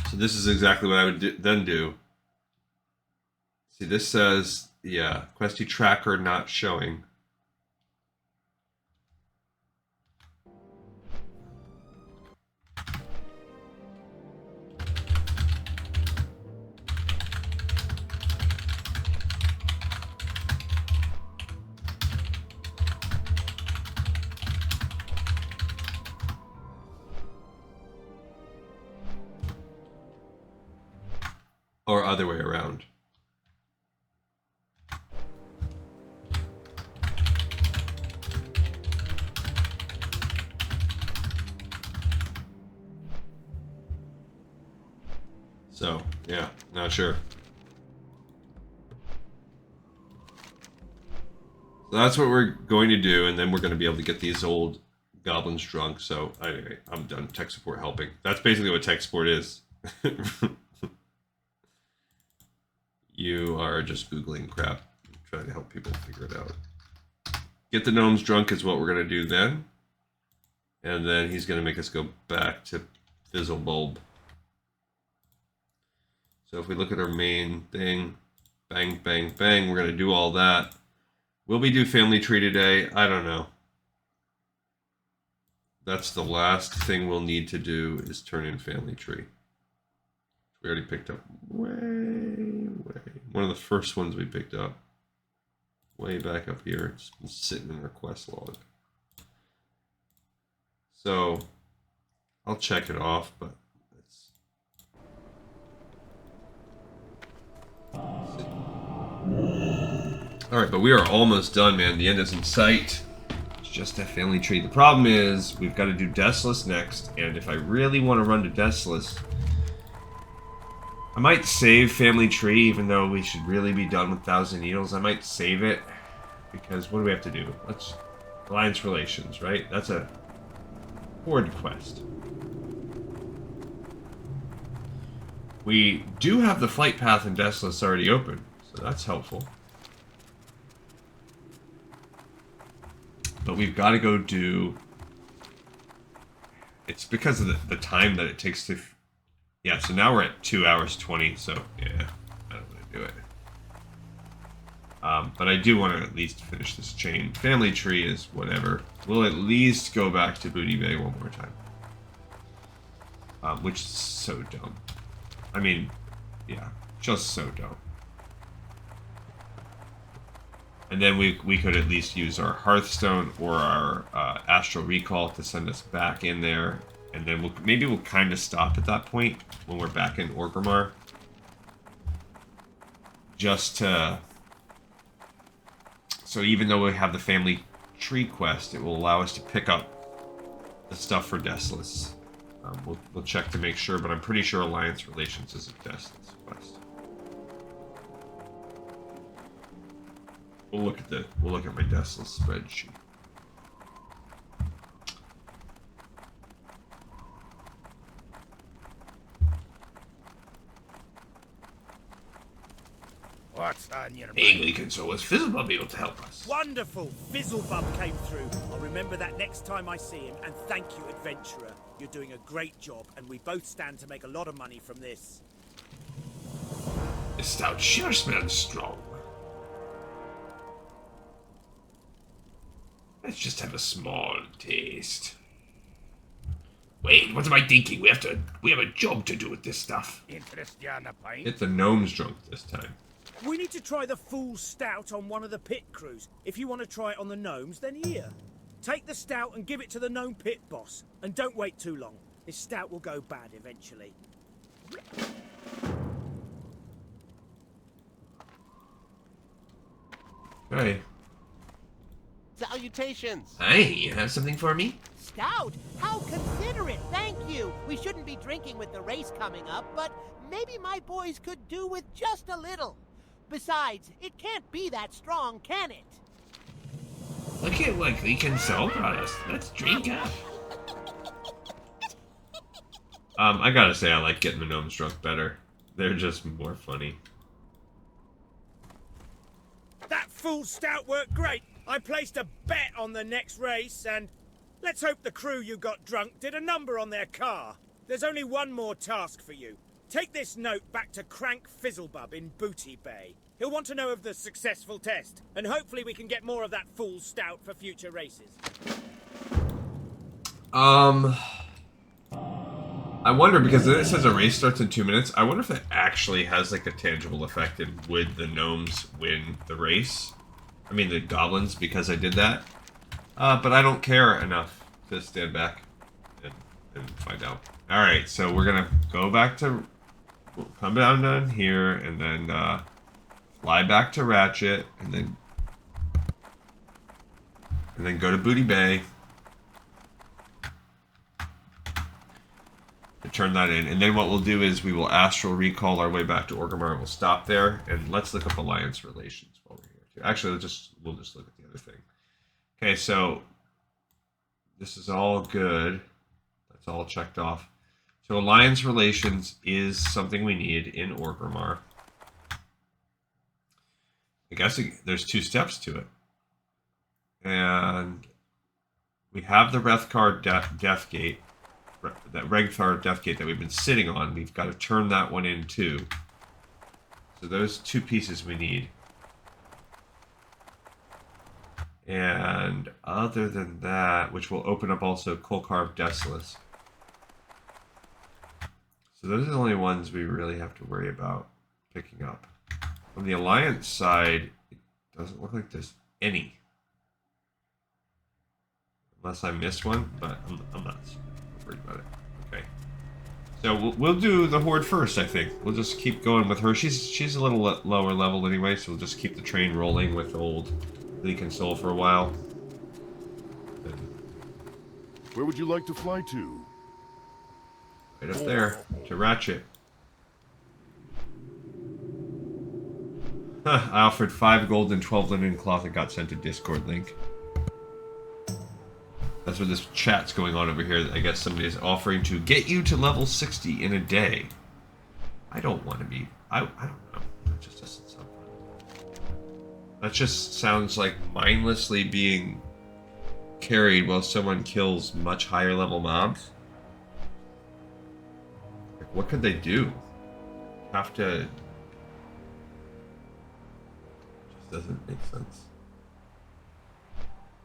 So this is exactly what I would then do. See, this says, yeah, Questy Tracker not showing. Or other way around. So, yeah, not sure. So that's what we're going to do, and then we're going to be able to get these old goblins drunk. So, anyway, I'm done tech support helping. That's basically what tech support is. You are just Googling crap, trying to help people figure it out. Get the gnomes drunk is what we're going to do then. And then he's going to make us go back to Fizzlebub. So if we look at our main thing, bang, bang, bang, we're going to do all that. Will we do family tree today? I don't know. That's the last thing we'll need to do is turn in family tree. We already picked up way. One of the first ones we picked up. Way back up here. It's been sitting in our quest log. So, I'll check it off, but it's... Alright, but we are almost done, man. The end is in sight. It's just that family tree. The problem is, we've got to do Deathless next, and if I really want to run to Deathless, I might save family tree, even though we should really be done with 1,000 Needles. I might save it, because what do we have to do? Let's... Alliance Relations, right? That's a Horde quest. We do have the flight path in Deathless already open, so that's helpful. But we've got to go do... It's because of the time that it takes to... Yeah, so now we're at 2 hours 20, so yeah, I don't want to do it. But I do want to at least finish this chain. Family tree is whatever. We'll at least go back to Booty Bay one more time. Which is so dumb. I mean, yeah, just so dumb. And then we could at least use our Hearthstone or our Astral Recall to send us back in there. And then maybe we'll kind of stop at that point when we're back in Orgrimmar. Just to... So even though we have the family tree quest, it will allow us to pick up the stuff for Deathless. We'll check to make sure, but I'm pretty sure Alliance Relations is a Deathless quest. We'll look at my Deathless spreadsheet. What's on your Vaguely concerned, was Fizzlebub able to help us? Wonderful! Fizzlebub came through. I'll remember that next time I see him. And thank you, adventurer. You're doing a great job, and we both stand to make a lot of money from this. The Stout sure smells strong. Let's just have a small taste. Wait, what am I thinking? We have a job to do with this stuff. Interest you on a pint? Hit the Gnomes Drunk this time. We need to try the full stout on one of the pit crews. If you want to try it on the gnomes, then here. Take the stout and give it to the gnome pit boss. And don't wait too long. This stout will go bad eventually. Hey. Salutations! Hey, you have something for me? Stout? How considerate! Thank you! We shouldn't be drinking with the race coming up, but maybe my boys could do with just a little. Besides, it can't be that strong, can it? Look at what we can sell for us. Let's drink up. I gotta say, I like getting the Gnomes Drunk better. They're just more funny. That full stout worked great. I placed a bet on the next race, and let's hope the crew you got drunk did a number on their car. There's only one more task for you. Take this note back to Crank Fizzlebub in Booty Bay. He'll want to know of the successful test, and hopefully we can get more of that full stout for future races. I wonder, because it says a race starts in 2 minutes, I wonder if that actually has like a tangible effect and would the gnomes win the race? I mean the goblins, because I did that. But I don't care enough to stand back and find out. Alright, so we're gonna go back to... We'll come down here, and then fly back to Ratchet, and then go to Booty Bay. Turn that in, and then what we'll do is we will astral recall our way back to Orgrimmar, and we'll stop there, and let's look up Alliance Relations while we're here too. Actually, we'll just look at the other thing. Okay, so this is all good. That's all checked off. So Alliance Relations is something we need in Orgrimmar. I guess there's 2 steps to it, and we have the Rethkar Death Gate. That Regthar Death Gate that we've been sitting on, we've got to turn that one in too. So those 2 pieces we need. And other than that, which will open up also Coal Carved Desolace. So those are the only ones we really have to worry about picking up. From the Alliance side, it doesn't look like there's any. Unless I missed one, but I'm not worried about it. Okay. So we'll do the Horde first, I think. We'll just keep going with her. She's a little lower level anyway, so we'll just keep the train rolling with old Leak and Soul for a while. Where would you like to fly to? Right up there, to Ratchet. Huh, I offered 5 gold and 12 linen cloth and got sent a Discord link. That's what this chat's going on over here. I guess somebody is offering to get you to level 60 in a day. I don't want to be... I don't know. That just doesn't sound fun. That just sounds like mindlessly being carried while someone kills much higher level mobs. Like, what could they do? Have to... Just doesn't make sense.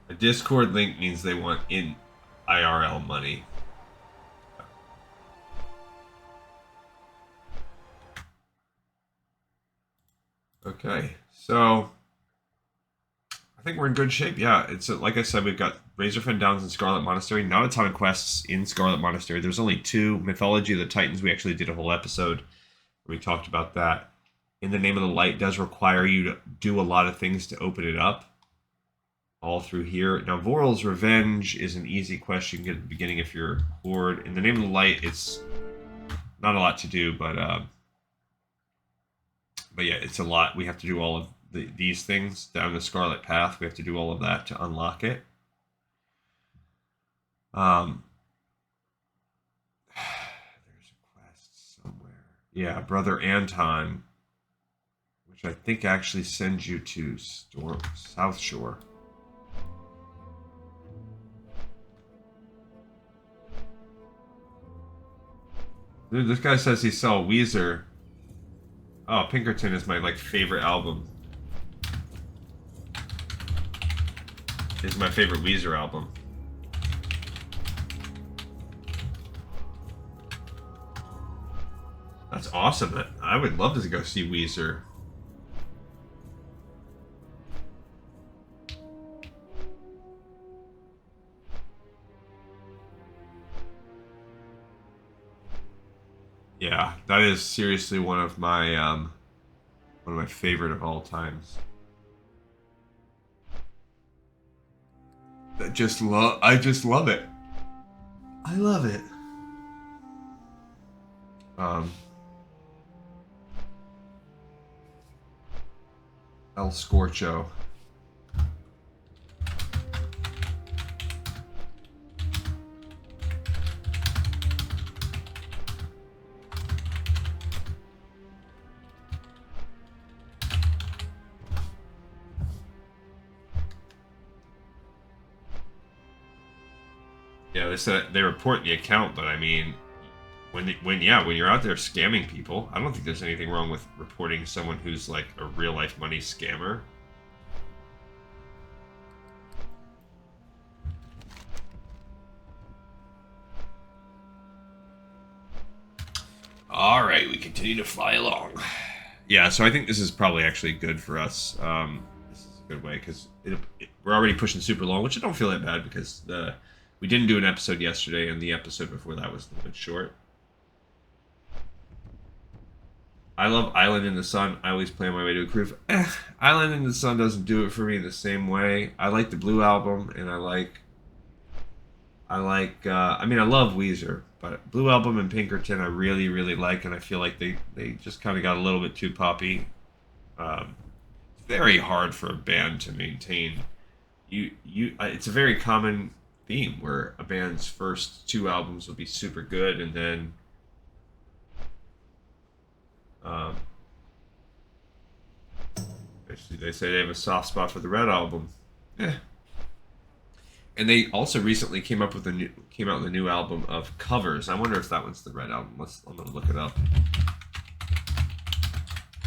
A Discord link means they want in IRL money. Okay, so I think we're in good shape. Yeah, it's like I said, we've got Razorfen Downs and Scarlet Monastery. Not a ton of quests in Scarlet Monastery. There's only 2. Mythology of the Titans, we actually did a whole episode where we talked about that. In the Name of the Light does require you to do a lot of things to open it up. All through here. Now, Voral's Revenge is an easy quest you can get at the beginning if you're Horde. In the Name of the Light, it's not a lot to do, but yeah, it's a lot. We have to do all of these things down the Scarlet Path. We have to do all of that to unlock it. There's a quest somewhere. Yeah, Brother Anton, which I think actually sends you to South Shore. Dude, this guy says he saw Weezer. Oh, Pinkerton is my favorite album. Is my favorite Weezer album. That's awesome. I would love to go see Weezer. Yeah, that is seriously one of my favorite of all times. I just love it. I love it. El Scorcho. Yeah, they said they report the account, but I mean, when you're out there scamming people, I don't think there's anything wrong with reporting someone who's like a real life money scammer. All right, we continue to fly along. Yeah, so I think this is probably actually good for us. This is a good way because we're already pushing super long, which I don't feel that bad because we didn't do an episode yesterday, and the episode before that was a little bit short. I love Island in the Sun. I always play on my way to a groove. Island in the Sun doesn't do it for me the same way. I like the Blue Album, and I love Weezer, but Blue Album and Pinkerton I really, really like, and I feel like they just kind of got a little bit too poppy. It's very hard for a band to maintain. It's a very common theme where a band's first 2 albums will be super good, and then they say they have a soft spot for the Red Album. And they also recently came out with a new album of covers. I wonder if that one's the Red Album. I'm gonna look it up.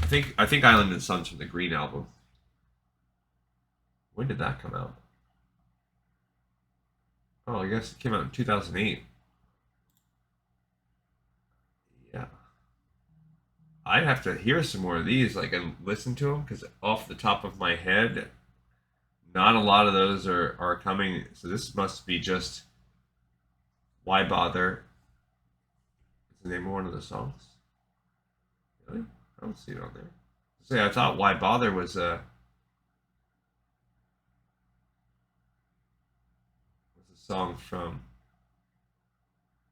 I think Island in the Sun's from the Green Album. When did that come out? Oh, I guess it came out in 2008. Yeah. I'd have to hear some more of these, like, and listen to them, because off the top of my head, not a lot of those are coming. So this must be just Why Bother. Is the name of one of the songs? Really? I don't see it on there. See, I thought Why Bother was a song from.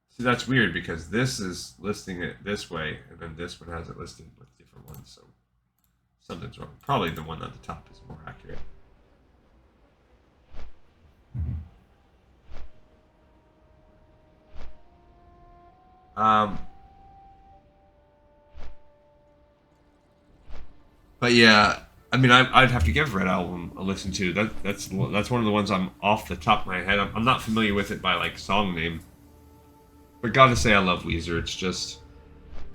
See, that's weird because this is listing it this way, and then this one has it listed with different ones. So something's wrong. Probably the one at the top is more accurate. But yeah, I mean, I'd have to give Red Album a listen to. That's one of the ones I'm off the top of my head. I'm not familiar with it by like song name. But gotta say, I love Weezer. It's just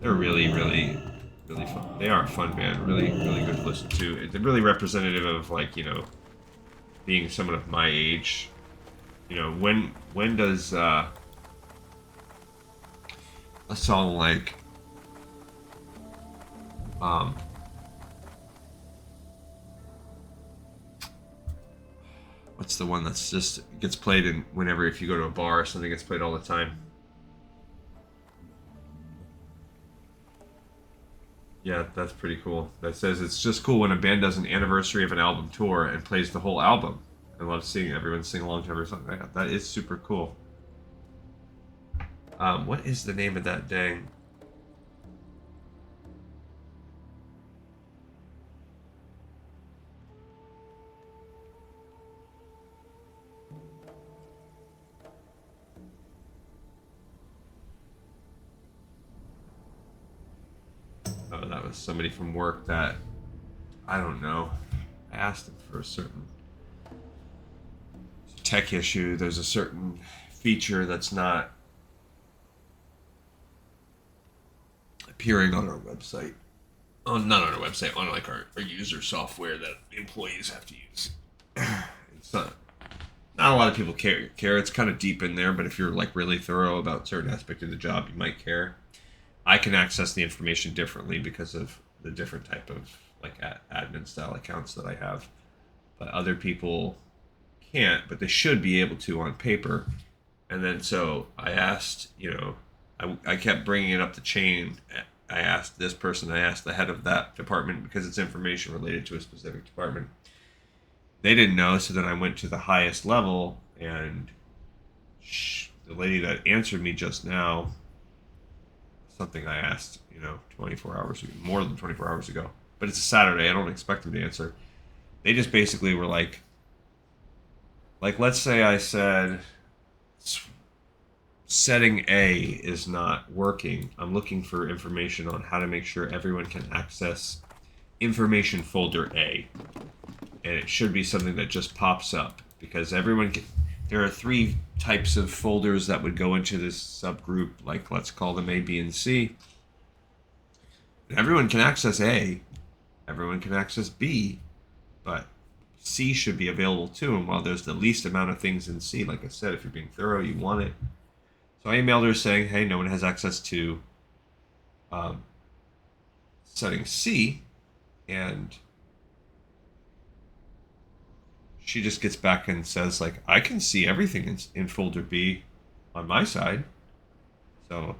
they're really fun. They are a fun band. Really good to listen to. They're really representative of like being someone of my age. When does a song like what's the one that's just gets played in whenever if you go to a bar or something gets played all the time? Yeah, that's pretty cool. That says it's just cool when a band does an anniversary of an album tour and plays the whole album. I love seeing everyone sing along to every song. That is super cool. What is the name of that dang? Oh, that was somebody from work that, I don't know. I asked them for a certain tech issue. There's a certain feature that's not appearing on our website. Oh, not on our website, on like our user software that employees have to use. It's not a lot of people care. It's kind of deep in there, but if you're like really thorough about certain aspect of the job, you might care. I can access the information differently because of the different type of like admin style accounts that I have, but other people can't, but they should be able to on paper. And then so I asked, I kept bringing it up the chain. I asked this person, I asked the head of that department because it's information related to a specific department. They didn't know, so then I went to the highest level, and the lady that answered me just now, something I asked, 24 hours ago, more than 24 hours ago. But it's a Saturday. I don't expect them to answer. They just basically were like, let's say I said, setting A is not working. I'm looking for information on how to make sure everyone can access information folder A. And it should be something that just pops up because everyone can. There are 3 types of folders that would go into this subgroup, like let's call them A, B, and C. Everyone can access A, everyone can access B, but C should be available too. And while there's the least amount of things in C, like I said, if you're being thorough, you want it. So I emailed her saying, hey, no one has access to setting C, and she just gets back and says, like, I can see everything in folder B on my side. So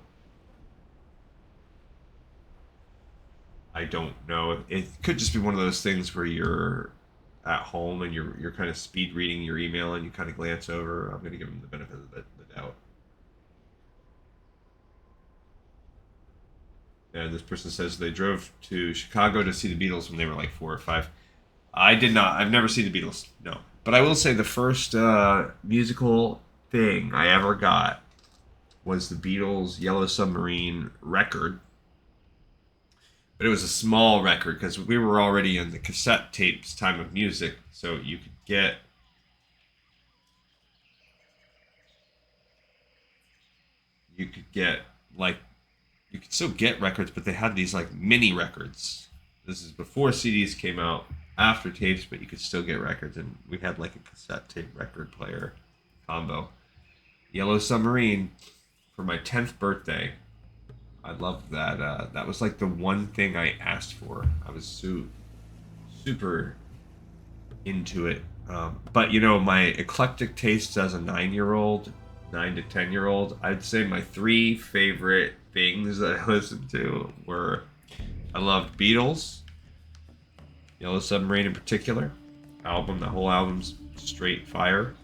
I don't know. It could just be one of those things where you're at home and you're kind of speed reading your email and you kind of glance over. I'm going to give them the benefit of the doubt. And this person says they drove to Chicago to see the Beatles when they were like 4 or 5. I did not. I've never seen the Beatles. No. But I will say the first musical thing I ever got was the Beatles' Yellow Submarine record. But it was a small record because we were already in the cassette tapes time of music. So you could get... You could still get records, but they had these like mini records. This is before CDs came out. After tapes, but you could still get records, and we had like a cassette tape record player combo. Yellow Submarine for my 10th birthday. I loved that. That was like the one thing I asked for. I was super into it. But, you know, my eclectic tastes as a 9-year-old, 9 to 10-year-old, I'd say my 3 favorite things that I listened to were, I loved Beatles, Yellow Submarine in particular. The whole album's straight fire.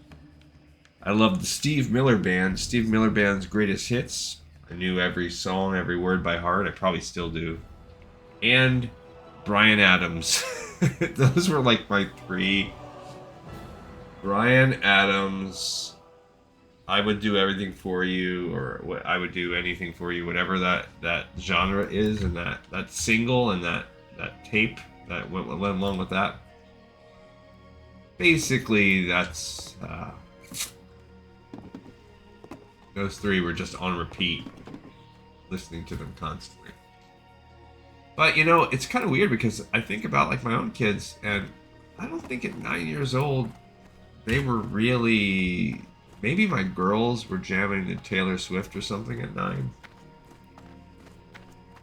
I loved the Steve Miller Band. Steve Miller Band's greatest hits. I knew every song, every word by heart. I probably still do. And Bryan Adams. Those were like my 3. Bryan Adams, I Would Do Everything For You, or what I Would Do Anything For You, whatever that genre is, and that single and that tape that went along with that. Basically, that's those 3 were just on repeat, listening to them constantly. But you know, it's kind of weird because I think about like my own kids, and I don't think at 9 years old they were really. Maybe my girls were jamming to Taylor Swift or something at 9.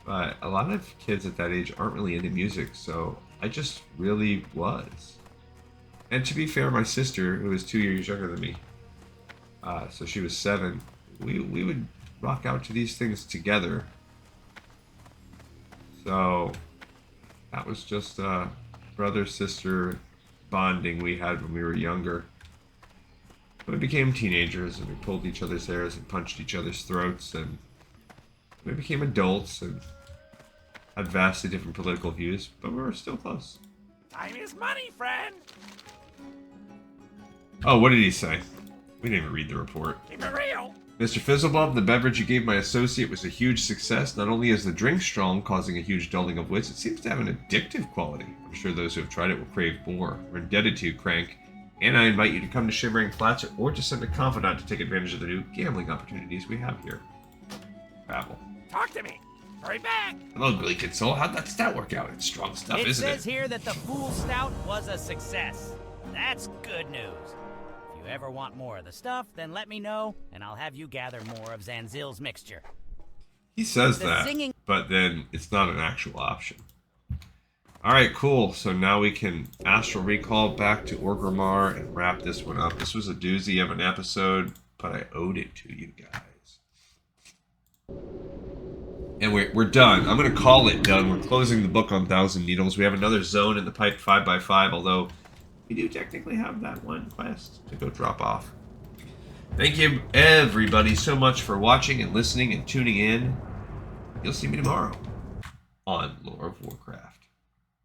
But a lot of kids at that age aren't really into music, so I just really was. And to be fair, my sister, who was 2 years younger than me, so she was 7, we would rock out to these things together. So that was just brother-sister bonding we had when we were younger. When we became teenagers and we pulled each other's hairs and punched each other's throats, and we became adults and had vastly different political views, but we were still close. Time is money, friend. Oh, what did he say? We didn't even read the report. Keep it real. Mr. Fizzlebub, the beverage you gave my associate was a huge success. Not only is the drink strong, causing a huge dulling of wits, it seems to have an addictive quality. I'm sure those who have tried it will crave more. We're indebted to you, Crank. And I invite you to come to Shimmering Flats or to send a confidant to take advantage of the new gambling opportunities we have here. Kravel. Talk to me. Hurry back. Hello, Glee Kid Soul. How'd that stout work out? It's strong stuff, It isn't it? says here that the Fool Stout was a success. That's good news. If you ever want more of the stuff, then let me know, and I'll have you gather more of Zanzil's mixture. He says The that, singing- but then it's not an actual option. Alright, cool. So now we can astral recall back to Orgrimmar and wrap this one up. This was a doozy of an episode, but I owed it to you guys. And we're done. I'm going to call it done. We're closing the book on Thousand Needles. We have another zone in the pipe 5x5, although we do technically have that one quest to go drop off. Thank you, everybody, so much for watching and listening and tuning in. You'll see me tomorrow on Lore of Warcraft.